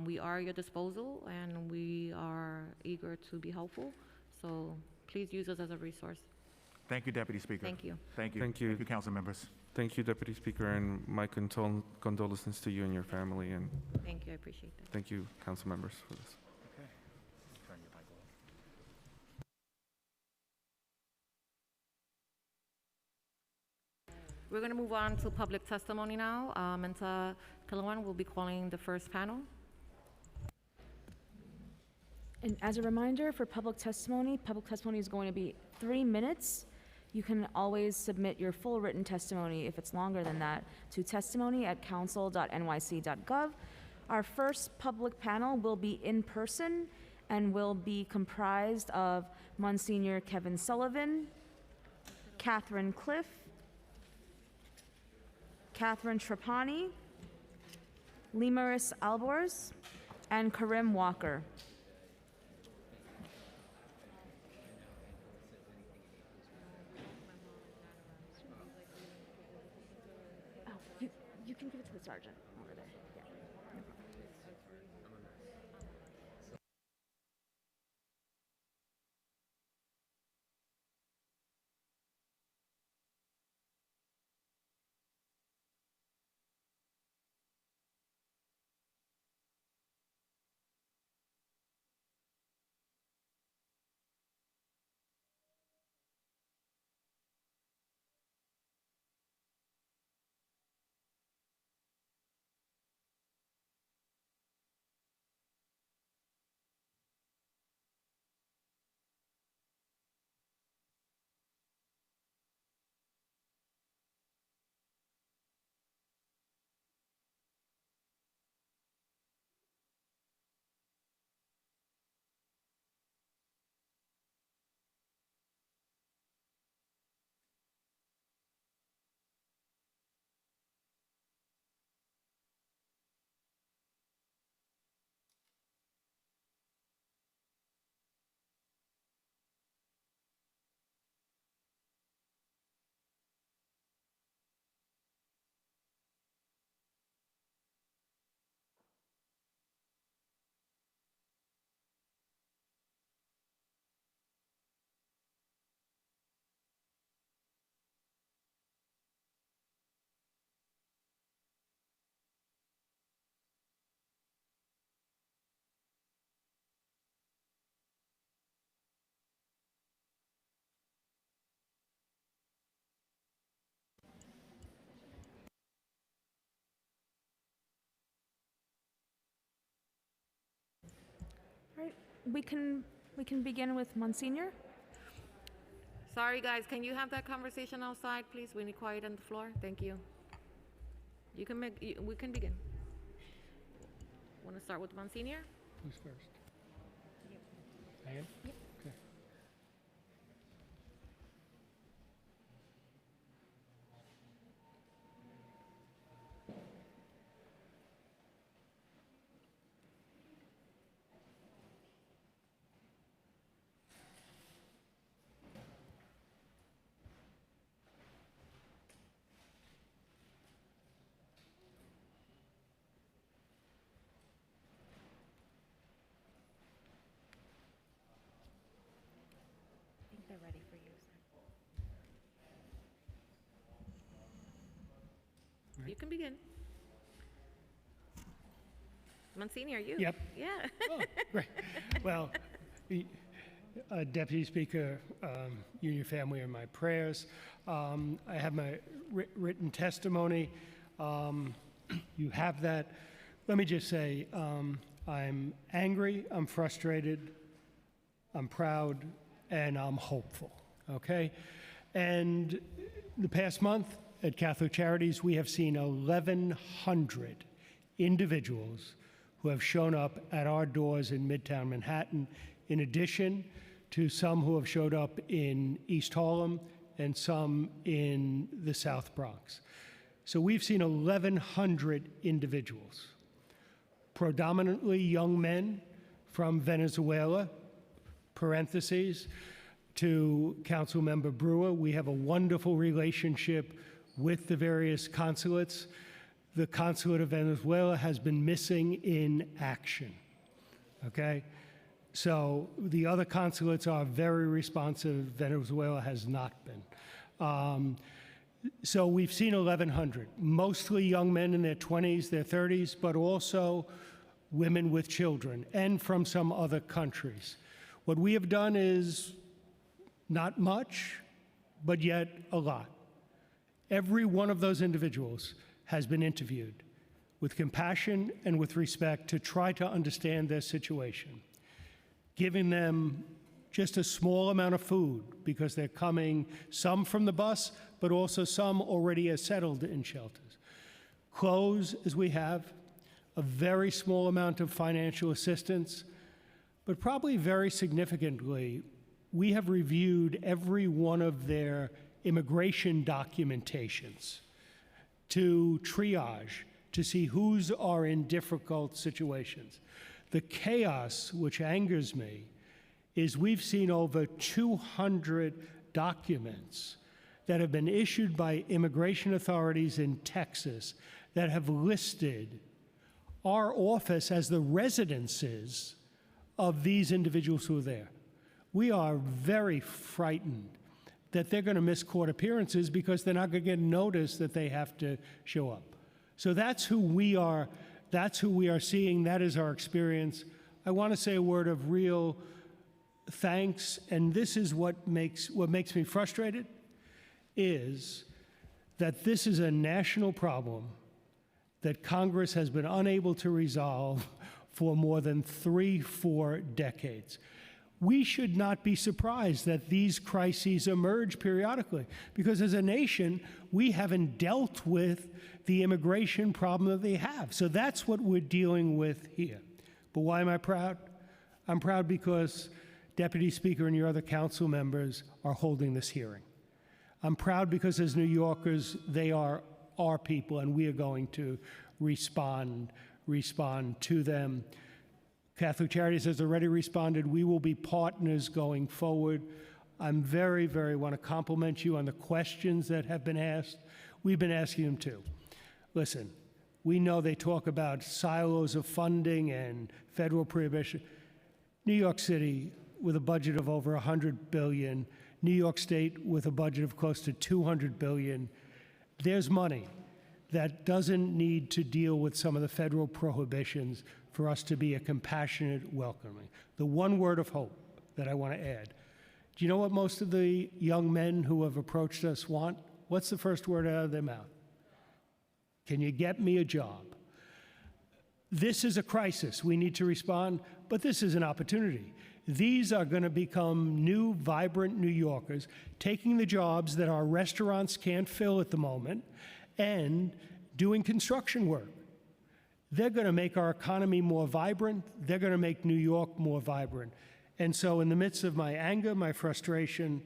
we are at your disposal, and we are eager to be helpful. So please use us as a resource. Thank you, Deputy Speaker. Thank you. Thank you. Thank you. Thank you, council members. Thank you, Deputy Speaker, and my condolences to you and your family. And thank you. I appreciate that. thank you, council members, for this. We're going to move on to public testimony now. Menta Kilawan will be calling the first panel. And as a reminder, for public testimony is going to be 3 minutes. You can always submit your full written testimony, if it's longer than that, to testimony@council.nyc.gov. Our first public panel will be in person and will be comprised of Monsignor Kevin Sullivan, Catherine Cliff, Catherine Trapani, Limaris Alborz, and Karim Walker. Oh, you can give it to the sergeant over there. Yeah. All right, we can begin with Monsignor. Sorry, guys, can you have that conversation outside, please? We need quiet on the floor. Thank you. We can begin. Want to start with Monsignor? Who's first? I am? Yep. Okay. I think they're ready for you. You can begin. Monsignor, you? Yep. Yeah. Oh, great. Well, Deputy Speaker, you and your family are my prayers. I have my written testimony. You have that. Let me just say, I'm angry, I'm frustrated, I'm proud, and I'm hopeful, okay? And the past month at Catholic Charities, we have seen 1,100 individuals who have shown up at our doors in Midtown Manhattan, in addition to some who have showed up in East Harlem and some in the South Bronx. So we've seen 1,100 individuals, predominantly young men from Venezuela, parentheses, to Councilmember Brewer. We have a wonderful relationship with the various consulates. The consulate of Venezuela has been missing in action, okay? So the other consulates are very responsive. Venezuela has not been. So we've seen 1,100, mostly young men in their 20s, their 30s, but also women with children and from some other countries. What we have done is not much, but yet a lot. Every one of those individuals has been interviewed with compassion and with respect to try to understand their situation, giving them just a small amount of food because they're coming, some from the bus, but also some already are settled in shelters. Clothes, as we have, a very small amount of financial assistance, but probably very significantly, we have reviewed every one of their immigration documentations to triage, to see who's are in difficult situations. The chaos, which angers me, is we've seen over 200 documents that have been issued by immigration authorities in Texas that have listed our office as the residences of these individuals who are there. We are very frightened that they're going to miss court appearances because they're not going to get notice that they have to show up. So that's who we are. That's who we are seeing. That is our experience. I want to say a word of real thanks, and this is what makes me frustrated, is that this is a national problem that Congress has been unable to resolve for more than 3-4 decades. We should not be surprised that these crises emerge periodically, because as a nation, we haven't dealt with the immigration problem that they have. So that's what we're dealing with here. But why am I proud? I'm proud because Deputy Speaker and your other council members are holding this hearing. I'm proud because as New Yorkers, they are our people, and we are going to respond to them. Catholic Charities has already responded. We will be partners going forward. I'm very want to compliment you on the questions that have been asked. We've been asking them too. Listen, we know they talk about silos of funding and federal prohibition. New York City, with a budget of over $100 billion, New York State with a budget of close to $200 billion, there's money that doesn't need to deal with some of the federal prohibitions for us to be a compassionate welcoming. The one word of hope that I want to add. Do you know what most of the young men who have approached us want? What's the first word out of their mouth? Can you get me a job? This is a crisis. We need to respond, But this is an opportunity. These are going to become new, vibrant New Yorkers, taking the jobs that our restaurants can't fill at the moment and doing construction work. They're going to make our economy more vibrant. They're going to make New York more vibrant. And so in the midst of my anger, my frustration,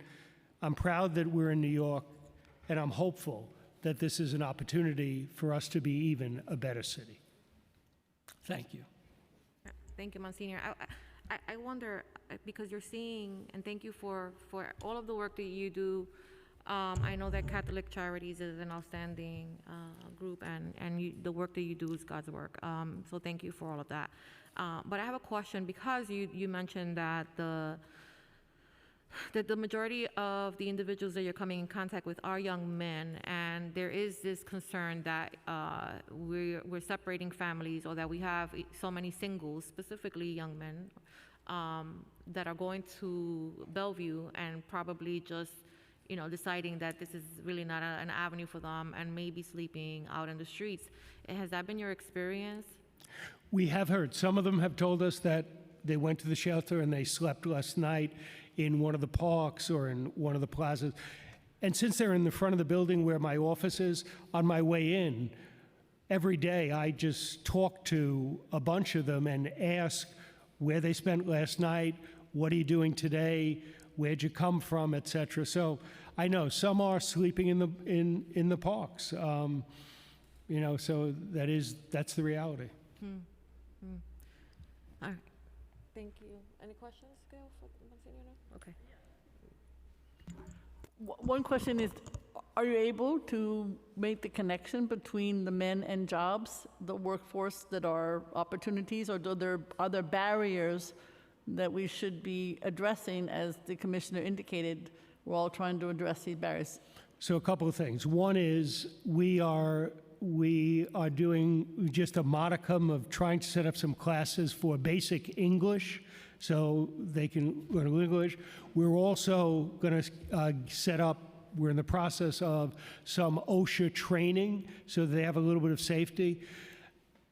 I'm proud that we're in New York, and I'm hopeful that this is an opportunity for us to be even a better city. Thank you. Thank you, Monsignor. I wonder, because you're seeing, and thank you for all of the work that you do. I know that Catholic Charities is an outstanding group, and the work that you do is God's work. So thank you for all of that. But I have a question, because you mentioned that the majority of the individuals that you're coming in contact with are young men, and there is this concern that we're separating families, or that we have so many singles, specifically young men, that are going to Bellevue and probably just, deciding that this is really not an avenue for them, and maybe sleeping out in the streets. Has that been your experience? We have heard. Some of them have told us that they went to the shelter and they slept last night in one of the parks or in one of the plazas. And since they're in the front of the building where my office is, on my way in, every day I just talk to a bunch of them and ask where they spent last night, what are you doing today, where'd you come from, et cetera. So I know some are sleeping in the parks. So that's the reality. All right. Thank you. Any questions, Gail, for Monsignor? Okay. One question is, are you able to make the connection between the men and jobs, the workforce that are opportunities, or are there barriers that we should be addressing? As the commissioner indicated, we're all trying to address these barriers. So a couple of things. One is we are doing just a modicum of trying to set up some classes for basic English so they can learn English. We're also going to set up, we're in the process of some OSHA training so they have a little bit of safety.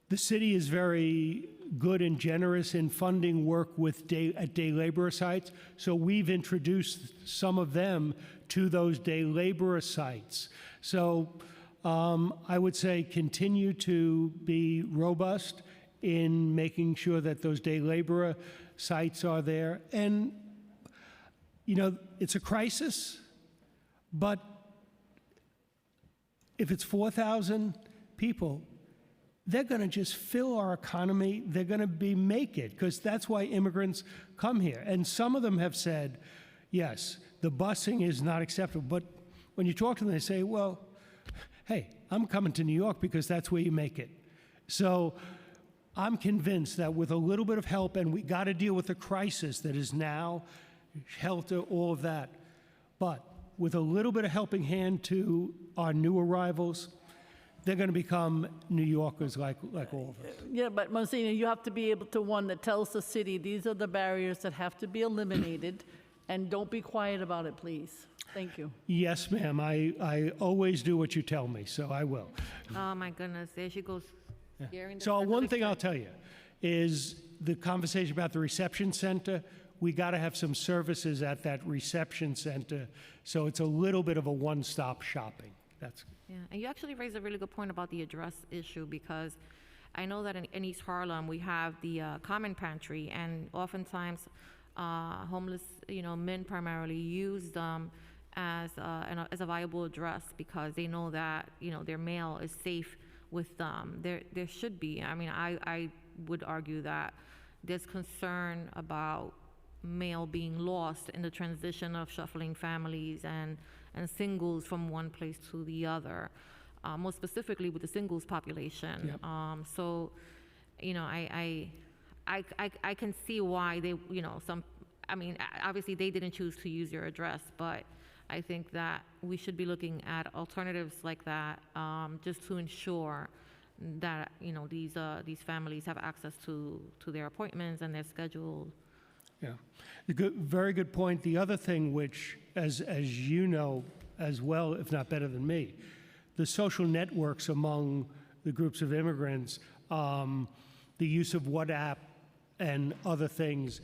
The city is very good and generous in funding work with day laborer sites, so we've introduced some of them to those day laborer sites. So I would say continue to be robust in making sure that those day laborer sites are there. And, it's a crisis, but if it's 4,000 people, they're going to just fill our economy. They're going to make it, because that's why immigrants come here. And some of them have said, yes, the busing is not acceptable. But when you talk to them, they say, well, hey, I'm coming to New York because that's where you make it. So I'm convinced that with a little bit of help, and we got to deal with the crisis that is now, shelter, all of that, but with a little bit of helping hand to our new arrivals, they're going to become New Yorkers like all of us. Yeah, but Monsignor, you have to be able to, one, that tells the city these are the barriers that have to be eliminated, and don't be quiet about it, please. Thank you. Yes, ma'am. I always do what you tell me, so I will. Oh, my goodness. There she goes. Scaring the So one Catholic thing I'll Church. tell you is the conversation about the reception center. We got to have some services at that reception center, so it's a little bit of a one-stop shopping. That's. Yeah, and you actually raised a really good point about the address issue, because I know that in East Harlem, we have the common pantry, and oftentimes homeless, men primarily use them as a viable address, because they know that, their mail is safe with them. There should be, I would argue that there's concern about mail being lost in the transition of shuffling families and singles from one place to the other, most specifically with the singles population. Yep. So, I can see why they, obviously they didn't choose to use your address, but I think that we should be looking at alternatives like that, just to ensure that, these families have access to their appointments and their schedule. Yeah, very good point. The other thing, which, as you know as well, if not better than me, the social networks among the groups of immigrants, the use of WhatsApp and other things,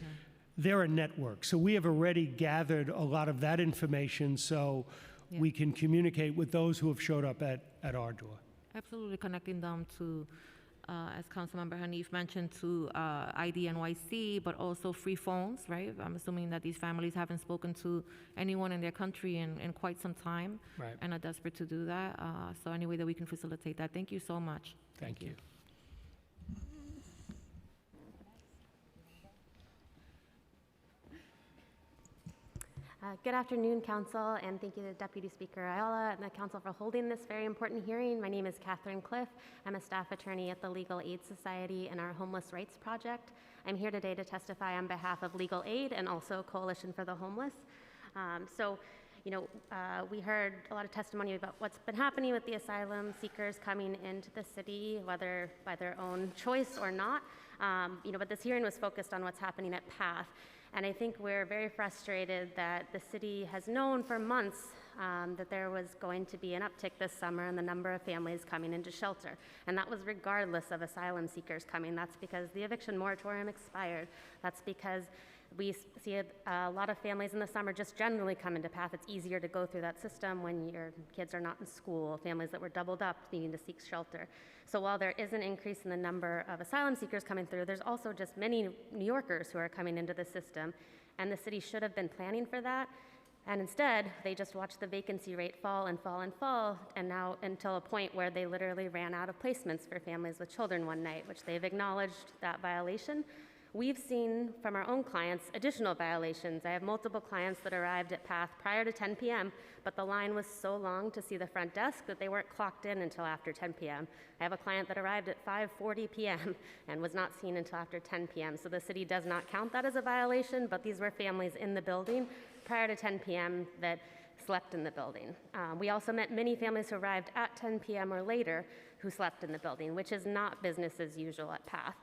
they're a network. So we have already gathered a lot of that information so we can communicate with those who have showed up at our door. Absolutely, connecting them to, as Councilmember Hanif mentioned, to IDNYC, but also free phones, right? I'm assuming that these families haven't spoken to anyone in their country in quite some time, Right. and are desperate to do that. So any way that we can facilitate that. Thank you so much. Thank you. Good afternoon, Council, and thank you to Deputy Speaker Ayala and the Council for holding this very important hearing. My name is Catherine Cliff. I'm a staff attorney at the Legal Aid Society and our Homeless Rights Project. I'm here today to testify on behalf of Legal Aid and also Coalition for the Homeless. We heard a lot of testimony about what's been happening with the asylum seekers coming into the city, whether by their own choice or not. But this hearing was focused on what's happening at PATH. And I think we're very frustrated that the city has known for months that there was going to be an uptick this summer in the number of families coming into shelter. And that was regardless of asylum seekers coming. That's because the eviction moratorium expired. That's because we see a lot of families in the summer just generally come into PATH. It's easier to go through that system when your kids are not in school, families that were doubled up needing to seek shelter. So while there is an increase in the number of asylum seekers coming through, there's also just many New Yorkers who are coming into the system, and the city should have been planning for that. And instead, they just watched the vacancy rate fall and fall and fall, and now until a point where they literally ran out of placements for families with children one night, which they've acknowledged that violation. We've seen from our own clients additional violations. I have multiple clients that arrived at PATH prior to 10 p.m., but the line was so long to see the front desk that they weren't clocked in until after 10 p.m. I have a client that arrived at 5:40 p.m. and was not seen until after 10 p.m. So the city does not count that as a violation, but these were families in the building prior to 10 p.m. that slept in the building. We also met many families who arrived at 10 p.m. or later who slept in the building, which is not business as usual at PATH.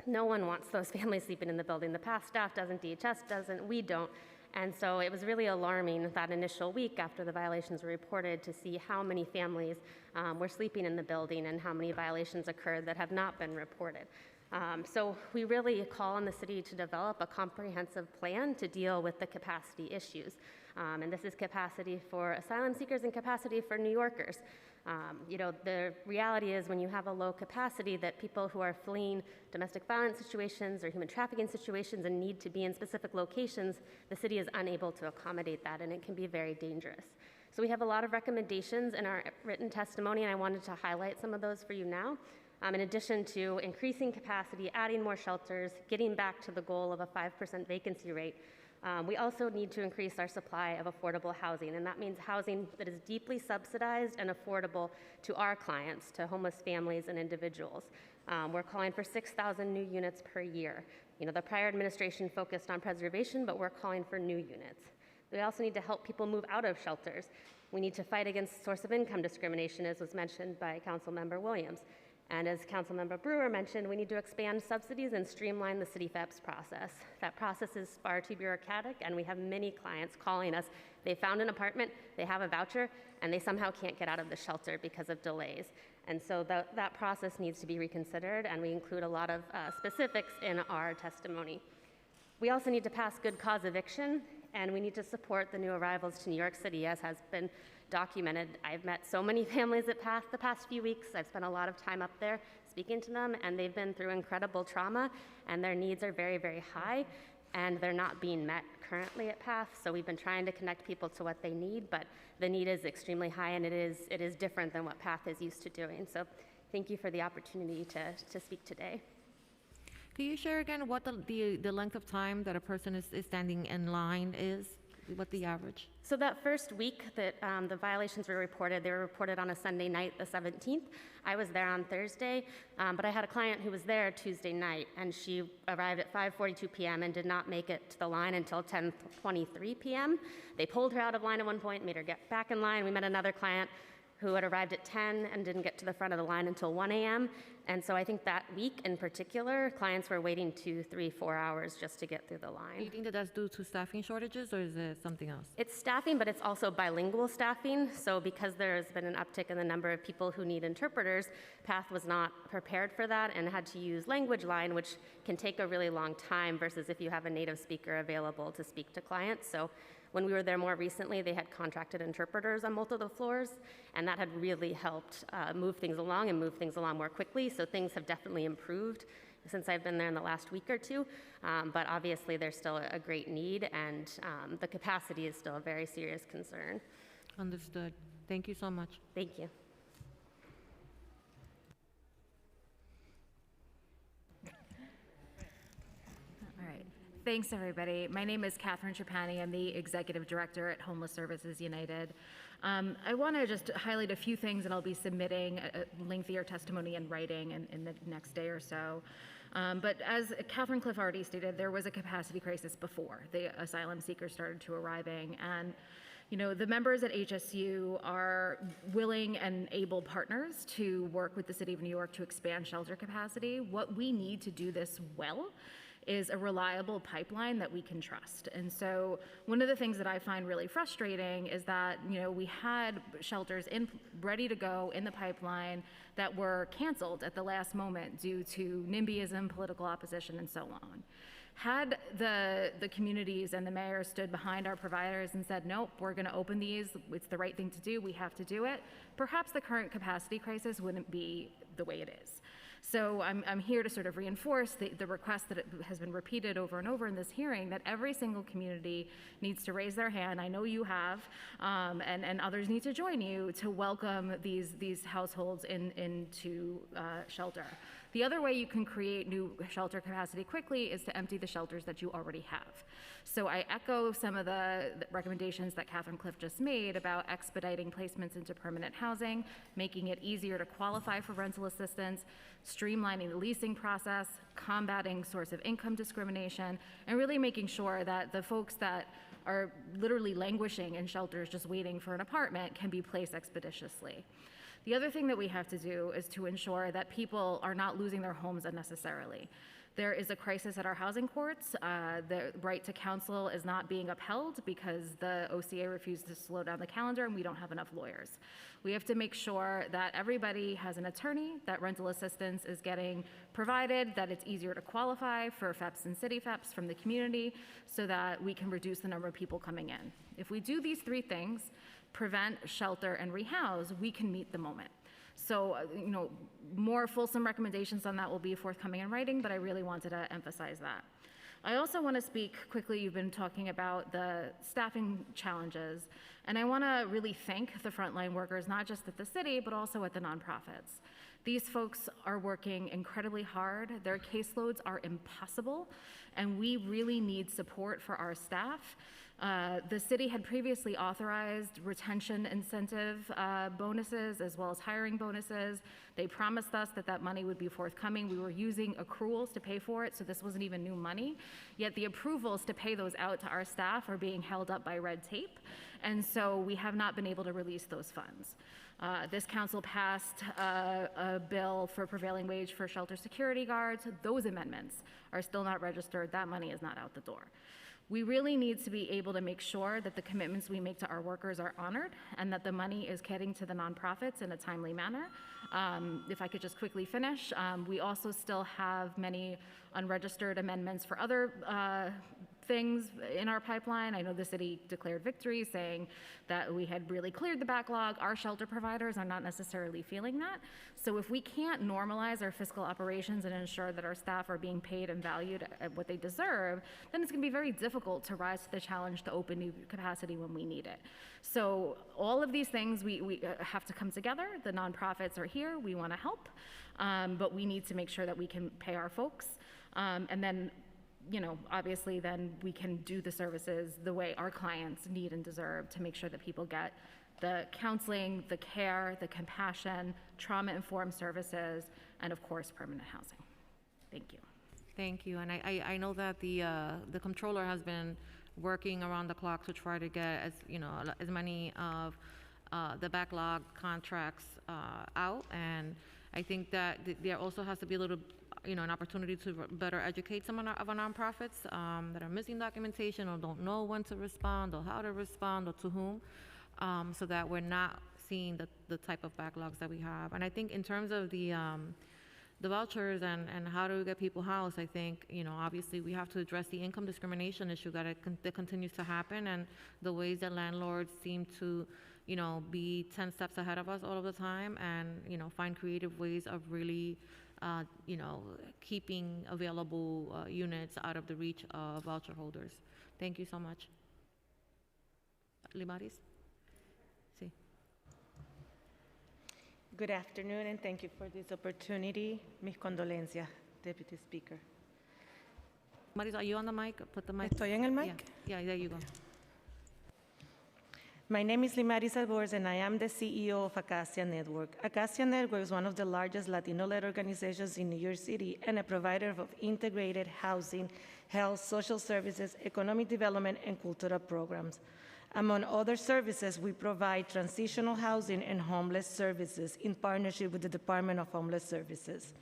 No one wants those families sleeping in the building. The PATH staff doesn't, DHS doesn't, we don't. And so it was really alarming that initial week after the violations were reported to see how many families were sleeping in the building and how many violations occurred that have not been reported. So we really call on the city to develop a comprehensive plan to deal with the capacity issues. And this is capacity for asylum seekers and capacity for New Yorkers. The reality is when you have a low capacity that people who are fleeing domestic violence situations or human trafficking situations and need to be in specific locations, the city is unable to accommodate that, and it can be very dangerous. So we have a lot of recommendations in our written testimony, and I wanted to highlight some of those for you now. In addition to increasing capacity, adding more shelters, getting back to the goal of a 5% vacancy rate, we also need to increase our supply of affordable housing, and that means housing that is deeply subsidized and affordable to our clients, to homeless families and individuals. We're calling for 6,000 new units per year. The prior administration focused on preservation, but we're calling for new units. We also need to help people move out of shelters. We need to fight against source of income discrimination, as was mentioned by Councilmember Williams. And as Councilmember Brewer mentioned, we need to expand subsidies and streamline the city FEPS process. That process is far too bureaucratic, and we have many clients calling us. They found an apartment, they have a voucher, and they somehow can't get out of the shelter because of delays. And so that process needs to be reconsidered, and we include a lot of specifics in our testimony. We also need to pass good cause eviction, and we need to support the new arrivals to New York City, as has been documented. I've met so many families at PATH the past few weeks. I've spent a lot of time up there speaking to them, and they've been through incredible trauma, and their needs are very, very high, and they're not being met currently at PATH. So we've been trying to connect people to what they need, but the need is extremely high, and it is different than what PATH is used to doing. So thank you for the opportunity to speak today. Can you share again what the length of time that a person is standing in line is? What the average? So that first week that the violations were reported, they were reported on a Sunday night, the 17th. I was there on Thursday, but I had a client who was there Tuesday night, and she arrived at 5:42 p.m. and did not make it to the line until 10:23 p.m. They pulled her out of line at one point, made her get back in line. We met another client who had arrived at 10 and didn't get to the front of the line until 1 a.m. And so I think that week in particular, clients were waiting 2, 3, 4 hours just to get through the line. Do you think that that's due to staffing shortages, or is it something else? It's staffing, but it's also bilingual staffing. So because there's been an uptick in the number of people who need interpreters, PATH was not prepared for that and had to use language line, which can take a really long time versus if you have a native speaker available to speak to clients. So when we were there more recently, they had contracted interpreters on multiple floors, and that had really helped move things along and move things along more quickly. So things have definitely improved since I've been there in the last week or two. But obviously, there's still a great need, and the capacity is still a very serious concern. Understood. Thank you so much. Thank you. All right. Thanks, everybody. My name is Catherine Trapani. I'm the Executive Director at Homeless Services United. I want to just highlight a few things, and I'll be submitting a lengthier testimony in writing in the next day or so. But as Catherine Cliff already stated, there was a capacity crisis before the asylum seekers started to arriving. And you know, the members at HSU are willing and able partners to work with the City of New York to expand shelter capacity. What we need to do this well is a reliable pipeline that we can trust. And so one of the things that I find really frustrating is that, you know, we had shelters ready to go in the pipeline that were canceled at the last moment due to NIMBYism, political opposition, and so on. Had the communities and the mayor stood behind our providers and said, nope, we're going to open these, it's the right thing to do, we have to do it, perhaps the current capacity crisis wouldn't be the way it is. So I'm here to sort of reinforce the request that has been repeated over and over in this hearing, that every single community needs to raise their hand. I know you have, and others need to join you to welcome these households into shelter. The other way you can create new shelter capacity quickly is to empty the shelters that you already have. So I echo some of the recommendations that Catherine Cliff just made about expediting placements into permanent housing, making it easier to qualify for rental assistance, streamlining the leasing process, combating source of income discrimination, and really making sure that the folks that are literally languishing in shelters just waiting for an apartment can be placed expeditiously. The other thing that we have to do is to ensure that people are not losing their homes unnecessarily. There is a crisis at our housing courts. The right to counsel is not being upheld because the OCA refused to slow down the calendar and we don't have enough lawyers. We have to make sure that everybody has an attorney, that rental assistance is getting provided, that it's easier to qualify for FEPS and city FEPS from the community so that we can reduce the number of people coming in. If we do these three things, prevent, shelter, and rehouse, we can meet the moment. So, you know, more fulsome recommendations on that will be forthcoming in writing, but I really wanted to emphasize that. I also want to speak quickly, you've been talking about the staffing challenges, and I want to really thank the frontline workers, not just at the city, but also at the nonprofits. These folks are working incredibly hard. Their caseloads are impossible, and we really need support for our staff. The city had previously authorized retention incentive bonuses as well as hiring bonuses. They promised us that that money would be forthcoming. We were using accruals to pay for it, so this wasn't even new money. Yet the approvals to pay those out to our staff are being held up by red tape, and so we have not been able to release those funds. This council passed a bill for prevailing wage for shelter security guards. Those amendments are still not registered. That money is not out the door. We really need to be able to make sure that the commitments we make to our workers are honored and that the money is getting to the nonprofits in a timely manner. If I could just quickly finish, we also still have many unregistered amendments for other things in our pipeline. I know the city declared victory, saying that we had really cleared the backlog. Our shelter providers are not necessarily feeling that. So if we can't normalize our fiscal operations and ensure that our staff are being paid and valued at what they deserve, then it's going to be very difficult to rise to the challenge to open new capacity when we need it. So all of these things, we have to come together. The nonprofits are here. We want to help, but we need to make sure that we can pay our folks. And then, you know, obviously then we can do the services the way our clients need and deserve to make sure that people get the counseling, the care, the compassion, trauma-informed services, and of course, permanent housing. Thank you. Thank you. And I know that the comptroller has been working around the clock to try to get as many of the backlog contracts out. And I think that there also has to be a little, an opportunity to better educate some of our nonprofits that are missing documentation or don't know when to respond or how to respond or to whom, so that we're not seeing the type of backlogs that we have. And I think in terms of the vouchers and how to get people housed, I think, obviously we have to address the income discrimination issue that continues to happen, and the ways that landlords seem to, be 10 steps ahead of us all of the time, and, find creative ways of really, keeping available units out of the reach of voucher holders. Thank you so much. Limaris? Sí. Good afternoon, and thank you for this opportunity. Mis condolencias, Deputy Speaker. Maris, are you on the mic? Put the mic. ¿Estoy en el mic? Yeah, there you go. My name is Limaris Albores, and I am the CEO of Acacia Network. Acacia Network is one of the largest Latino-led organizations in New York City and a provider of integrated housing, health, social services, economic development, and cultural programs. Among other services, we provide transitional housing and homeless services in partnership with the Department of Homeless Services.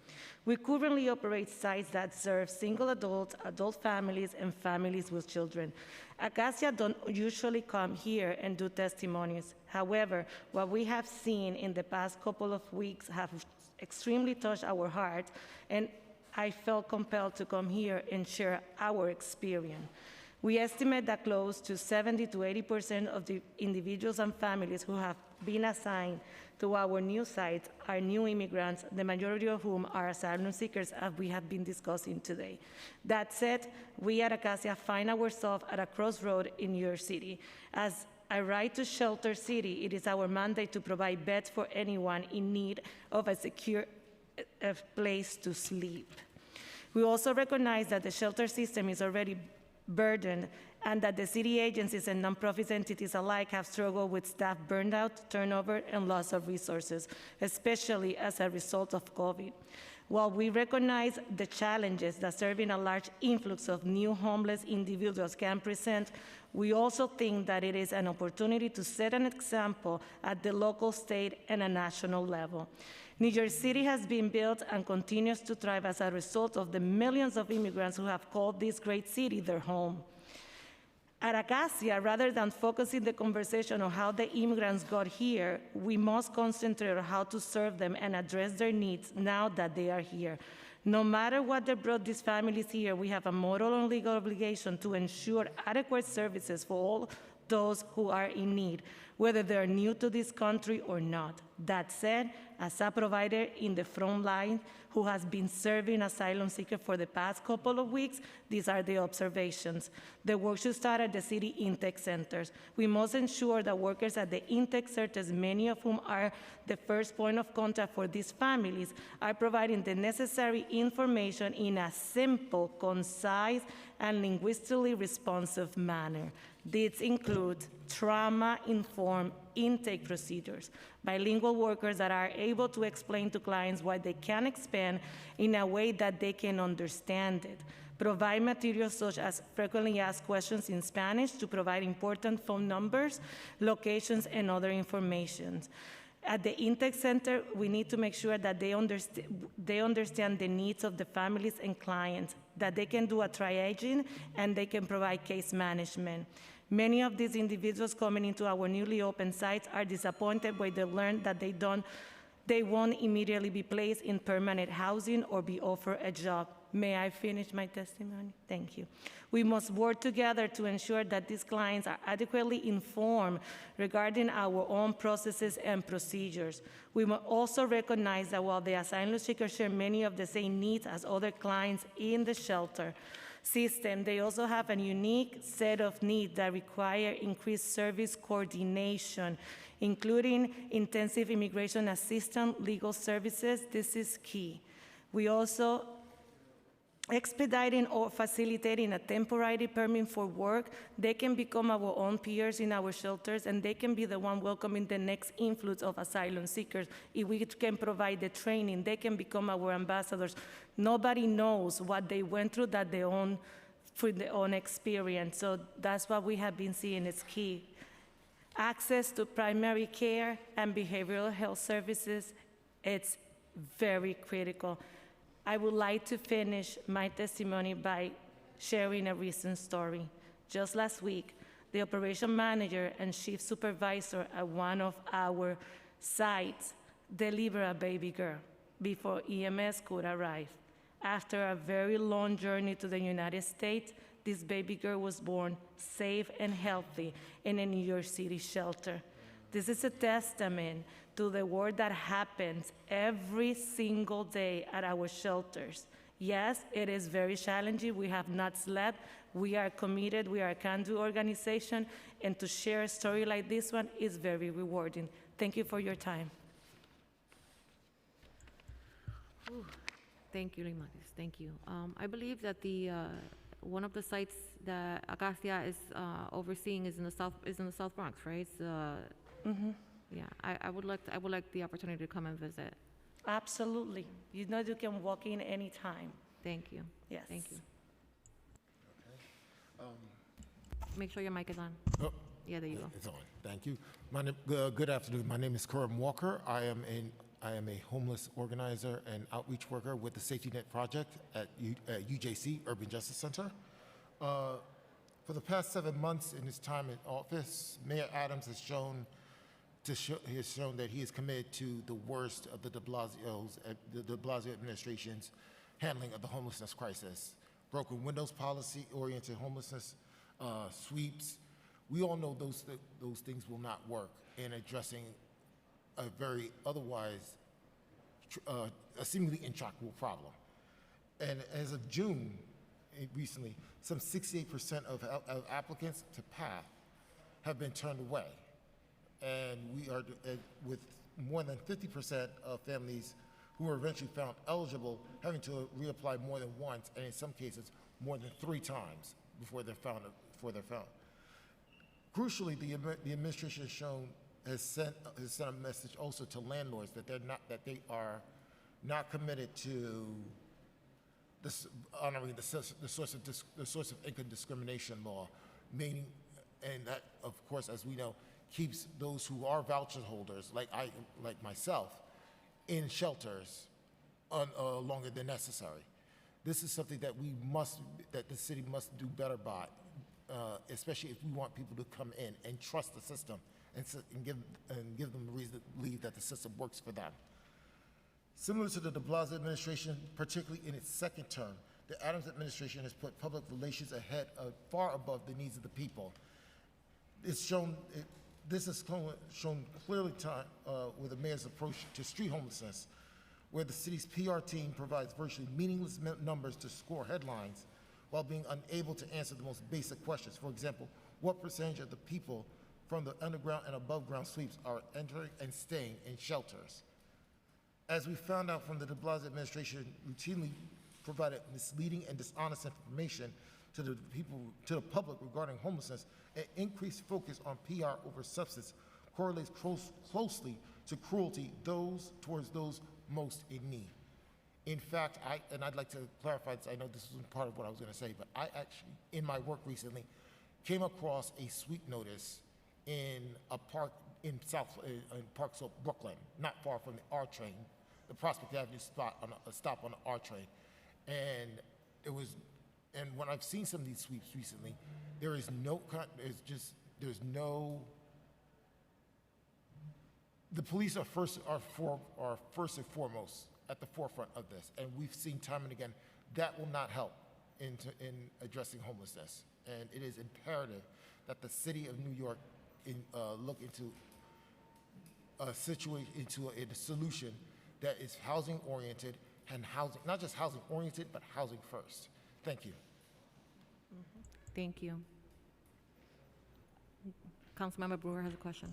We currently operate sites that serve single adults, adult families, and families with children. Acacia don't usually come here and do testimonies. However, what we have seen in the past couple of weeks have extremely touched our hearts, and I felt compelled to come here and share our experience. We estimate that close to 70 to 80% of the individuals and families who have been assigned to our new sites are new immigrants, the majority of whom are asylum seekers, as we have been discussing today. That said, we at Acacia find ourselves at a crossroad in New York City. As a right to shelter city, it is our mandate to provide beds for anyone in need of a secure place to sleep. We also recognize that the shelter system is already burdened, and that the city agencies and nonprofit entities alike have struggled with staff burnout, turnover, and loss of resources, especially as a result of COVID. While we recognize the challenges that serving a large influx of new homeless individuals can present, we also think that it is an opportunity to set an example at the local, state, and a national level. New York City has been built and continues to thrive as a result of the millions of immigrants who have called this great city their home. At Acacia, rather than focusing the conversation on how the immigrants got here, we must concentrate on how to serve them and address their needs now that they are here. No matter what brought these families here, we have a moral and legal obligation to ensure adequate services for all those who are in need, whether they're new to this country or not. That said, as a provider in the front line who has been serving asylum seekers for the past couple of weeks, these are the observations. The work should start at the city intake centers. We must ensure that workers at the intake centers, many of whom are the first point of contact for these families, are providing the necessary information in a simple, concise, and linguistically responsive manner. These include trauma-informed intake procedures, bilingual workers that are able to explain to clients why they can expand in a way that they can understand it, provide materials such as frequently asked questions in Spanish to provide important phone numbers, locations, and other information. At the intake center, we need to make sure that they understand the needs of the families and clients, that they can do a triaging, and they can provide case management. Many of these individuals coming into our newly opened sites are disappointed when they learn that they won't immediately be placed in permanent housing or be offered a job. May I finish my testimony? Thank you. We must work together to ensure that these clients are adequately informed regarding our own processes and procedures. We must also recognize that while the asylum seekers share many of the same needs as other clients in the shelter system, they also have a unique set of needs that require increased service coordination, including intensive immigration assistance, legal services. This is key. We also expediting or facilitating a temporary permit for work. They can become our own peers in our shelters, and they can be the one welcoming the next influx of asylum seekers. If we can provide the training, they can become our ambassadors. Nobody knows what they went through that through their own experience. So that's what we have been seeing is key. Access to primary care and behavioral health services, it's very critical. I would like to finish my testimony by sharing a recent story. Just last week, the operation manager and chief supervisor at one of our sites delivered a baby girl before EMS could arrive. After a very long journey to the United States, this baby girl was born safe and healthy in a New York City shelter. This is a testament to the work that happens every single day at our shelters. Yes, it is very challenging. We have not slept. We are committed. We are a can-do organization, and to share a story like this one is very rewarding. Thank you for your time. Ooh, thank you, Limaris. Thank you. I believe that the one of the sites that Acacia is overseeing is in the South Bronx, right? Yeah, I would like the opportunity to come and visit. Absolutely. You know you can walk in anytime. Thank you. Yes. Thank you. Make sure your mic is on. Oh, Yeah, there you go. it's on. Thank you. Good afternoon. My name is Karim Walker. I am a homeless organizer and outreach worker with the Safety Net Project at UJC, Urban Justice Center. For the past 7 months in his time in office, Mayor Adams has shown that he is committed to the worst of the de Blasio administration's handling of the homelessness crisis. Broken windows policy, oriented homelessness, sweeps. We all know those things will not work in addressing a very otherwise a seemingly intractable problem. And as of June, recently, some 68% of applicants to PATH have been turned away. And we are with more than 50% of families who were eventually found eligible having to reapply more than once, and in some cases more than 3 times before they're found. Crucially, the administration has sent a message also to landlords that they are not committed to honoring the source of income discrimination law, meaning, and that, of course, as we know, keeps those who are voucher holders, like myself, in shelters longer than necessary. This is something that the city must do better by, especially if we want people to come in and trust the system and give them a reason to believe that the system works for them. Similar to the de Blasio administration, particularly in its second term, the Adams administration has put public relations ahead far above the needs of the people. This is shown clearly with the mayor's approach to street homelessness, where the city's PR team provides virtually meaningless numbers to score headlines while being unable to answer the most basic questions. For example, what percentage of the people from the underground and above ground sweeps are entering and staying in shelters? As we found out from the de Blasio administration, routinely provided misleading and dishonest information to the public regarding homelessness, an increased focus on PR over substance correlates closely to cruelty towards those most in need. In fact, I'd like to clarify this, I know this isn't part of what I was going to say, but I actually, in my work recently, came across a sweep notice in a park in Park Slope, Brooklyn, not far from the R train, the Prospect Avenue stop on the R train. And when I've seen some of these sweeps recently, there's no, the police are first and foremost at the forefront of this. And we've seen time and again, that will not help in addressing homelessness. And it is imperative that the city of New York look into a solution that is housing oriented and not just housing oriented, but housing first. Thank you. Thank you. Councilmember Brewer has a question.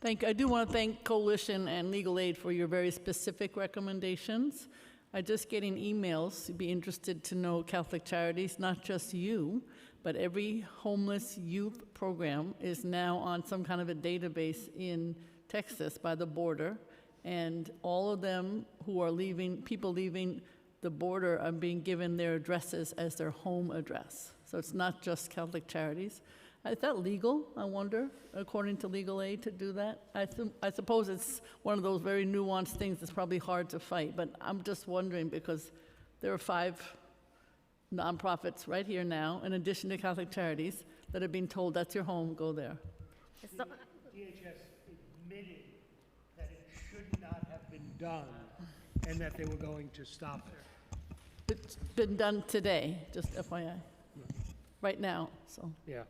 Thank you. I do want to thank Coalition and Legal Aid for your very specific recommendations. I'm just getting emails. You'd be interested to know Catholic Charities, not just you, but every homeless youth program is now on some kind of a database in Texas by the border. And all of them who are people leaving the border are being given their addresses as their home address. So it's not just Catholic Charities. Is that legal, I wonder, according to legal aid to do that? I suppose it's one of those very nuanced things that's probably hard to fight, but I'm just wondering because there are 5 nonprofits right here now, in addition to Catholic Charities, that are being told that's your home, go there. DHS admitted that it should not have been done and that they were going to stop it. It's been done today, just FYI, right now, so. Yeah.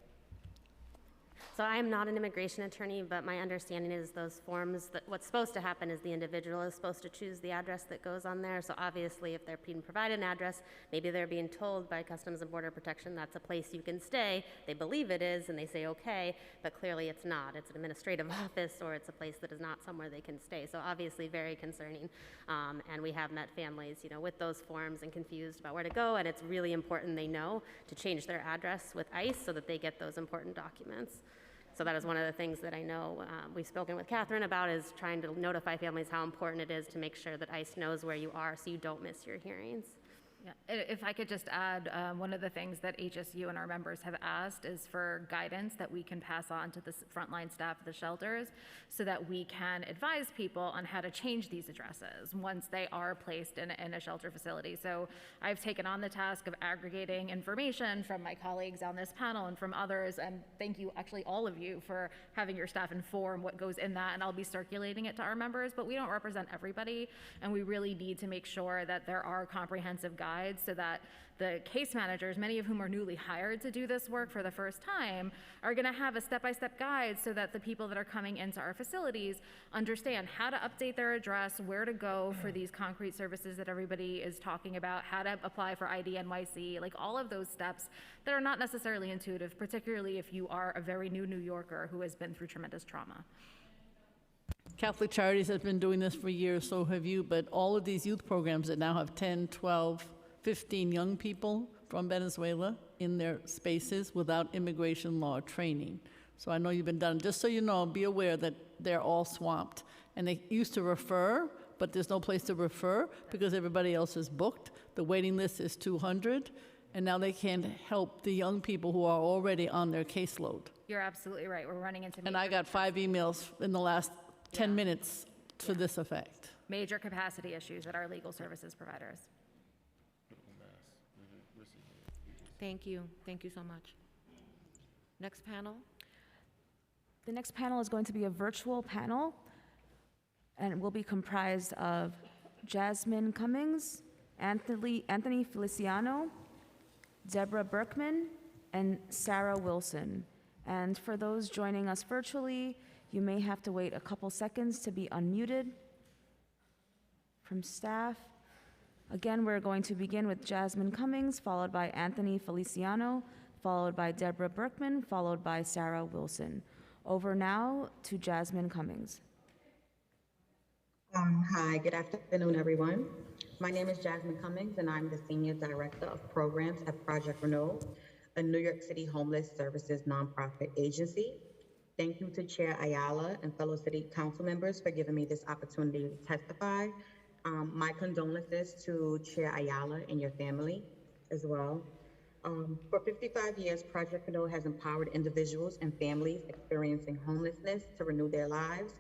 So I am not an immigration attorney, but my understanding is those forms, that what's supposed to happen is the individual is supposed to choose the address that goes on there. So obviously, if they're being provided an address, maybe they're being told by Customs and Border Protection that's a place you can stay. They believe it is, and they say okay, but clearly it's not. It's an administrative office, or it's a place that is not somewhere they can stay. So obviously, very concerning. And we have met families, with those forms and confused about where to go. And it's really important they know to change their address with ICE so that they get those important documents. So that is one of the things that I know we've spoken with Catherine about, is trying to notify families how important it is to make sure that ICE knows where you are so you don't miss your hearings. Yeah, if I could just add, one of the things that HSU and our members have asked is for guidance that we can pass on to the frontline staff of the shelters so that we can advise people on how to change these addresses once they are placed in a shelter facility. So I've taken on the task of aggregating information from my colleagues on this panel and from others, and thank you, actually all of you, for having your staff inform what goes in that, and I'll be circulating it to our members, but we don't represent everybody, and we really need to make sure that there are comprehensive guides so that the case managers, many of whom are newly hired to do this work for the first time, are going to have a step-by-step guide so that the people that are coming into our facilities understand how to update their address, where to go for these concrete services that everybody is talking about, how to apply for ID NYC, like all of those steps that are not necessarily intuitive, particularly if you are a very new New Yorker who has been through tremendous trauma. Catholic Charities has been doing this for years, so have you, but all of these youth programs that now have 10, 12, 15 young people from Venezuela in their spaces without immigration law training. So I know you've been done. Just so you know, be aware that they're all swamped. And they used to refer, but there's no place to refer because everybody else is booked. The waiting list is 200, and now they can't help the young people who are already on their caseload. You're absolutely right. We're running into And I got 5 emails in the last 10 minutes to this effect. major capacity issues at our legal services providers. Thank you. Thank you so much. Next panel. The next panel is going to be a virtual panel, and it will be comprised of Jasmine Cummings, Anthony Feliciano, Deborah Berkman, and Sarah Wilson. And for those joining us virtually, you may have to wait a couple seconds to be unmuted from staff. Again, we're going to begin with Jasmine Cummings, followed by Anthony Feliciano, followed by Deborah Berkman, followed by Sarah Wilson. Over now to Jasmine Cummings. Hi, good afternoon, everyone. My name is Jasmine Cummings, and I'm the Senior Director of Programs at Project Renewal, a New York City homeless services nonprofit agency. Thank you to Chair Ayala and fellow City Council members for giving me this opportunity to testify. My condolences to Chair Ayala and your family as well. For 55 years, Project Renewal has empowered individuals and families experiencing homelessness to renew their lives.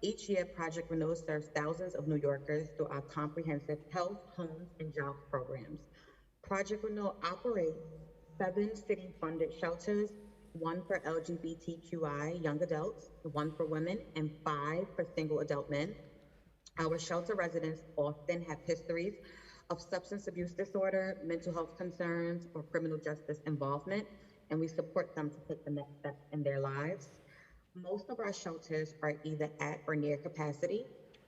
Each year, Project Renewal serves thousands of New Yorkers through our comprehensive health, homes, and jobs programs. Project Renewal operates 7 city-funded shelters, 1 for LGBTQI young adults, 1 for women, and 5 for single adult men. Our shelter residents often have histories of substance abuse disorder, mental health concerns, or criminal justice involvement, and we support them to take the next step in their lives. Most of our shelters are either at or near capacity.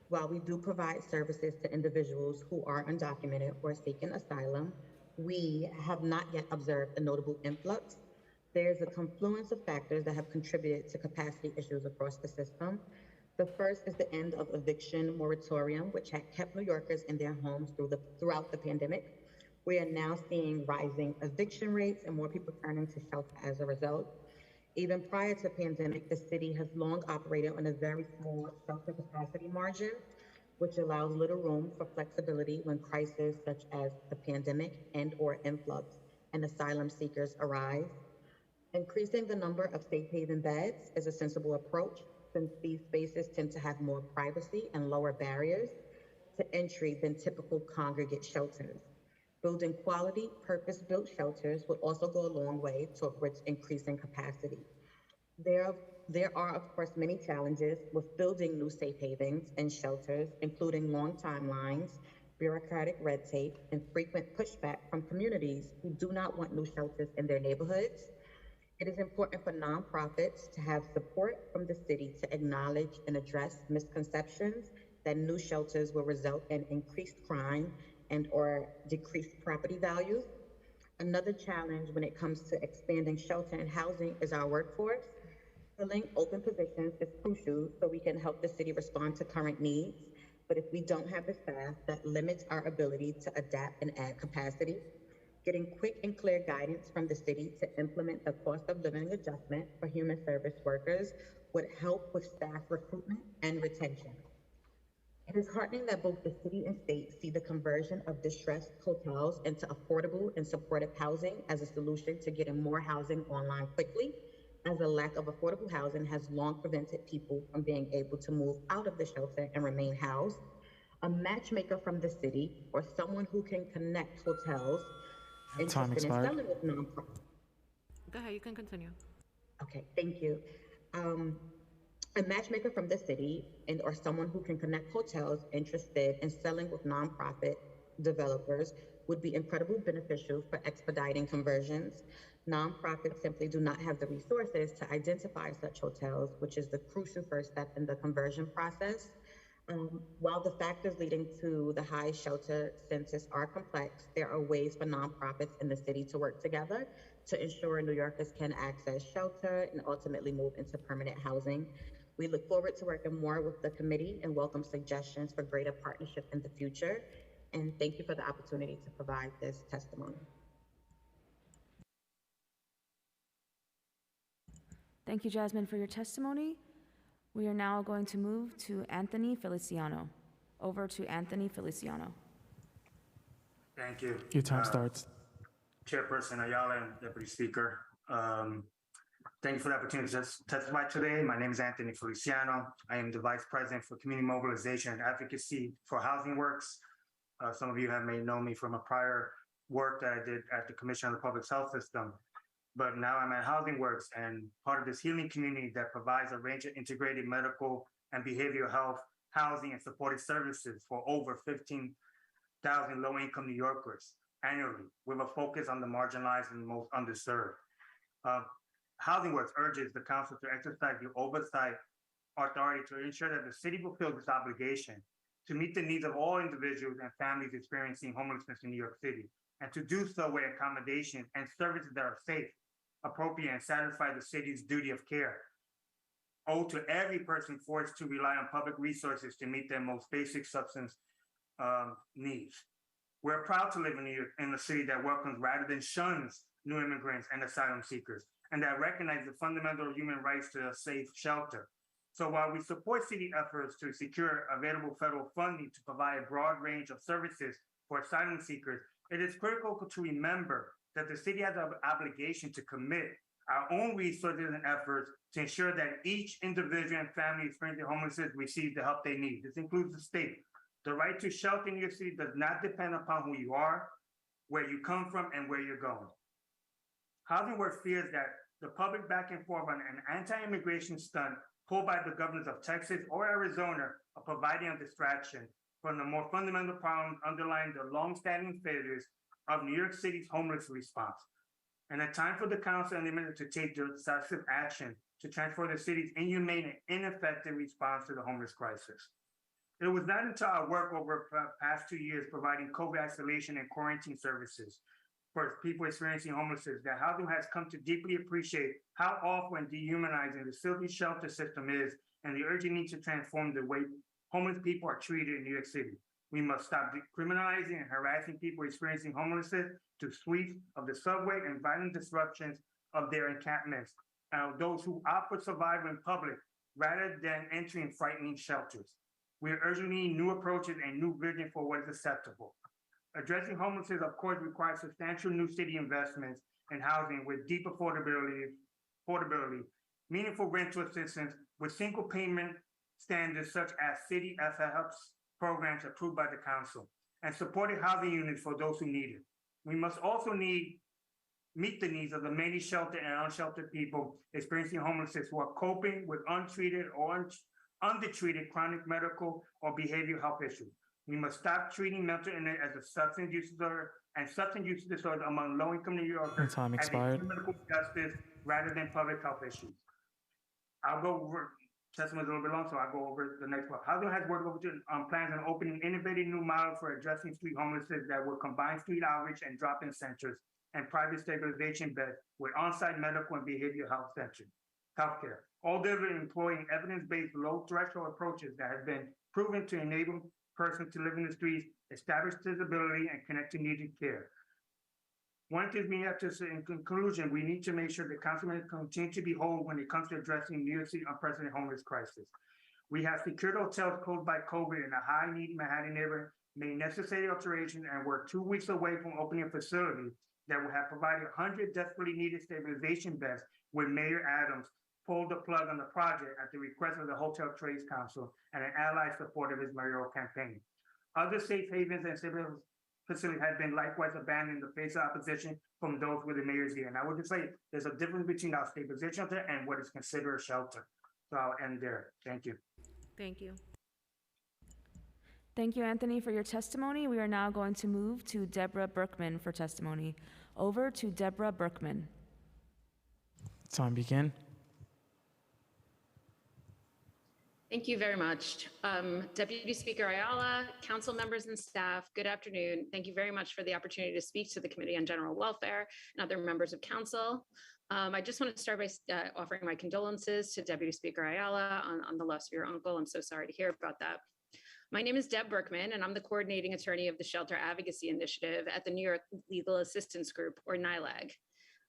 While we do provide services to individuals who are undocumented or seeking asylum, we have not yet observed a notable influx. There's a confluence of factors that have contributed to capacity issues across the system. The first is the end of eviction moratorium, which had kept New Yorkers in their homes throughout the pandemic. We are now seeing rising eviction rates and more people turning to shelter as a result. Even prior to the pandemic, the city has long operated on a very small shelter capacity margin, which allows little room for flexibility when crises such as the pandemic and/or influx and asylum seekers arise. Increasing the number of safe haven beds is a sensible approach since these spaces tend to have more privacy and lower barriers to entry than typical congregate shelters. Building quality, purpose-built shelters would also go a long way towards increasing capacity. There are, of course, many challenges with building new safe havens and shelters, including long timelines, bureaucratic red tape, and frequent pushback from communities who do not want new shelters in their neighborhoods. It is important for nonprofits to have support from the city to acknowledge and address misconceptions that new shelters will result in increased crime and or decreased property values. Another challenge when it comes to expanding shelter and housing is our workforce. Filling open positions is crucial so we can help the city respond to current needs. But if we don't have the staff, that limits our ability to adapt and add capacity. Getting quick and clear guidance from the city to implement the cost of living adjustment for human service workers would help with staff recruitment and retention. It is heartening that both the city and state see the conversion of distressed hotels into affordable and supportive housing as a solution to getting more housing online quickly, as a lack of affordable housing has long prevented people from being able to move out of the shelter and remain housed. A matchmaker from the city or someone who can connect hotels interested in selling with nonprofits. Go ahead, you can continue. Okay, thank you. A matchmaker from the city and or someone who can connect hotels interested in selling with nonprofit developers would be incredibly beneficial for expediting conversions. Nonprofits simply do not have the resources to identify such hotels, which is the crucial first step in the conversion process. While the factors leading to the high shelter census are complex, there are ways for nonprofits in the city to work together to ensure New Yorkers can access shelter and ultimately move into permanent housing. We look forward to working more with the committee and welcome suggestions for greater partnership in the future. And thank you for the opportunity to provide this testimony. Thank you, Jasmine, for your testimony. We are now going to move to Anthony Feliciano. Over to Anthony Feliciano. Thank you. Your time starts. Chairperson Ayala and Deputy Speaker. Thank you for the opportunity to testify today. My name is Anthony Feliciano. I am the Vice President for Community Mobilization and Advocacy for Housing Works. Some of you may know me from a prior work that I did at the Commission on the Public Health System. But now I'm at Housing Works and part of this healing community that provides a range of integrated medical and behavioral health, housing, and supportive services for over 15,000 low-income New Yorkers annually, with a focus on the marginalized and most underserved. Housing Works urges the council to exercise the oversight authority to ensure that the city fulfills its obligation to meet the needs of all individuals and families experiencing homelessness in New York City, and to do so with accommodation and services that are safe, appropriate, and satisfy the city's duty of care owed to every person forced to rely on public resources to meet their most basic substance needs. We're proud to live in a city that welcomes rather than shuns new immigrants and asylum seekers, and that recognizes the fundamental human rights to a safe shelter. So while we support city efforts to secure available federal funding to provide a broad range of services for asylum seekers, it is critical to remember that the city has an obligation to commit our own resources and efforts to ensure that each individual and family experiencing homelessness receives the help they need. This includes the state. The right to shelter in New York City does not depend upon who you are, where you come from, and where you're going. Housing Works fears that the public back and forth on an anti-immigration stunt pulled by the governors of Texas or Arizona are providing a distraction from the more fundamental problems underlying the long-standing failures of New York City's homeless response. And a time for the council and the minister to take decisive action to transform the city's inhumane and ineffective response to the homeless crisis. It was not until our work over the past 2 years providing COVID isolation and quarantine services for people experiencing homelessness that Housing has come to deeply appreciate how awful and dehumanizing the city shelter system is and the urgent need to transform the way homeless people are treated in New York City. We must stop criminalizing and harassing people experiencing homelessness to sweeps of the subway and violent disruptions of their encampments, and those who opt for survival in public rather than entering frightening shelters. We urgently need new approaches and new vision for what is acceptable. Addressing homelessness, of course, requires substantial new city investments in housing with deep affordability portability, meaningful rental assistance with single payment standards such as city FHELPS programs approved by the council, and supported housing units for those who need it. We must also meet the needs of the many sheltered and unsheltered people experiencing homelessness who are coping with untreated or undertreated chronic medical or behavioral health issues. We must stop treating mental illness as a substance use disorder and substance use disorder among low-income New Yorkers Time as a expired. criminal justice rather than public health issues. I'll go over testimony a little bit long, so I'll go over the next one. Housing has worked on plans on opening innovative new models for addressing street homelessness that will combine street outreach and drop-in centers and private stabilization beds with on-site medical and behavioral health centers, healthcare. All delivered employing evidence-based low-threshold approaches that have been proven to enable persons to live in the streets, establish disability, and connect to needed care. One gives me up to in conclusion, we need to make sure the councilmen continue to be whole when it comes to addressing New York City unprecedented homeless crisis. We have secured hotels closed by COVID in a high-need Manhattan neighborhood, made necessary alterations, and we're 2 weeks away from opening a facility that will have provided 100 desperately needed stabilization beds when Mayor Adams pulled the plug on the project at the request of the Hotel Trades Council and an ally support of his mayoral campaign. Other safe havens and civil facilities have been likewise abandoned in the face of opposition from those with the mayor's ear. And I would just say there's a difference between our stabilization shelter and what is considered a shelter. So I'll end there. Thank you. Thank you. Thank you, Anthony, for your testimony. We are now going to move to Deborah Berkman for testimony. Over to Deborah Berkman. Time begin. Thank you very much. Deputy Speaker Ayala, council members and staff, good afternoon. Thank you very much for the opportunity to speak to the Committee on General Welfare and other members of council. I just want to start by offering my condolences to Deputy Speaker Ayala on the loss of your uncle. I'm so sorry to hear about that. My name is Deb Berkman, and I'm the coordinating attorney of the Shelter Advocacy Initiative at the New York Legal Assistance Group, or NYLAG.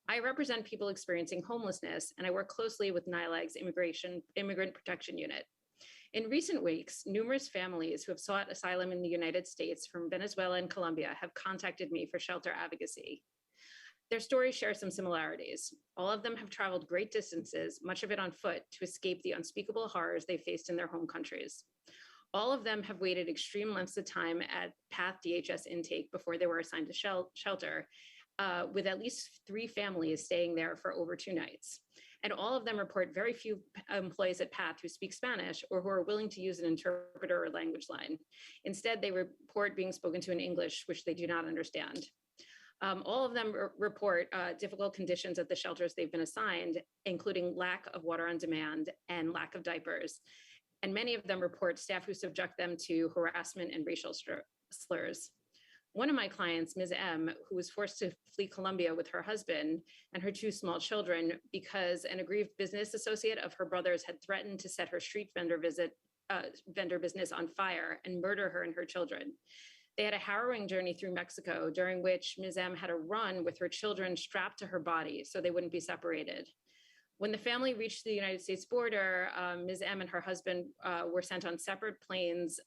I represent people experiencing homelessness, and I work closely with NYLAG's Immigrant Protection Unit. In recent weeks, numerous families who have sought asylum in the United States from Venezuela and Colombia have contacted me for shelter advocacy. Their stories share some similarities. All of them have traveled great distances, much of it on foot, to escape the unspeakable horrors they faced in their home countries. All of them have waited extreme lengths of time at PATH DHS intake before they were assigned to shelter, with at least 3 families staying there for over 2 nights. And all of them report very few employees at PATH who speak Spanish or who are willing to use an interpreter or language line. Instead, they report being spoken to in English, which they do not understand. All of them report difficult conditions at the shelters they've been assigned, including lack of water on demand and lack of diapers. And many of them report staff who subject them to harassment and racial slurs. One of my clients, Ms. M, who was forced to flee Colombia with her husband and her 2 small children because an aggrieved business associate of her brother's had threatened to set her street vendor business on fire and murder her and her children. They had a harrowing journey through Mexico, during which Ms. M had to run with her children strapped to her body so they wouldn't be separated. When the family reached the United States border, Ms. M and her husband were sent on separate planes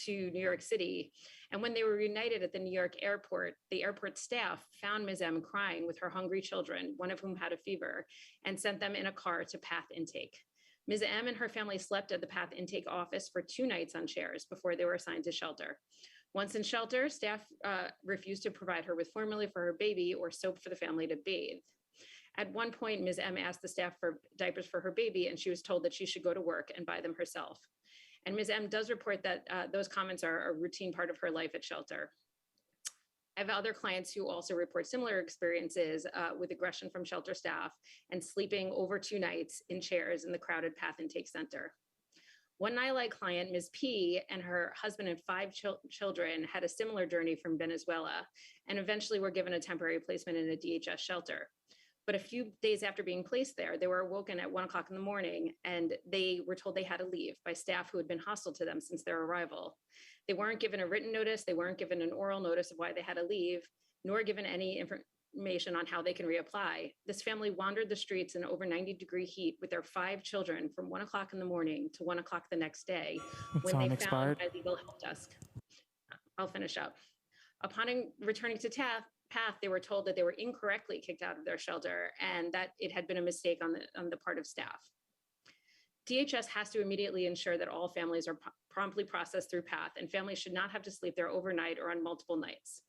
to New York City. And when they were reunited at the New York airport, the airport staff found Ms. M crying with her hungry children, one of whom had a fever, and sent them in a car to PATH intake. Ms. M and her family slept at the PATH intake office for 2 nights on chairs before they were assigned to shelter. Once in shelter, staff refused to provide her with formula for her baby or soap for the family to bathe. At one point, Ms. M asked the staff for diapers for her baby, and she was told that she should go to work and buy them herself. And Ms. M does report that those comments are a routine part of her life at shelter. I have other clients who also report similar experiences with aggression from shelter staff and sleeping over 2 nights in chairs in the crowded PATH intake center. One NYLAG client, Ms. P, and her husband and 5 children had a similar journey from Venezuela and eventually were given a temporary placement in a DHS shelter. But a few days after being placed there, they were awoken at 1 o'clock in the morning and they were told they had to leave by staff who had been hostile to them since their arrival. They weren't given a written notice, they weren't given an oral notice of why they had to leave, nor given any information on how they can reapply. This family wandered the streets in over 90-degree heat with their 5 children from 1 o'clock in the morning to 1 o'clock the next day when Time they expired. found my legal help desk. I'll finish up. Upon returning to path, they were told that they were incorrectly kicked out of their shelter and that it had been a mistake on the part of staff. DHS has to immediately ensure that all families are promptly processed through PATH, and families should not have to sleep there overnight or on multiple nights.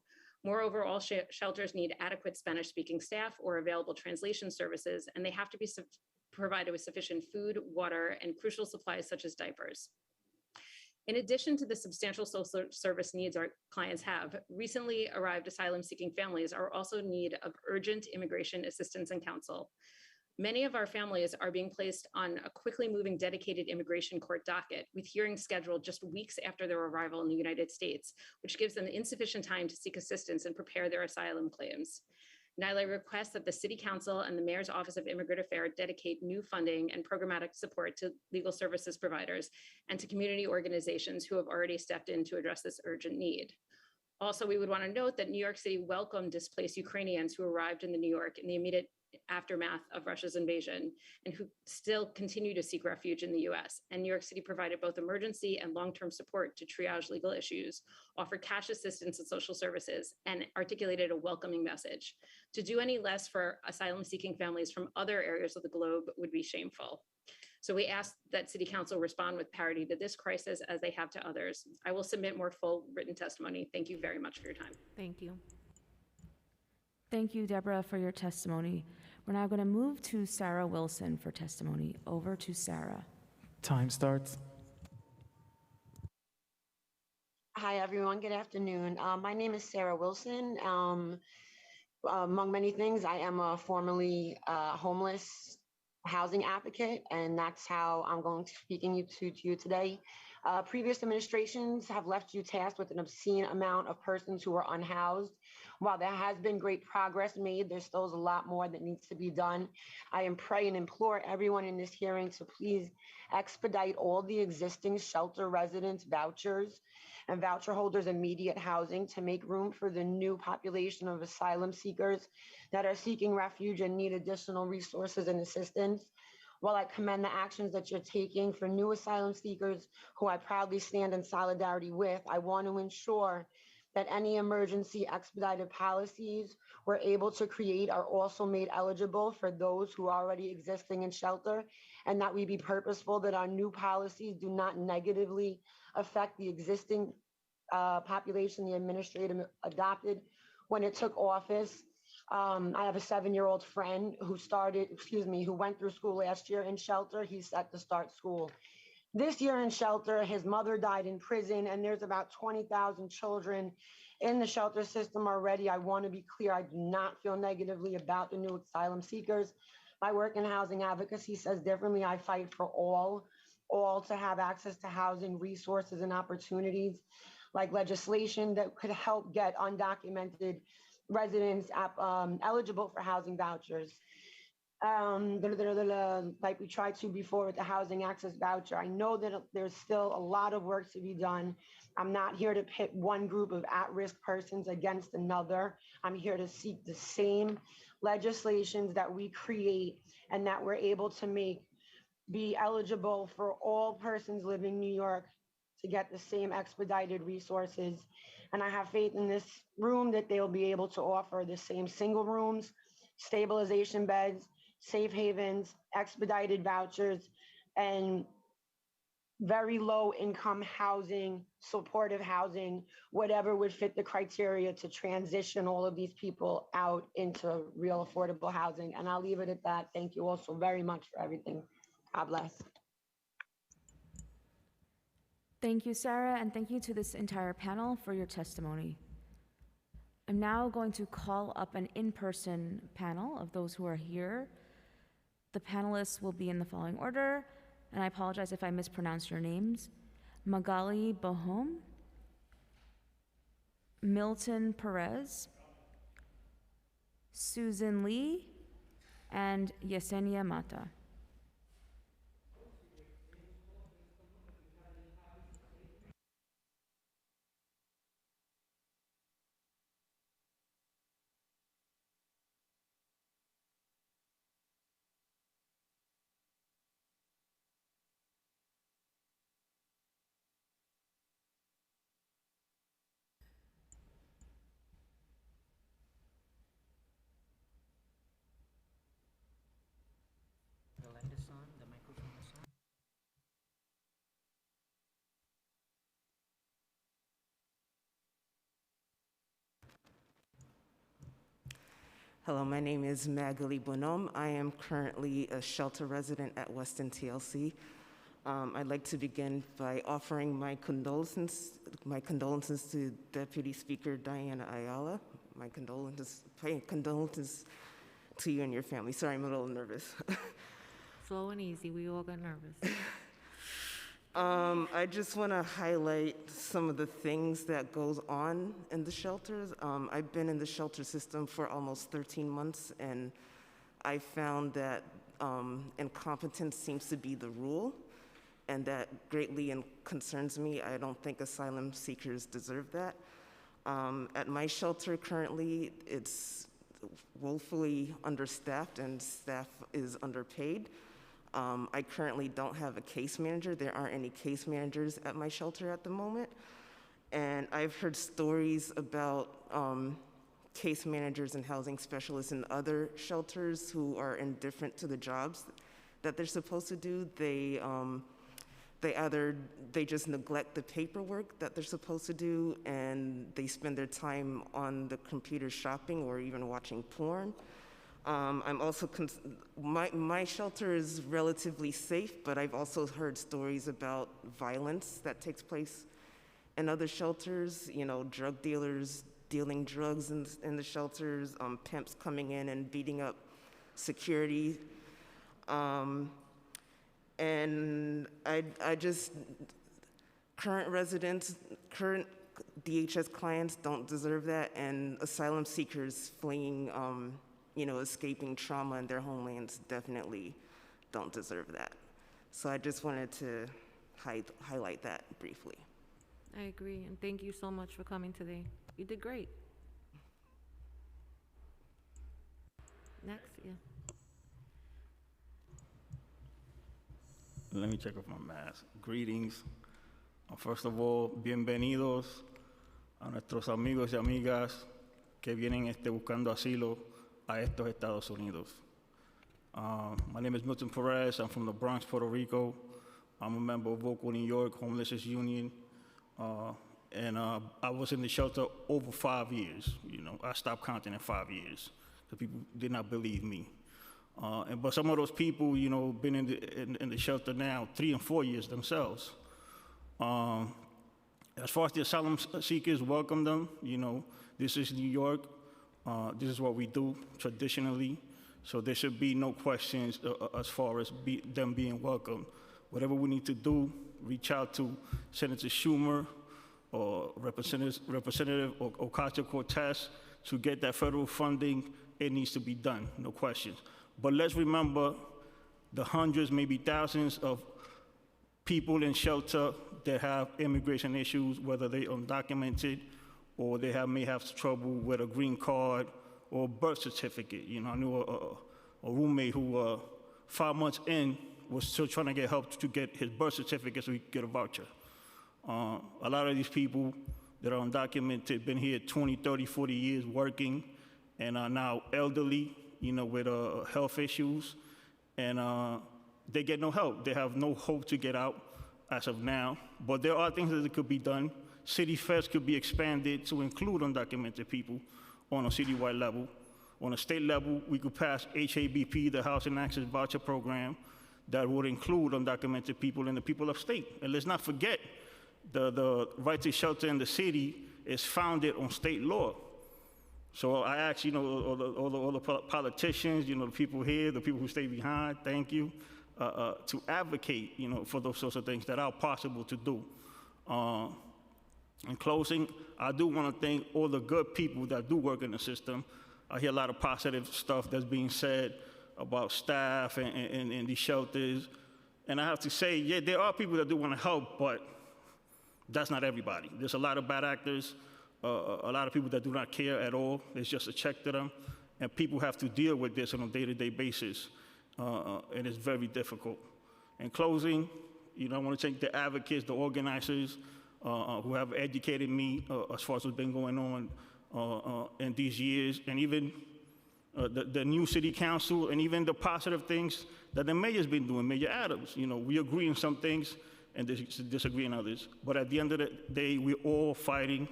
Moreover, all shelters need adequate Spanish-speaking staff or available translation services, and they have to be provided with sufficient food, water, and crucial supplies such as diapers. In addition to the substantial social service needs our clients have, recently arrived asylum-seeking families are also in need of urgent immigration assistance and counsel. Many of our families are being placed on a quickly moving dedicated immigration court docket with hearings scheduled just weeks after their arrival in the United States, which gives them insufficient time to seek assistance and prepare their asylum claims. NILA requests that the City Council and the Mayor's Office of Immigrant Affairs dedicate new funding and programmatic support to legal services providers and to community organizations who have already stepped in to address this urgent need. Also, we would want to note that New York City welcomed displaced Ukrainians who arrived in New York in the immediate aftermath of Russia's invasion and who still continue to seek refuge in the US. And New York City provided both emergency and long-term support to triage legal issues, offered cash assistance and social services, and articulated a welcoming message. To do any less for asylum-seeking families from other areas of the globe would be shameful. So we ask that City Council respond with parity to this crisis as they have to others. I will submit more full written testimony. Thank you very much for your time. Thank you. Thank you, Deborah, for your testimony. We're now going to move to Sarah Wilson for testimony. Over to Sarah. Time starts. Hi, everyone. Good afternoon. My name is Sarah Wilson. Among many things, I am a formerly homeless housing advocate, and that's how I'm going to speaking to you today. Previous administrations have left you tasked with an obscene amount of persons who are unhoused. While there has been great progress made, there's still a lot more that needs to be done. I pray and implore everyone in this hearing to please expedite all the existing shelter residents vouchers and voucher holders immediate housing to make room for the new population of asylum seekers that are seeking refuge and need additional resources and assistance. While I commend the actions that you're taking for new asylum seekers who I proudly stand in solidarity with, I want to ensure that any emergency expedited policies we're able to create are also made eligible for those who are already existing in shelter, and that we be purposeful that our new policies do not negatively affect the existing population the administrator adopted when it took office. I have a 7-year-old friend who went through school last year in shelter. He's set to start school this year in shelter. His mother died in prison, and there's about 20,000 children in the shelter system already. I want to be clear, I do not feel negatively about the new asylum seekers. My work in housing advocacy says differently. I fight for all to have access to housing, resources, and opportunities, like legislation that could help get undocumented residents eligible for housing vouchers. Like we tried to before with the housing access voucher. I know that there's still a lot of work to be done. I'm not here to pit one group of at-risk persons against another. I'm here to seek the same legislations that we create and that we're able to make be eligible for all persons living in New York to get the same expedited resources. And I have faith in this room that they'll be able to offer the same single rooms, stabilization beds, safe havens, expedited vouchers, and very low income housing, supportive housing, whatever would fit the criteria to transition all of these people out into real affordable housing. And I'll leave it at that. Thank you all so very much for everything. God bless. Thank you, Sarah, and thank you to this entire panel for your testimony. I'm now going to call up an in-person panel of those who are here. The panelists will be in the following order, and I apologize if I mispronounce your names. Magali Bohom, Milton Perez, Susan Lee, and Yesenia Mata. Hello, my name is Magali Bonhomme. I am currently a shelter resident at Weston TLC. I'd like to begin by offering my condolences to Deputy Speaker Diana Ayala. My condolences to you and your family. Sorry, I'm a little nervous. Slow and easy, we all got nervous. I just want to highlight some of the things that goes on in the shelters. I've been in the shelter system for almost 13 months, and I found that incompetence seems to be the rule, and that greatly concerns me. I don't think asylum seekers deserve that. At my shelter currently, it's woefully understaffed and staff is underpaid. I currently don't have a case manager. There aren't any case managers at my shelter at the moment. And I've heard stories about case managers and housing specialists in other shelters who are indifferent to the jobs that they're supposed to do. They just neglect the paperwork that they're supposed to do, and they spend their time on the computer shopping or even watching porn. I'm also, my shelter is relatively safe, but I've also heard stories about violence that takes place in other shelters, you know, drug dealers dealing drugs in the shelters, pimps coming in and beating up security. And I just, current residents, current DHS clients don't deserve that, and asylum seekers fleeing, escaping trauma in their homelands definitely don't deserve that. So I just wanted to highlight that briefly. I agree, and thank you so much for coming today. You did great. Next, yeah. Let me check off my mask. Greetings. First of all, bienvenidos a nuestros amigos y amigas que vienen buscando asilo a estos Estados Unidos. My name is Milton Perez. I'm from the Bronx, Puerto Rico. I'm a member of Vocal New York Homelessness Union. And I was in the shelter over 5 years. You know, I stopped counting at 5 years. The people did not believe me. But some of those people, you know, been in the shelter now 3 and 4 years themselves. As far as the asylum seekers, welcome them. You know, this is New York. This is what we do traditionally. So there should be no questions as far as them being welcomed. Whatever we need to do, reach out to Senator Schumer or Representative Ocasio-Cortez to get that federal funding. It needs to be done, no questions. But let's remember the hundreds, maybe thousands of people in shelter that have immigration issues, whether they're undocumented or they may have trouble with a green card or a birth certificate. You know, I knew a roommate who 5 months in was still trying to get help to get his birth certificate so he could get a voucher. A lot of these people that are undocumented been here 20, 30, 40 years working and are now elderly, you know, with health issues, and they get no help. They have no hope to get out as of now, but there are things that could be done. City Fest could be expanded to include undocumented people on a citywide level. On a state level, we could pass HABP, the Housing Access Voucher Program, that would include undocumented people and the people of state. And let's not forget, the right to shelter in the city is founded on state law. So I ask, you know, all the politicians, you know, the people here, the people who stay behind, thank you, to advocate, you know, for those sorts of things that are possible to do. In closing, I do want to thank all the good people that do work in the system. I hear a lot of positive stuff that's being said about staff and these shelters. And I have to say, yeah, there are people that do want to help, but that's not everybody. There's a lot of bad actors. A lot of people that do not care at all. It's just a check to them. And people have to deal with this on a day-to-day basis. And it's very difficult. In closing, you know, I want to thank the advocates, the organizers who have educated me as far as what's been going on in these years, and even the new city council, and even the positive things that the mayor's been doing, Mayor Adams. You know, we agree on some things and disagree on others. But at the end of the day, we're all fighting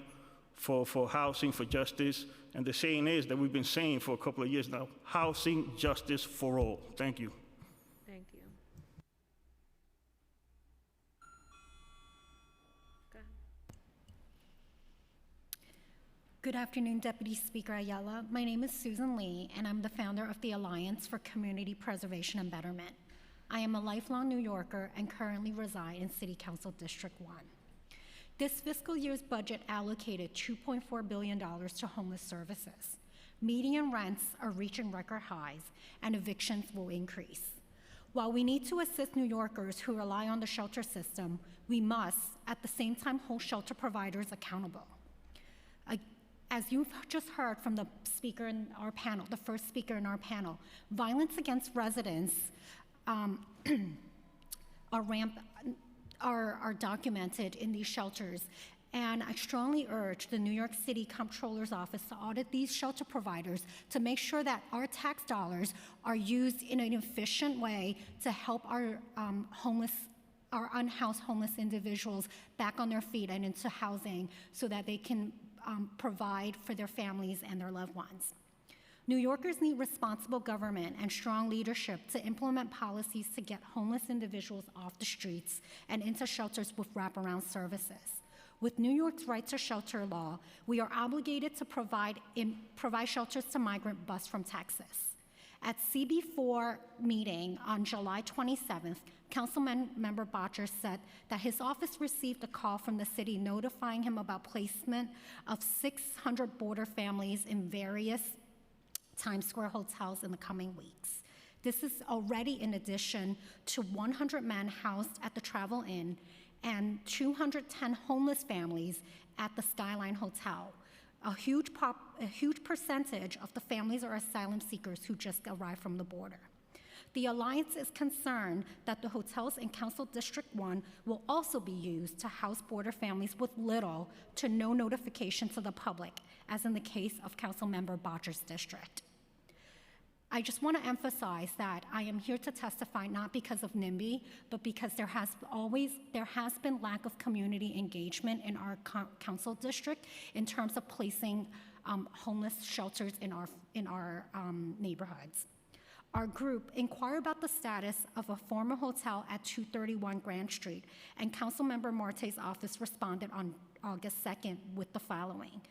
for housing, for justice. And the saying is that we've been saying for a couple of years now, housing, justice for all. Thank you. Thank you. Go ahead. Good afternoon, Deputy Speaker Ayala. My name is Susan Lee, and I'm the founder of the Alliance for Community Preservation and Betterment. I am a lifelong New Yorker and currently reside in City Council District 1. This fiscal year's budget allocated $2.4 billion to homeless services. Median rents are reaching record highs, and evictions will increase. While we need to assist New Yorkers who rely on the shelter system, we must, at the same time, hold shelter providers accountable. As you've just heard from the speaker in our panel, the first speaker in our panel, violence against residents are documented in these shelters. And I strongly urge the New York City Comptroller's Office to audit these shelter providers to make sure that our tax dollars are used in an efficient way to help our unhoused homeless individuals back on their feet and into housing so that they can provide for their families and their loved ones. New Yorkers need responsible government and strong leadership to implement policies to get homeless individuals off the streets and into shelters with wraparound services. With New York's Right to Shelter law, we are obligated to provide shelters to migrant bus from Texas. At CB4 meeting on July 27th, Councilmember Bottcher said that his office received a call from the city notifying him about placement of 600 border families in various Times Square hotels in the coming weeks. This is already in addition to 100 men housed at the Travel Inn and 210 homeless families at the Skyline Hotel. A huge percentage of the families are asylum seekers who just arrived from the border. The Alliance is concerned that the hotels in Council District 1 will also be used to house border families with little to no notification to the public, as in the case of Councilmember Bottcher's district. I just want to emphasize that I am here to testify not because of NIMBY, but because there has been lack of community engagement in our council district in terms of placing homeless shelters in our neighborhoods. Our group inquired about the status of a former hotel at 231 Grand Street, and Councilmember Marte's office responded on August 2nd with the following.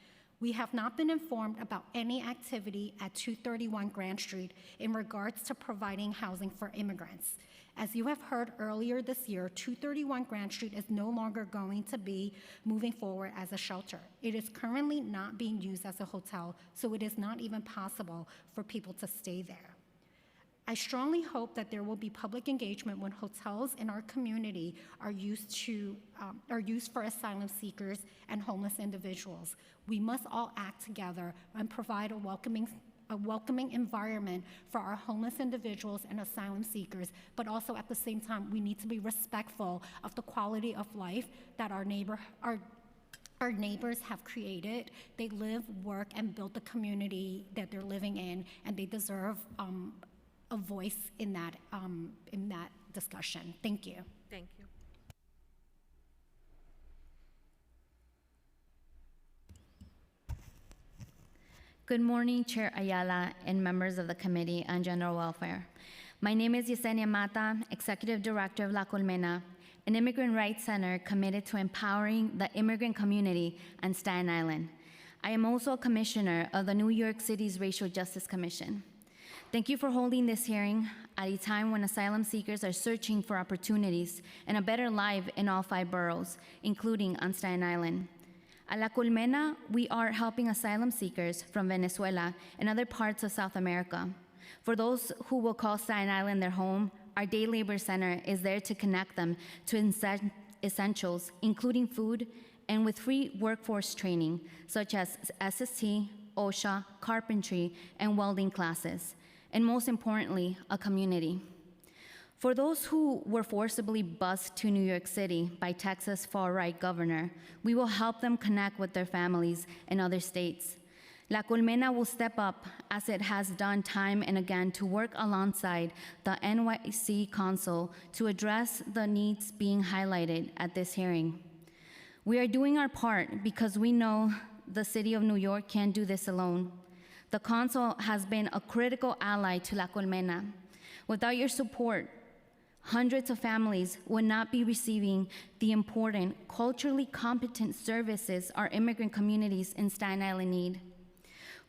We have not been informed about any activity at 231 Grand Street in regards to providing housing for immigrants. As you have heard earlier this year, 231 Grand Street is no longer going to be moving forward as a shelter. It is currently not being used as a hotel, so it is not even possible for people to stay there. I strongly hope that there will be public engagement when hotels in our community are used for asylum seekers and homeless individuals. We must all act together and provide a welcoming environment for our homeless individuals and asylum seekers, but also at the same time, we need to be respectful of the quality of life that our neighbors have created. They live, work, and build the community that they're living in, and they deserve a voice in that discussion. Thank you. Thank you. Good morning, Chair Ayala and members of the Committee on General Welfare. My name is Yesenia Mata, Executive Director of La Colmena, an immigrant rights center committed to empowering the immigrant community on Staten Island. I am also a commissioner of the New York City's Racial Justice Commission. Thank you for holding this hearing at a time when asylum seekers are searching for opportunities and a better life in all 5 boroughs, including on Staten Island. At La Colmena, we are helping asylum seekers from Venezuela and other parts of South America. For those who will call Staten Island their home, our Day Labor Center is there to connect them to essentials, including food, and with free workforce training, such as SST, OSHA, carpentry, and welding classes, and most importantly, a community. For those who were forcibly bused to New York City by Texas far-right governor, we will help them connect with their families in other states. La Colmena will step up, as it has done time and again, to work alongside the NYC Council to address the needs being highlighted at this hearing. We are doing our part because we know the City of New York can't do this alone. The Council has been a critical ally to La Colmena. Without your support, hundreds of families would not be receiving the important, culturally competent services our immigrant communities in Staten Island need.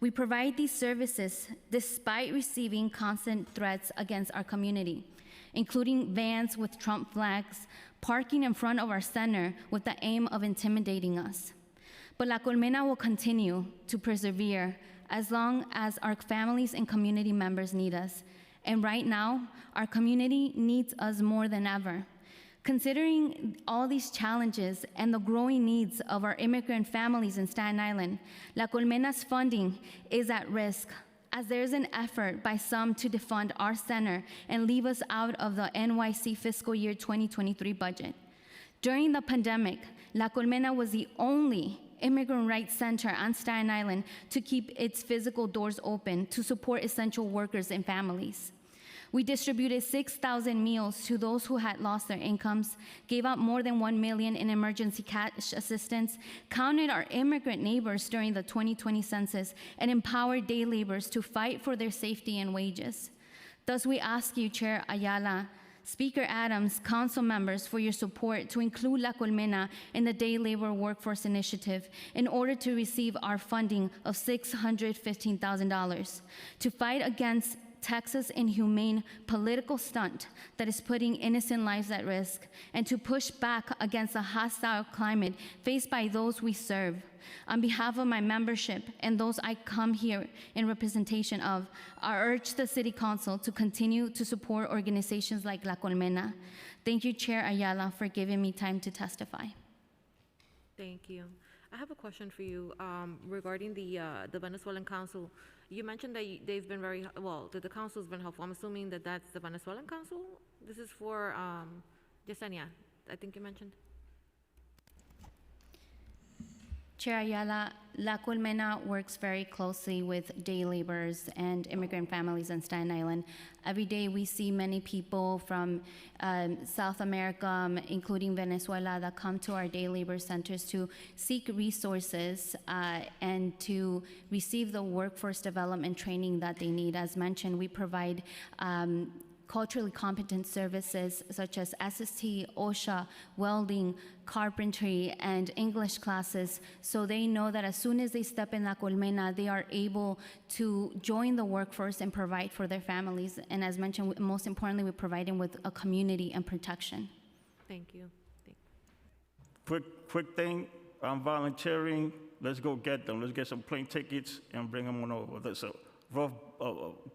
We provide these services despite receiving constant threats against our community, including vans with Trump flags, parking in front of our center with the aim of intimidating us. But La Colmena will continue to persevere as long as our families and community members need us. And right now, our community needs us more than ever. Considering all these challenges and the growing needs of our immigrant families in Staten Island, La Colmena's funding is at risk, as there is an effort by some to defund our center and leave us out of the NYC fiscal year 2023 budget. During the pandemic, La Colmena was the only immigrant rights center on Staten Island to keep its physical doors open to support essential workers and families. We distributed 6,000 meals to those who had lost their incomes, gave out more than $1 million in emergency cash assistance, counted our immigrant neighbors during the 2020 census, and empowered day laborers to fight for their safety and wages. Thus, we ask you, Chair Ayala, Speaker Adams, council members, for your support to include La Colmena in the Day Labor Workforce Initiative in order to receive our funding of $615,000 to fight against Texas' inhumane political stunt that is putting innocent lives at risk, and to push back against the hostile climate faced by those we serve. On behalf of my membership and those I come here in representation of, I urge the City Council to continue to support organizations like La Colmena. Thank you, Chair Ayala, for giving me time to testify. Thank you. I have a question for you regarding the Venezuelan Council. You mentioned that they've been very, well, that the council's been helpful. I'm assuming that that's the Venezuelan Council? This is for Yesenia, I think you mentioned. Chair Ayala, La Colmena works very closely with day laborers and immigrant families in Staten Island. Every day we see many people from South America, including Venezuela, that come to our day labor centers to seek resources and to receive the workforce development training that they need. As mentioned, we provide culturally competent services such as SST, OSHA, welding, carpentry, and English classes, so they know that as soon as they step in La Colmena, they are able to join the workforce and provide for their families. And as mentioned, most importantly, we provide them with a community and protection. Thank you. Quick thing, I'm volunteering. Let's go get them. Let's get some plane tickets and bring them on over. That's a rough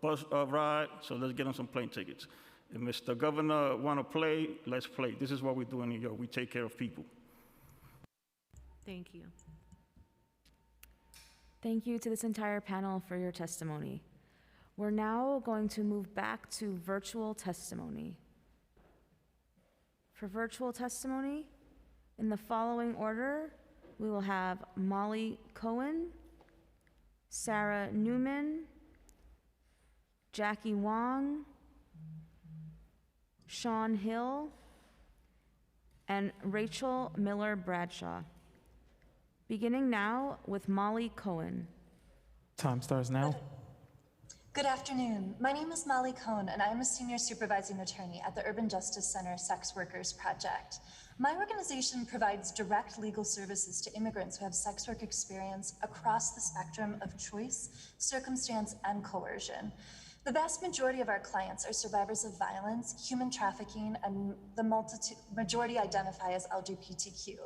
bus ride, so let's get them some plane tickets. If Mr. Governor want to play, let's play. This is what we do in New York. We take care of people. Thank you. Thank you to this entire panel for your testimony. We're now going to move back to virtual testimony. For virtual testimony, in the following order, we will have Molly Cohen, Sarah Newman, Jackie Wong, Sean Hill, and Rachel Miller Bradshaw. Beginning now with Molly Cohen. Time starts now. Good afternoon. My name is Molly Cohen, and I am a senior supervising attorney at the Urban Justice Center Sex Workers Project. My organization provides direct legal services to immigrants who have sex work experience across the spectrum of choice, circumstance, and coercion. The vast majority of our clients are survivors of violence, human trafficking, and the majority identify as LGBTQ.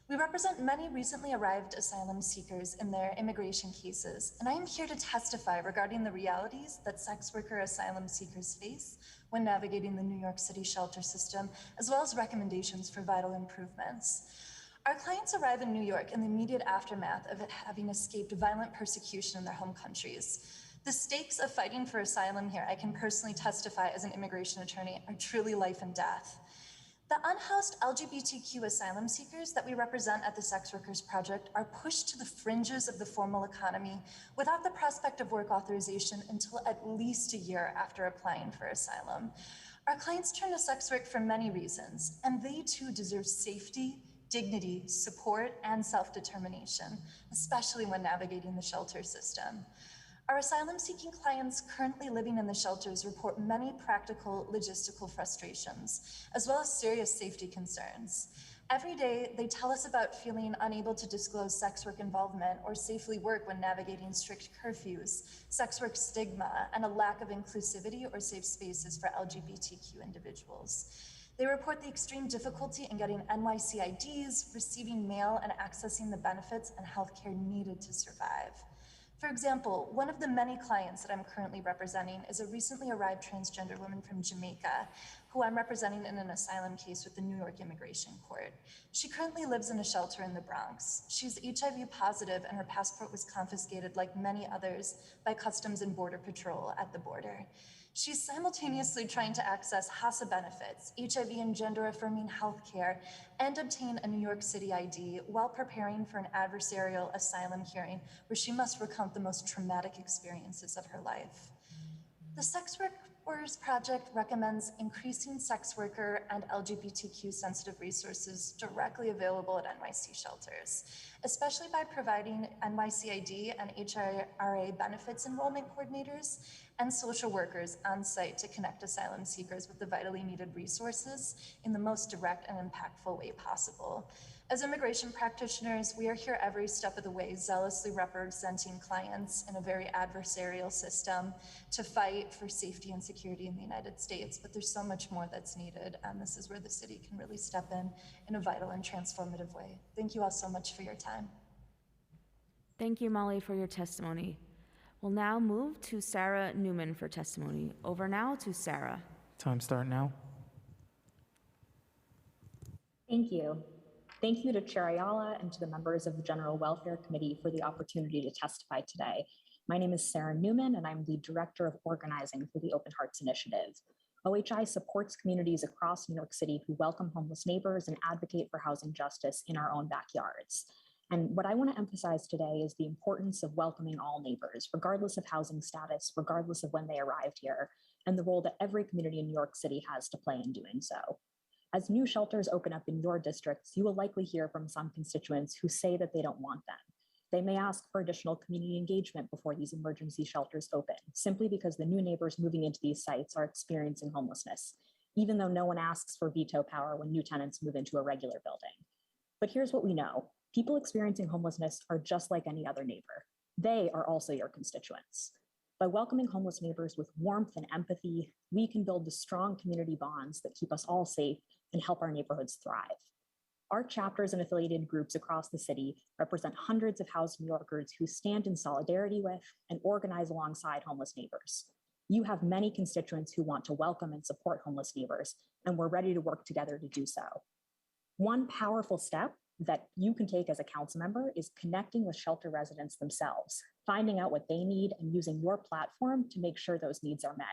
We represent many recently arrived asylum seekers in their immigration cases, and I am here to testify regarding the realities that sex worker asylum seekers face when navigating the New York City shelter system, as well as recommendations for vital improvements. Our clients arrive in New York in the immediate aftermath of having escaped violent persecution in their home countries. The stakes of fighting for asylum here, I can personally testify as an immigration attorney, are truly life and death. The unhoused LGBTQ asylum seekers that we represent at the Sex Workers Project are pushed to the fringes of the formal economy without the prospect of work authorization until at least a year after applying for asylum. Our clients turn to sex work for many reasons, and they too deserve safety, dignity, support, and self-determination, especially when navigating the shelter system. Our asylum-seeking clients currently living in the shelters report many practical logistical frustrations, as well as serious safety concerns. Every day, they tell us about feeling unable to disclose sex work involvement or safely work when navigating strict curfews, sex work stigma, and a lack of inclusivity or safe spaces for LGBTQ individuals. They report the extreme difficulty in getting NYC IDs, receiving mail, and accessing the benefits and healthcare needed to survive. For example, one of the many clients that I'm currently representing is a recently arrived transgender woman from Jamaica, who I'm representing in an asylum case with the New York Immigration Court. She currently lives in a shelter in the Bronx. She's HIV positive and her passport was confiscated, like many others, by Customs and Border Patrol at the border. She's simultaneously trying to access HACA benefits, HIV and gender-affirming healthcare, and obtain a New York City ID while preparing for an adversarial asylum hearing where she must recount the most traumatic experiences of her life. The Sex Workers Project recommends increasing sex worker and LGBTQ-sensitive resources directly available at NYC shelters, especially by providing NYCID and HRA benefits enrollment coordinators and social workers on site to connect asylum seekers with the vitally needed resources in the most direct and impactful way possible. As immigration practitioners, we are here every step of the way, zealously representing clients in a very adversarial system to fight for safety and security in the United States. But there's so much more that's needed, and this is where the city can really step in a vital and transformative way. Thank you all so much for your time. Thank you, Molly, for your testimony. We'll now move to Sarah Newman for testimony. Over now to Sarah. Time start now. Thank you. Thank you to Chair Ayala and to the members of the General Welfare Committee for the opportunity to testify today. My name is Sarah Newman, and I'm the Director of Organizing for the Open Hearts Initiative. OHI supports communities across New York City who welcome homeless neighbors and advocate for housing justice in our own backyards. And what I want to emphasize today is the importance of welcoming all neighbors, regardless of housing status, regardless of when they arrived here, and the role that every community in New York City has to play in doing so. As new shelters open up in your districts, you will likely hear from some constituents who say that they don't want them. They may ask for additional community engagement before these emergency shelters open, simply because the new neighbors moving into these sites are experiencing homelessness, even though no one asks for veto power when new tenants move into a regular building. But here's what we know. People experiencing homelessness are just like any other neighbor. They are also your constituents. By welcoming homeless neighbors with warmth and empathy, we can build the strong community bonds that keep us all safe and help our neighborhoods thrive. Our chapters and affiliated groups across the city represent hundreds of housed New Yorkers who stand in solidarity with and organize alongside homeless neighbors. You have many constituents who want to welcome and support homeless neighbors, and we're ready to work together to do so. One powerful step that you can take as a council member is connecting with shelter residents themselves, finding out what they need and using your platform to make sure those needs are met.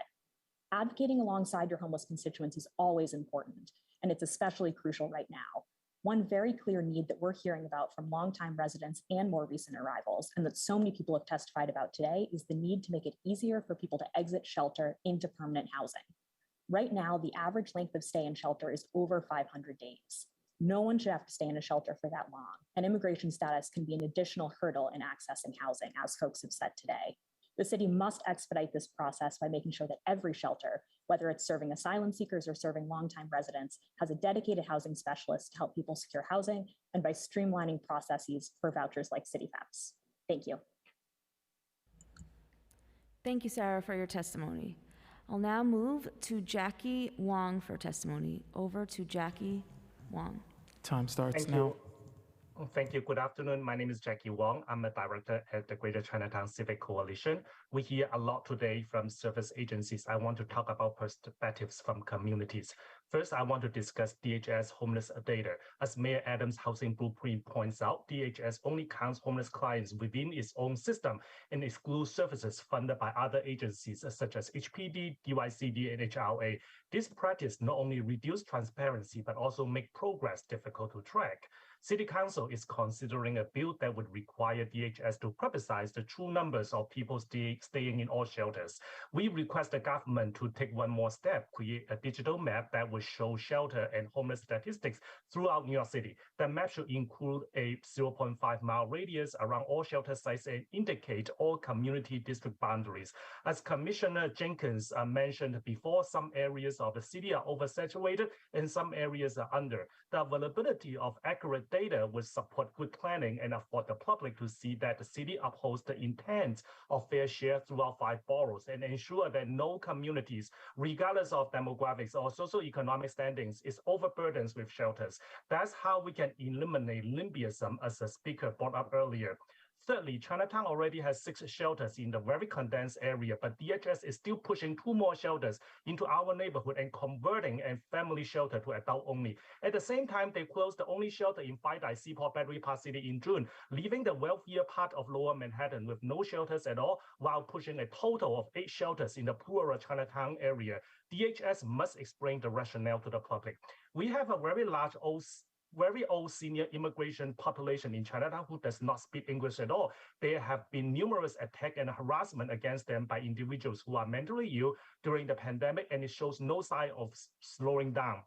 Advocating alongside your homeless constituents is always important, and it's especially crucial right now. One very clear need that we're hearing about from longtime residents and more recent arrivals, and that so many people have testified about today, is the need to make it easier for people to exit shelter into permanent housing. Right now, the average length of stay in shelter is over 500 days. No one should have to stay in a shelter for that long, and immigration status can be an additional hurdle in accessing housing, as folks have said today. The city must expedite this process by making sure that every shelter, whether it's serving asylum seekers or serving longtime residents, has a dedicated housing specialist to help people secure housing, and by streamlining processes for vouchers like CityFEPs. Thank you. Thank you, Sarah, for your testimony. I'll now move to Jackie Wong for testimony. Over to Jackie Wong. Time starts Thank now. you. Thank you. Good afternoon. My name is Jackie Wong. I'm a director at the Greater Chinatown Civic Coalition. We hear a lot today from service agencies. I want to talk about perspectives from communities. First, I want to discuss DHS homeless data. As Mayor Adams' housing blueprint points out, DHS only counts homeless clients within its own system and excludes services funded by other agencies such as HPD, DYCD, and HRA. This practice not only reduces transparency, but also makes progress difficult to track. City Council is considering a bill that would require DHS to publicize the true numbers of people staying in all shelters. We request the government to take one more step, create a digital map that would will show shelter and homeless statistics throughout New York City. The map should include a 0.5-mile radius around all shelter sites and indicate all community district boundaries. As Commissioner Jenkins mentioned before, some areas of the city are oversaturated and some areas are under. The availability of accurate data will support good planning and afford the public to see that the city upholds the intent of fair share throughout 5 boroughs and ensure that no communities, regardless of demographics or socioeconomic standings, is overburdened with shelters. That's how we can eliminate NIMBYism, as the speaker brought up earlier. Thirdly, Chinatown already has 6 shelters in the very condensed area, but DHS is still pushing 2 more shelters into our neighborhood and converting a family shelter to adult only. At the same time, they closed the only shelter in FiDi Seaport Battery Park City in June, leaving the wealthier part of Lower Manhattan with no shelters at all, while pushing a total of 8 shelters in the poorer Chinatown area. DHS must explain the rationale to the public. We have a very old senior immigration population in Chinatown who does not speak English at all. There have been numerous attacks and harassment against them by individuals who are mentally ill during the pandemic, and it shows no sign of slowing down.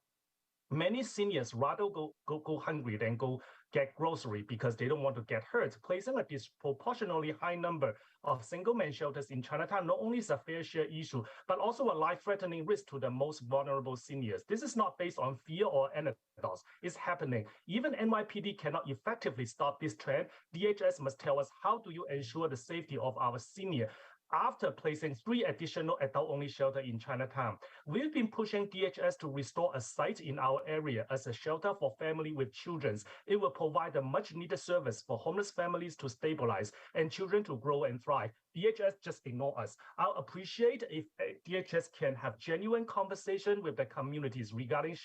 Many seniors rather go hungry than go get grocery because they don't want to get hurt. Placing a disproportionately high number of single-man shelters in Chinatown not only is a fair share issue, but also a life-threatening risk to the most vulnerable seniors. This is not based on fear or anecdotes. It's happening. Even NYPD cannot effectively stop this trend. DHS must tell us, how do you ensure the safety of our senior? After placing 3 additional adult-only shelters in Chinatown, we've been pushing DHS to restore a site in our area as a shelter for families with children. It will provide a much-needed service for homeless families to stabilize and children to grow and thrive. DHS just ignore us. I'll appreciate if DHS can have genuine conversation with the communities regarding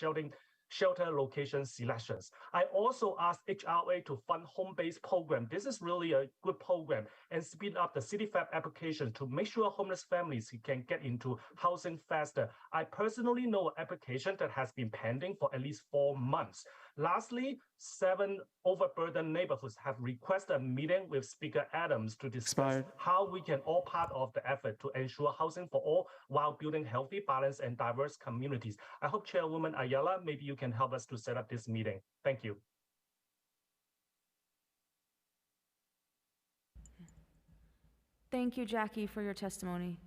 shelter location selections. I also asked HRA to fund home-based program. This is really a good program, and speed up the CityFab application to make sure homeless families can get into housing faster. I personally know an application that has been pending for at least 4 months. Lastly, 7 overburdened neighborhoods have requested a meeting with Speaker Adams to discuss how we can all part of the effort to ensure housing for all while building healthy, balanced, and diverse communities. I hope Chairwoman Ayala, maybe you can help us to set up this meeting. Thank you. Thank you, Jackie, for your testimony.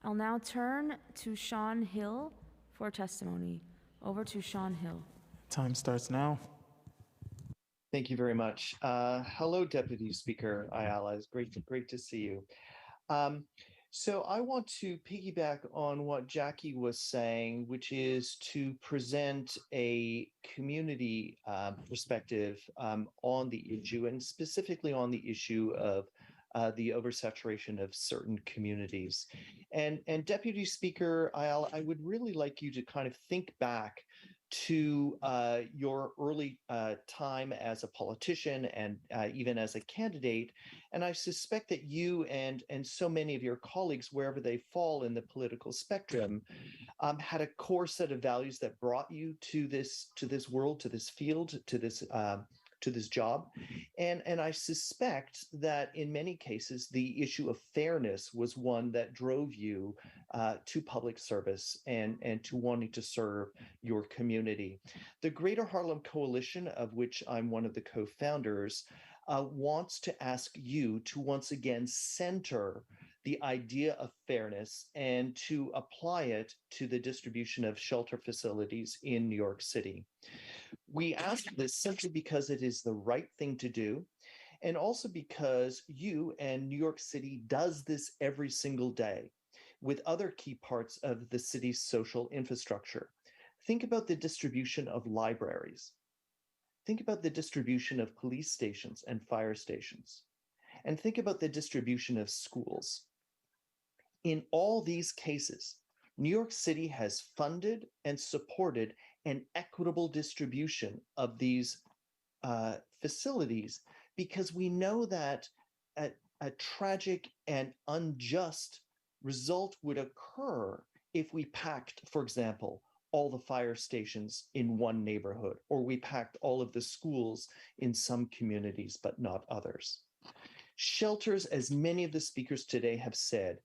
I'll now turn to Sean Hill for testimony. Over to Sean Hill. Time starts now. Thank you very much. Hello, Deputy Speaker Ayala. It's great to see you. So I want to piggyback on what Jackie was saying, which is to present a community perspective on the issue, and specifically on the issue of the oversaturation of certain communities. And Deputy Speaker Ayala, I would really like you to kind of think back to your early time as a politician and even as a candidate. And I suspect that you and so many of your colleagues, wherever they fall in the political spectrum, had a core set of values that brought you to this world, to this field, to this job. And I suspect that in many cases, the issue of fairness was one that drove you to public service and to wanting to serve your community. The Greater Harlem Coalition, of which I'm one of the co-founders, wants to ask you to once again center the idea of fairness and to apply it to the distribution of shelter facilities in New York City. We ask this simply because it is the right thing to do, and also because you and New York City does this every single day with other key parts of the city's social infrastructure. Think about the distribution of libraries. Think about the distribution of police stations and fire stations. And think about the distribution of schools. In all these cases, New York City has funded and supported an equitable distribution of these facilities because we know that a tragic and unjust result would occur if we packed, for example, all the fire stations in one neighborhood, or we packed all of the schools in some communities, but not others. Shelters, as many of the speakers today have said,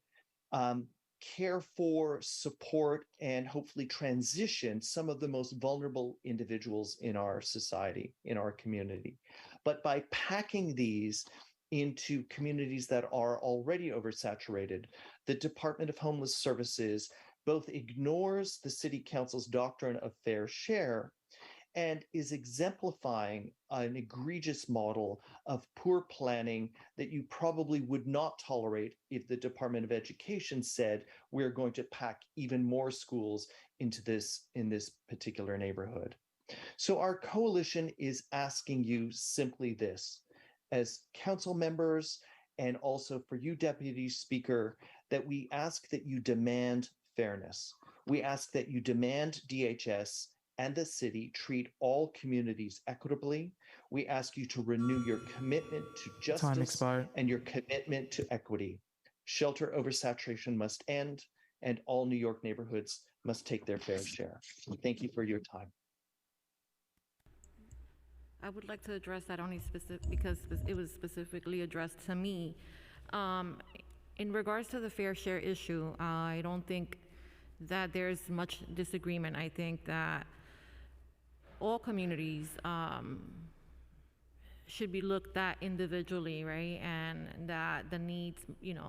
care for, support, and hopefully transition some of the most vulnerable individuals in our society, in our community. But by packing these into communities that are already oversaturated, the Department of Homeless Services both ignores the City Council's doctrine of fair share and is exemplifying an egregious model of poor planning that you probably would not tolerate if the Department of Education said we're going to pack even more schools into this in this particular neighborhood. So our coalition is asking you simply this, as council members and also for you, Deputy Speaker, that we ask that you demand fairness. We ask that you demand DHS and the city treat all communities equitably. We ask you to renew your commitment to justice and your commitment to equity. Shelter oversaturation must end, and all New York neighborhoods must take their fair share. Thank you for your time. I would like to address that only because it was specifically addressed to me. In regards to the fair share issue, I don't think that there's much disagreement. I think that all communities should be looked at individually, right? And that the needs,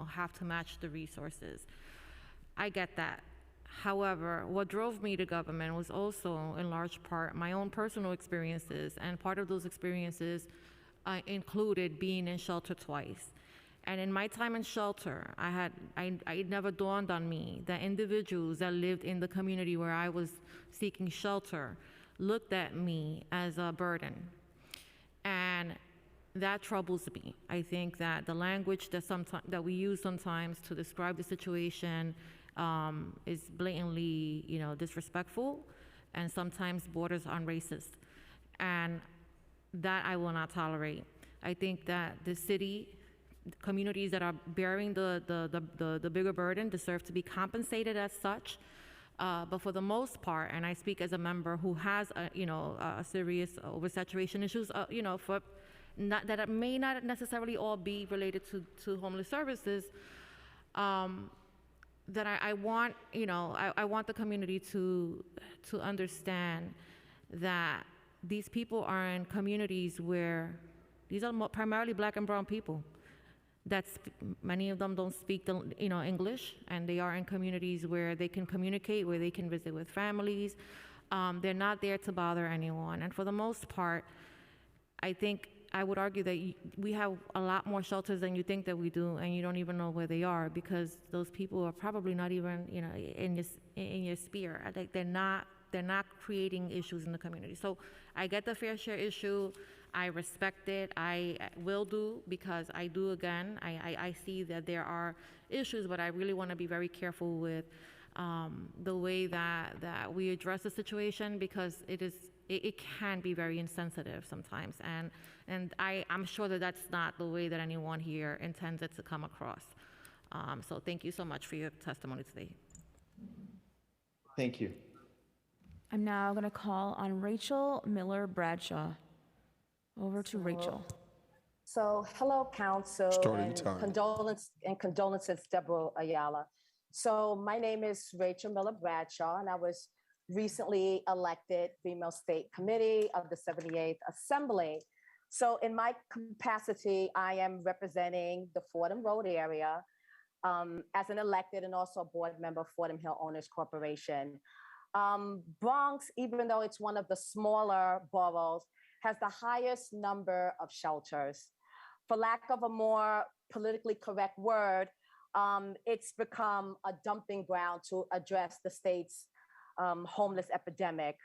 have to match the resources. I get that. However, what drove me to government was also, in large part, my own personal experiences, and part of those experiences included being in shelter twice. And in my time in shelter, it never dawned on me that individuals that lived in the community where I was seeking shelter looked at me as a burden. And that troubles me. I think that the language that we use sometimes to describe the situation is blatantly, disrespectful, and sometimes borders on racist. And that I will not tolerate. I think that the city, communities that are bearing the bigger burden deserve to be compensated as such. But for the most part, and I speak as a member who has, a serious oversaturation issues, for not that it may not necessarily all be related to homeless services. That I want, I want the community to understand that these people are in communities where these are primarily Black and brown people. Many of them don't speak English, and they are in communities where they can communicate, where they can visit with families. They're not there to bother anyone. And for the most part, I would argue that we have a lot more shelters than you think that we do, and you don't even know where they are, because those people are probably not even, in your sphere. Like they're not creating issues in the community. So I get the fair share issue. I respect it. I will do, because I do, again, I see that there are issues, but I really want to be very careful with the way that we address the situation, because it can be very insensitive sometimes. And I'm sure that that's not the way that anyone here intends it to come across. So thank you so much for your testimony today. Thank you. I'm now going to call on Rachel Miller Bradshaw. Over to Rachel. So hello, council, and condolences, Deborah Ayala. So my name is Rachel Miller Bradshaw, and I was recently elected female state committee of the 78th Assembly. So in my capacity, I am representing the Fordham Road area as an elected and also a board member of Fordham Hill Owners Corporation. Bronx, even though it's one of the smaller boroughs, has the highest number of shelters. For lack of a more politically correct word, it's become a dumping ground to address the state's homeless epidemic.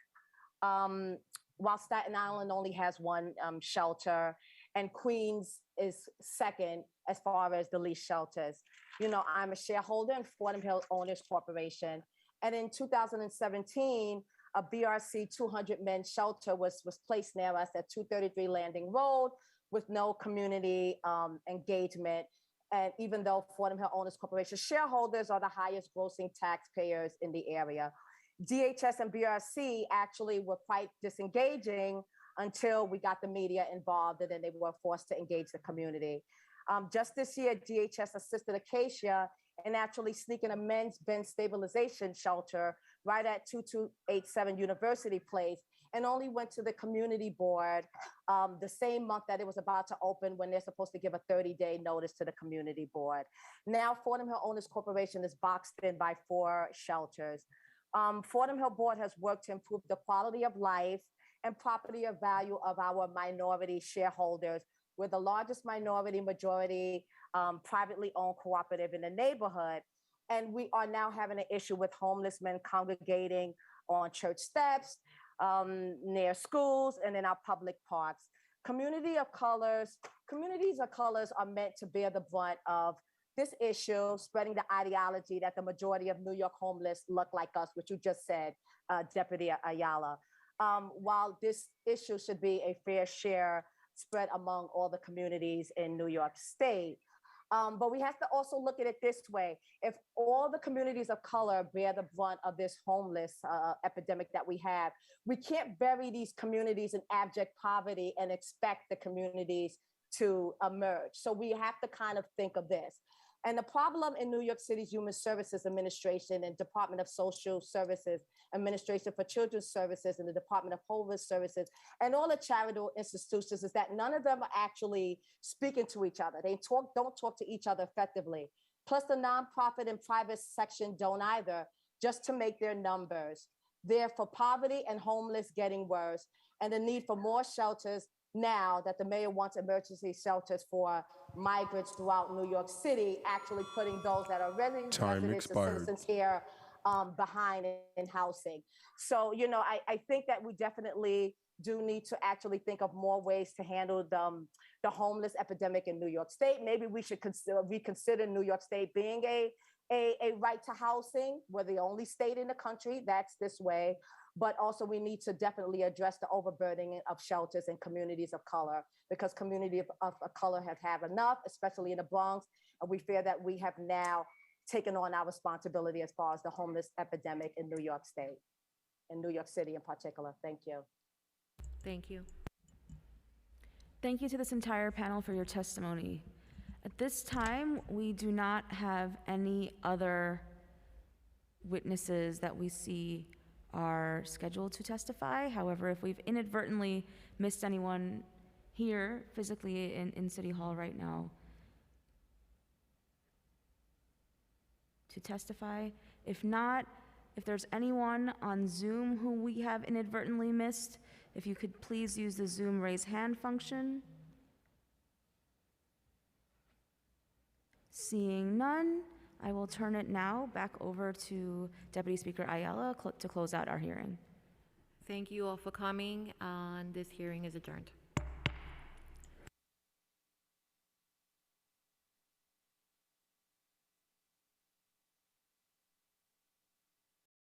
While Staten Island only has one shelter, and Queens is second as far as the least shelters. I'm a shareholder in Fordham Hill Owners Corporation, and in 2017, a BRC 200-man shelter was placed near us at 233 Landing Road with no community engagement. And even though Fordham Hill Owners Corporation shareholders are the highest grossing taxpayers in the area, DHS and BRC actually were quite disengaging until we got the media involved, and then they were forced to engage the community. Just this year, DHS assisted Acacia and actually sneaking a men's bin stabilization shelter right at 2287 University Place, and only went to the community board the same month that it was about to open, when they're supposed to give a 30-day notice to the community board. Now, Fordham Hill Owners Corporation is boxed in by 4 shelters. Fordham Hill Board has worked to improve the quality of life and property of value of our minority shareholders. We're the largest minority majority privately owned cooperative in the neighborhood. And we are now having an issue with homeless men congregating on church steps, near schools, and in our public parks. Communities of colors are meant to bear the brunt of this issue, spreading the ideology that the majority of New York homeless look like us, which you just said, Deputy Ayala. While this issue should be a fair share spread among all the communities in New York State. But we have to also look at it this way. If all the communities of color bear the brunt of this homeless epidemic that we have, we can't bury these communities in abject poverty and expect the communities to emerge. So we have to kind of think of this. And the problem in New York City's Human Services Administration and Department of Social Services, Administration for Children's Services, and the Department of Homeless Services, and all the charitable institutions, is that none of them are actually speaking to each other. They don't talk to each other effectively. Plus the nonprofit and private section don't either, just to make their numbers. Therefore, poverty and homeless getting worse, and the need for more shelters now that the mayor wants emergency shelters for migrants throughout New York City, actually putting those that are residents and citizens here behind in housing. So, you know, I think that we definitely do need to actually think of more ways to handle the homeless epidemic in New York State. Maybe we should reconsider New York State being a right to housing. We're the only state in the country that's this way. But also we need to definitely address the overburdening of shelters in communities of color, because communities of color have had enough, especially in the Bronx. And we fear that we have now taken on our responsibility as far as the homeless epidemic in New York State, in New York City in particular. Thank you. Thank you. Thank you to this entire panel for your testimony. At this time, we do not have any other witnesses that we see are scheduled to testify. However, if we've inadvertently missed anyone here physically in City Hall right now to testify, if not, if there's anyone on Zoom who we have inadvertently missed, if you could please use the Zoom raise hand function. Seeing none, I will turn it now back over to Deputy Speaker Ayala to close out our hearing. Thank you all for coming, and this hearing is adjourned.